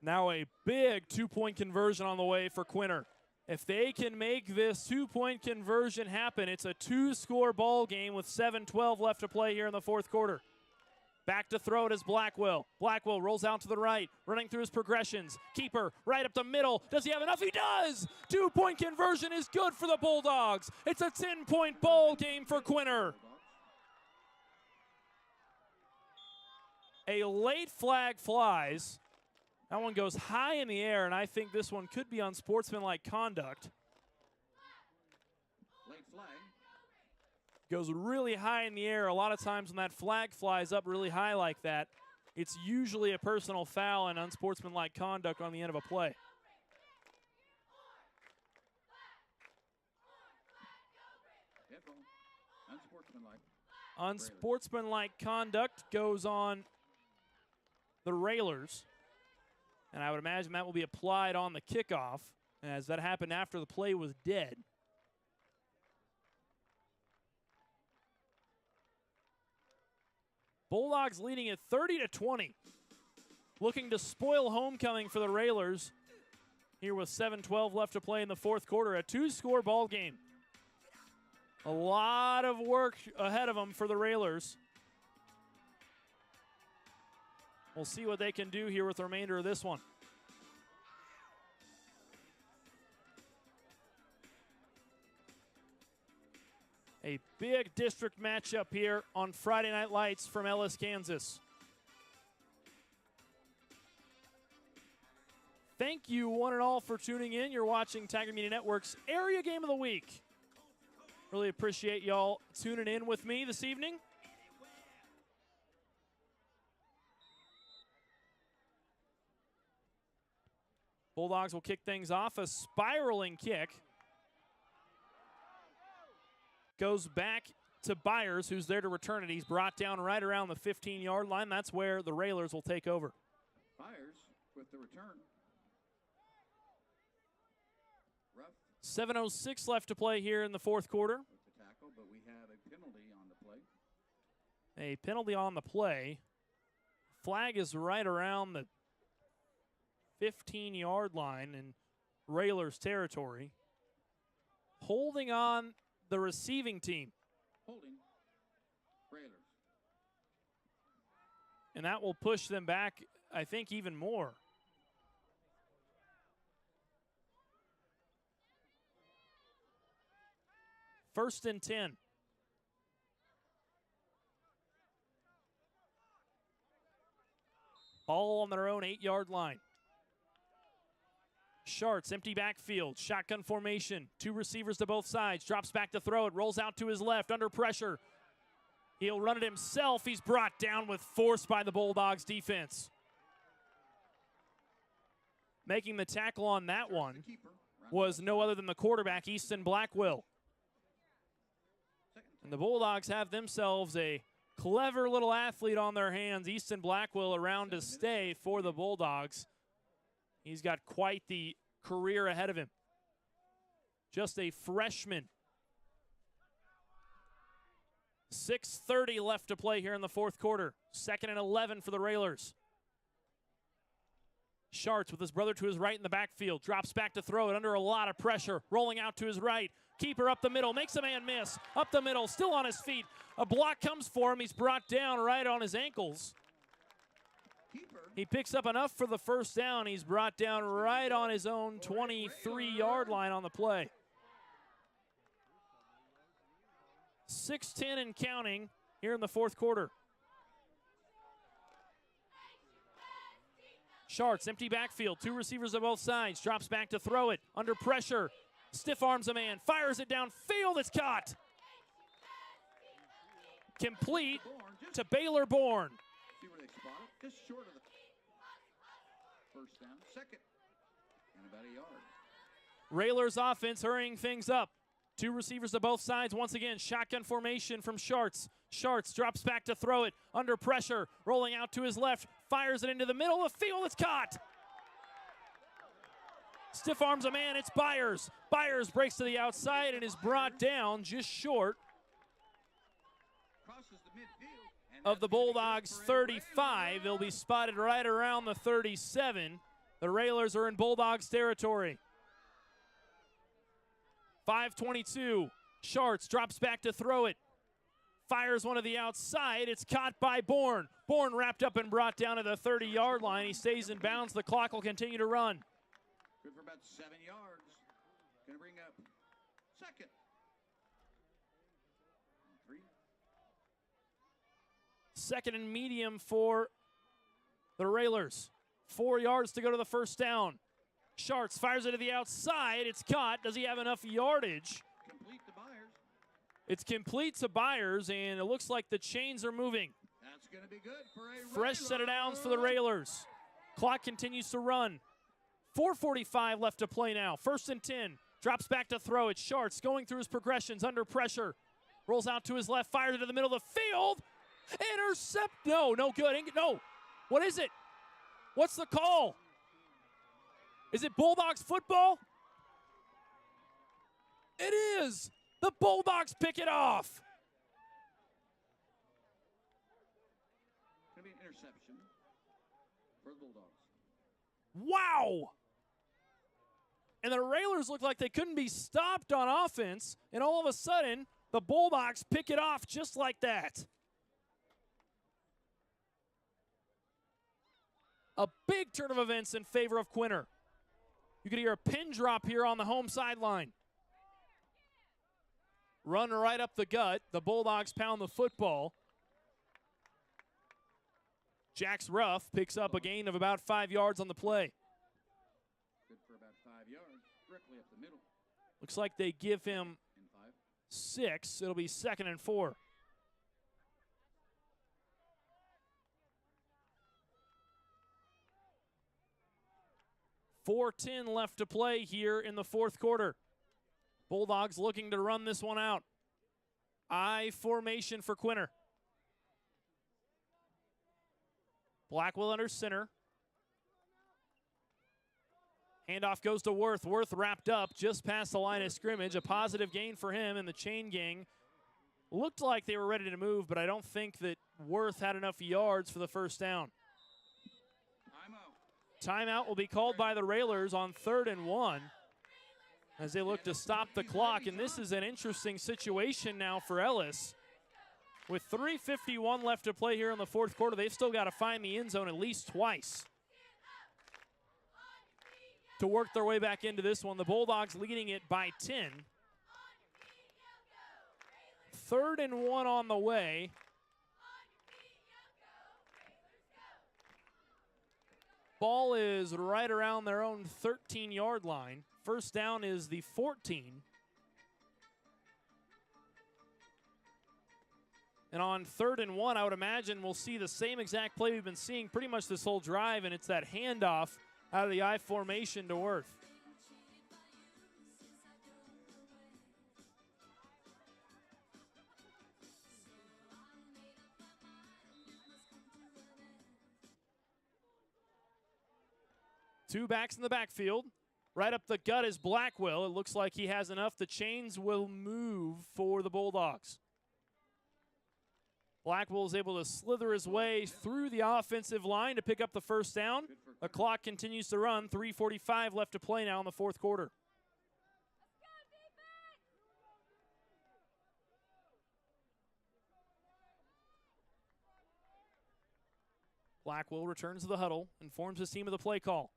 Now a big 2-point conversion on the way for Quinter. If they can make this 2-point conversion happen, it's a 2-score ball game with 7:12 left to play here in the fourth quarter. Back to throw it is Blackwell. Blackwell rolls out to the right, running through his progressions. Keeper right up the middle. Does he have enough? He does! 2-point conversion is good for the Bulldogs. It's a 10-point ball game for Quinter. A late flag flies. That one goes high in the air, and I think this one could be unsportsmanlike conduct. Late flag. Goes really high in the air. A lot of times when that flag flies up really high like that, it's usually a personal foul and unsportsmanlike conduct on the end of a play. Unsportsmanlike. Unsportsmanlike conduct goes on the Railers. And I would imagine that will be applied on the kickoff, as that happened after the play was dead. Bulldogs leading it 30-20. Looking to spoil homecoming for the Railers here with 7:12 left to play in the fourth quarter. A 2-score ball game. A lot of work ahead of them for the Railers. We'll see what they can do here with the remainder of this one. A big district matchup here on Friday Night Lights from Ellis, Kansas. Thank you one and all for tuning in. You're watching Tiger Media Network's Area Game of the Week. Really appreciate y'all tuning in with me this evening. Bulldogs will kick things off. A spiraling kick. Goes back to Byers, who's there to return it. He's brought down right around the 15-yard line. That's where the Railers will take over. Byers with the return. Rough 7:06 left to play here in the fourth quarter. with the tackle, but we have a penalty on the play. A penalty on the play. Flag is right around the 15-yard line in Railers territory. Holding on the receiving team. Holding Railers. And that will push them back, I think, even more. First and 10. Ball on their own 8-yard line. Schartz, empty backfield, shotgun formation, 2 receivers to both sides, drops back to throw it, rolls out to his left, under pressure. He'll run it himself. He's brought down with force by the Bulldogs defense. Making the tackle on that one was no other than the quarterback, Easton Blackwell. And the Bulldogs have themselves a clever little athlete on their hands. Easton Blackwell around to stay for the Bulldogs. He's got quite the career ahead of him. Just a freshman. 6:30 left to play here in the fourth quarter. 2nd and 11 for the Railers. Schartz with his brother to his right in the backfield. Drops back to throw it under a lot of pressure. Rolling out to his right. Keeper up the middle. Makes a man miss. Up the middle. Still on his feet. A block comes for him. He's brought down right on his ankles. He picks up enough for the first down. He's brought down right on his own 23-yard line on the play. 6:10 and counting here in the fourth quarter. Schartz, empty backfield, 2 receivers on both sides, drops back to throw it, under pressure, stiff arms a man, fires it downfield, it's caught. Complete to Baylor Bourne. See where they spot it? Just short of the first down. 2nd and about a yard. Railers offense hurrying things up. 2 receivers to both sides. Once again, shotgun formation from Schartz. Schartz drops back to throw it. Under pressure. Rolling out to his left. Fires it into the middle of the field. It's caught. Stiff arms a man. It's Byers. Byers breaks to the outside and is brought down just short Crosses the midfield. of the Bulldogs' 35. They'll be spotted right around the 37. The Railers are in Bulldogs territory. 5:22. Schartz drops back to throw it. Fires one to the outside. It's caught by Bourne. Bourne wrapped up and brought down to the 30-yard line. He stays in bounds. The clock will continue to run. Good for about 7 yards. Going to bring up 2nd. 3. 2nd and medium for the Railers. 4 yards to go to the first down. Schartz fires it to the outside. It's caught. Does he have enough yardage? Complete to Byers. It's complete to Byers, and it looks like the chains are moving. That's going to be good for a Fresh set of downs for the Railers. Clock continues to run. 4:45 left to play now. 1st and 10. Drops back to throw it. Schartz going through his progressions under pressure. Rolls out to his left. Fires it to the middle of the field. Intercept. No good. No. What is it? What's the call? Is it Bulldogs football? It is. The Bulldogs pick it off. Going to be an interception for the Bulldogs. Wow. And the Railers looked like they couldn't be stopped on offense, and all of a sudden, the Bulldogs pick it off just like that. A big turn of events in favor of Quinter. You could hear a pin drop here on the home sideline. Run right up the gut. The Bulldogs pound the football. Jax Ruff picks up a gain of about 5 yards on the play. Good for about 5 yards, directly up the middle. Looks like they give him And 5. 6. It'll be 2nd and 4. .410 left to play here in the fourth quarter. Bulldogs looking to run this one out. I formation for Quinter. Blackwell under center. Handoff goes to Worth. Worth wrapped up just past the line of scrimmage. A positive gain for him, and the chain gang looked like they were ready to move, but I don't think that Worth had enough yards for the first down. Timeout will be called by the Railers on 3rd and 1 as they look to stop the clock, and this is an interesting situation now for Ellis. With 3:51 left to play here in the fourth quarter, they've still got to find the end zone at least twice to work their way back into this one. The Bulldogs leading it by 10. 3rd and 1 on the way. Ball is right around their own 13-yard line. First down is the 14. And on 3rd and 1, I would imagine we'll see the same exact play we've been seeing pretty much this whole drive, and it's that handoff out of the I formation to Worth. Two backs in the backfield. Right up the gut is Blackwell. It looks like he has enough. The chains will move for the Bulldogs. Blackwell is able to slither his way through the offensive line to pick up the first down. The clock continues to run. 3:45 left to play now in the fourth quarter. Blackwell returns to the huddle, informs his team of the play call.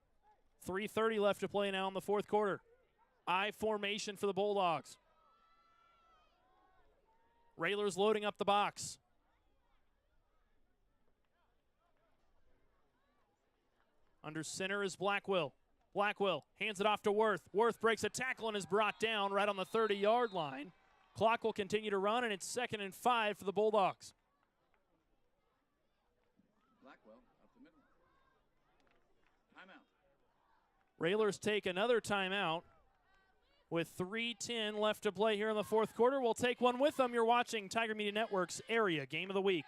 3:30 left to play now in the fourth quarter. I formation for the Bulldogs. Railers loading up the box. Under center is Blackwell. Blackwell hands it off to Worth. Worth breaks a tackle and is brought down right on the 30-yard line. Clock will continue to run, and it's 2nd and 5 for the Bulldogs. Blackwell up the middle. Timeout. Railers take another timeout with 3:10 left to play here in the fourth quarter. We'll take one with them. You're watching Tiger Media Network's Area Game of the Week.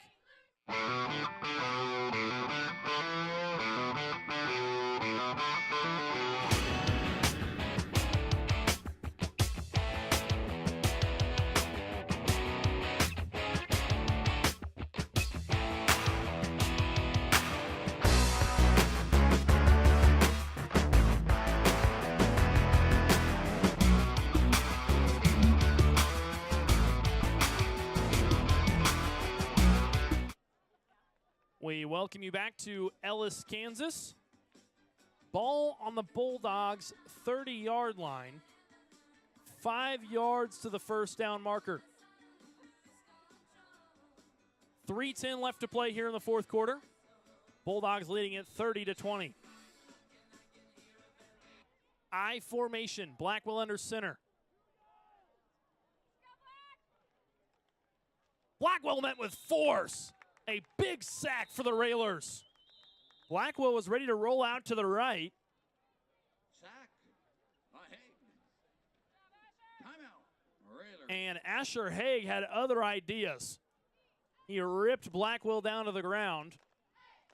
We welcome you back to Ellis, Kansas. Ball on the Bulldogs' 30-yard line. 5 yards to the first down marker. 3:10 left to play here in the fourth quarter. Bulldogs leading it 30-20. I formation, Blackwell under center. Blackwell met with force. A big sack for the Railers. Blackwell was ready to roll out to the right. Sack. Timeout. Railers. And Asher Haig had other ideas. He ripped Blackwell down to the ground.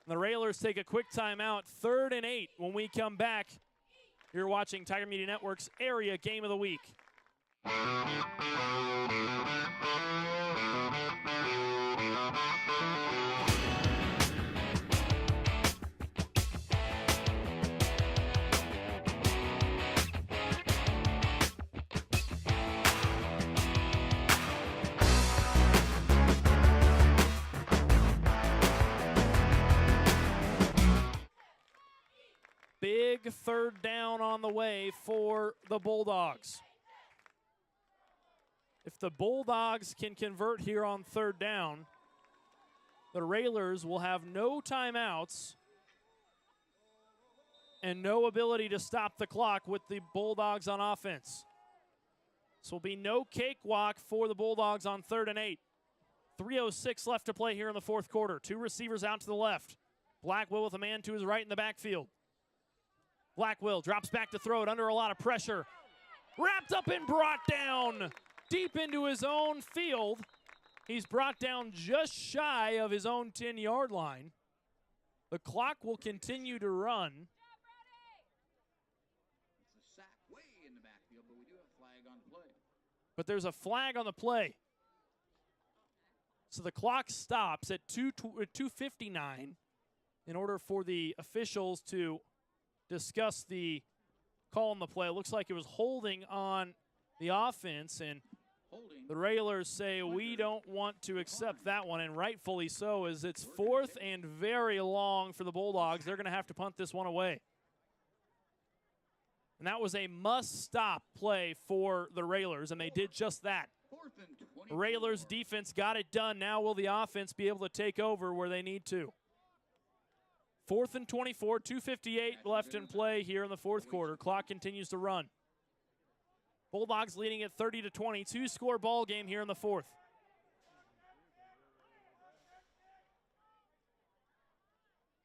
The Railers take a quick timeout. 3rd and 8 when we come back. You're watching Tiger Media Network's Area Game of the Week. third down on the way for the Bulldogs. If the Bulldogs can convert here on third down, the Railers will have no timeouts and no ability to stop the clock with the Bulldogs on offense. This will be no cakewalk for the Bulldogs on 3rd and 8. 3:06 left to play here in the fourth quarter. Two receivers out to the left. Blackwell with a man to his right in the backfield. Blackwell drops back to throw it under a lot of pressure. Wrapped up and brought down deep into his own field. He's brought down just shy of his own 10-yard line. The clock will continue to run. It's a sack way in the backfield, but we do have a flag on play. But there's a flag on the play. So the clock stops at 2:59 in order for the officials to discuss the call on the play. It looks like it was holding on the offense, and the Railers say we don't want to accept that one, and rightfully so, as it's 4th and very long for the Bulldogs. They're going to have to punt this one away. And that was a must-stop play for the Railers, and they did just that. Railers defense got it done. Now will the offense be able to take over where they need to? 4th and 24, 2:58 left in play here in the fourth quarter. Clock continues to run. Bulldogs leading at 30-20, two-score ball game here in the fourth.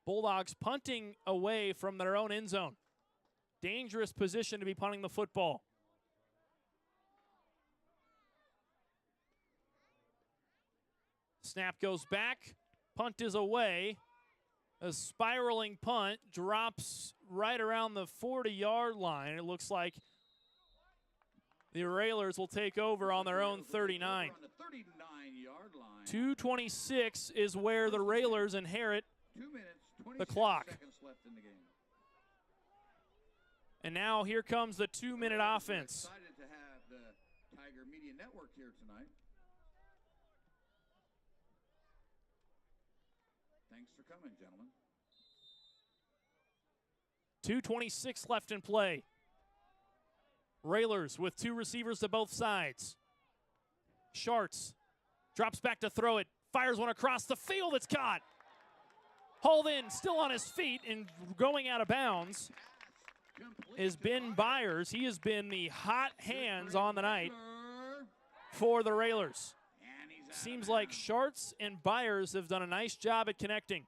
Bulldogs punting away from their own end zone. Dangerous position to be punting the football. Snap goes back, punt is away. A spiraling punt drops right around the 40-yard line. It looks like the Railers will take over on their own 39. 2:26 is where the Railers inherit the clock. And now here comes the 2-minute offense. Excited to have the Tiger Media Network here tonight. Thanks for coming, gentlemen. 2:26 left in play. Railers with two receivers to both sides. Schartz drops back to throw it. Fires one across the field. It's caught. Hauled in, still on his feet and going out of bounds is Ben Byers. He has been the hot hands on the night for the Railers. Seems like Schartz and Byers have done a nice job at connecting.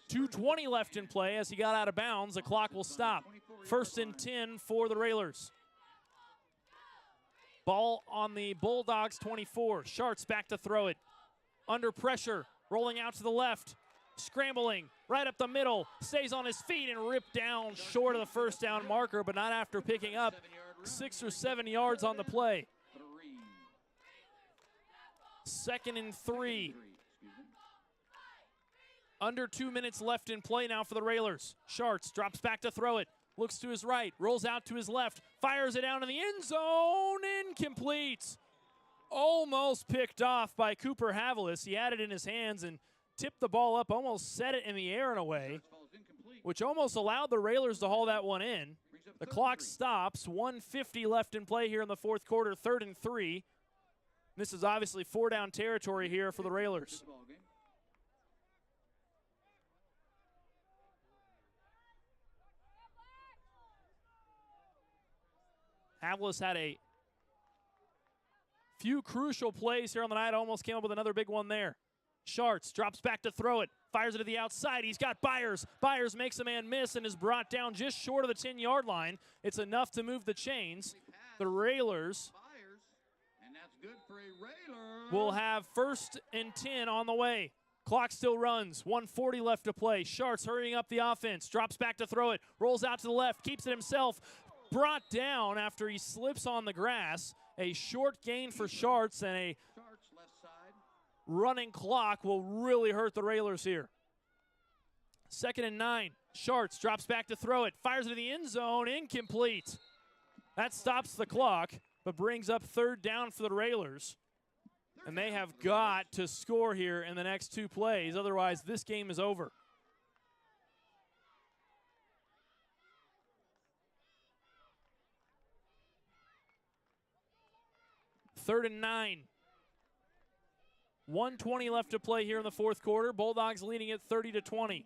2:20 left in play. As he got out of bounds, the clock will stop. 1st and 10 for the Railers. Ball on the Bulldogs 24. Schartz back to throw it. Under pressure, rolling out to the left. Scrambling right up the middle. Stays on his feet and ripped down short of the first down marker, but not after picking up 6 or 7 yards on the play. 2nd and 3. Under 2 minutes left in play now for the Railers. Schartz drops back to throw it. Looks to his right. Rolls out to his left. Fires it down in the end zone. Incomplete. Almost picked off by Cooper Havilis. He had it in his hands and tipped the ball up. Almost set it in the air in a way, which almost allowed the Railers to haul that one in. The clock stops. 1:50 left in play here in the fourth quarter. 3rd and 3. This is obviously 4-down territory here for the Railers. Havilis had a few crucial plays here on the night. Almost came up with another big one there. Schartz drops back to throw it. Fires it to the outside. He's got Byers. Byers makes a man miss and is brought down just short of the 10-yard line. It's enough to move the chains. The Railers will have 1st and 10 on the way. Clock still runs. 1:40 left to play. Schartz hurrying up the offense. Drops back to throw it. Rolls out to the left. Keeps it himself. Brought down after he slips on the grass. A short gain for Schartz, and a running clock will really hurt the Railers here. 2nd and 9. Schartz drops back to throw it. Fires it to the end zone. Incomplete. That stops the clock, but brings up 3rd down for the Railers. And they have got to score here in the next 2 plays. Otherwise, this game is over. 3rd and 9. 1:20 left to play here in the fourth quarter. Bulldogs leading it 30-20.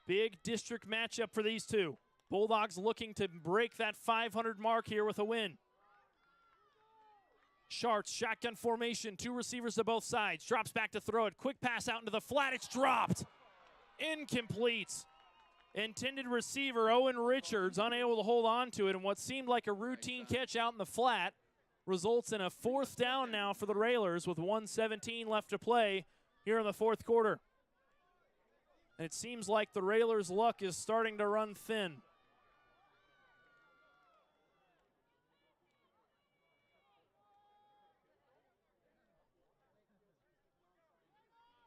Big district matchup for these two. Bulldogs looking to break that 500 mark here with a win. Schartz, shotgun formation, 2 receivers to both sides. Drops back to throw it. Quick pass out into the flat. It's dropped. Incomplete. Intended receiver Owen Richards unable to hold on to it, and what seemed like a routine catch out in the flat results in a 4th down now for the Railers with 1:17 left to play here in the fourth quarter. And it seems like the Railers' luck is starting to run thin.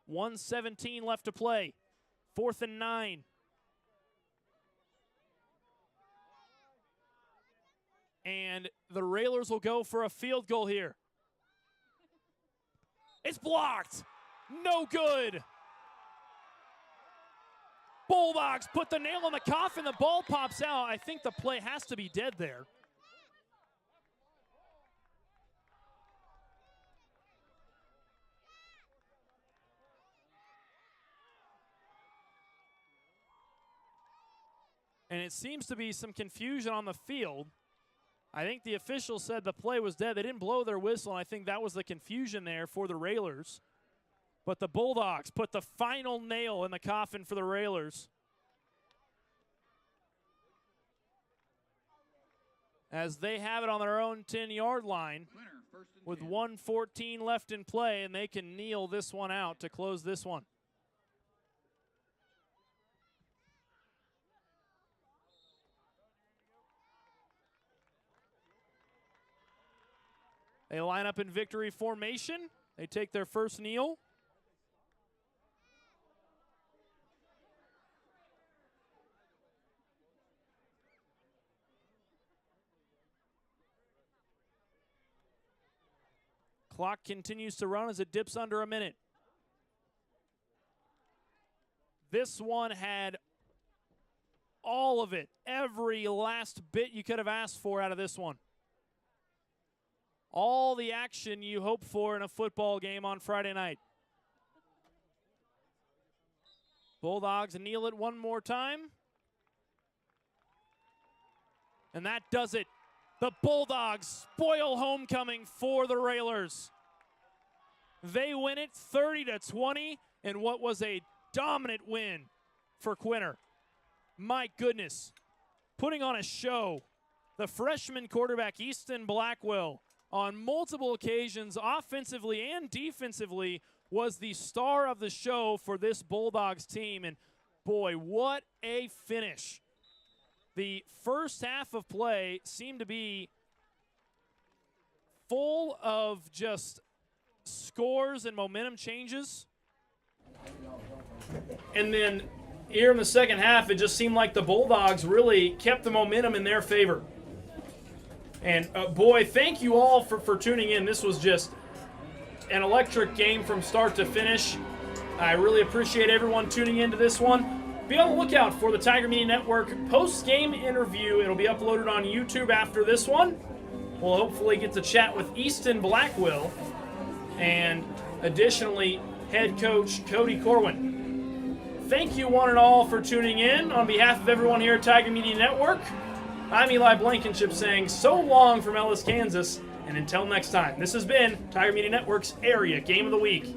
$1:17 left to play. 4th and 9. And the Railers will go for a field goal here. It's blocked. No good. Bulldogs put the nail in the coffin. The ball pops out. I think the play has to be dead there. And it seems to be some confusion on the field. I think the official said the play was dead. They didn't blow their whistle, and I think that was the confusion there for the Railers. But the Bulldogs put the final nail in the coffin for the Railers. As they have it on their own 10-yard line with 1:14 left in play, and they can kneel this one out to close this one. They line up in victory formation. They take their first kneel. Clock continues to run as it dips under a minute. This one had all of it, every last bit you could have asked for out of this one. All the action you hope for in a football game on Friday night. Bulldogs kneel it one more time. And that does it. The Bulldogs spoil homecoming for the Railers. They win it 30-20 in what was a dominant win for Quinter. My goodness. Putting on a show. The freshman quarterback, Easton Blackwell, on multiple occasions, offensively and defensively, was the star of the show for this Bulldogs team. And boy, what a finish. The first half of play seemed to be full of just scores and momentum changes. And then here in the second half, it just seemed like the Bulldogs really kept the momentum in their favor. And boy, thank you all for tuning in. This was just an electric game from start to finish. I really appreciate everyone tuning into this one. Be on the lookout for the Tiger Media Network post-game interview. It'll be uploaded on YouTube after this one. We'll hopefully get to chat with Easton Blackwell and additionally head coach Cody Corwin. Thank you one and all for tuning in. On behalf of everyone here at Tiger Media Network, I'm Eli Blankenship saying so long from Ellis, Kansas, and until next time, this has been Tiger Media Network's Area Game of the Week.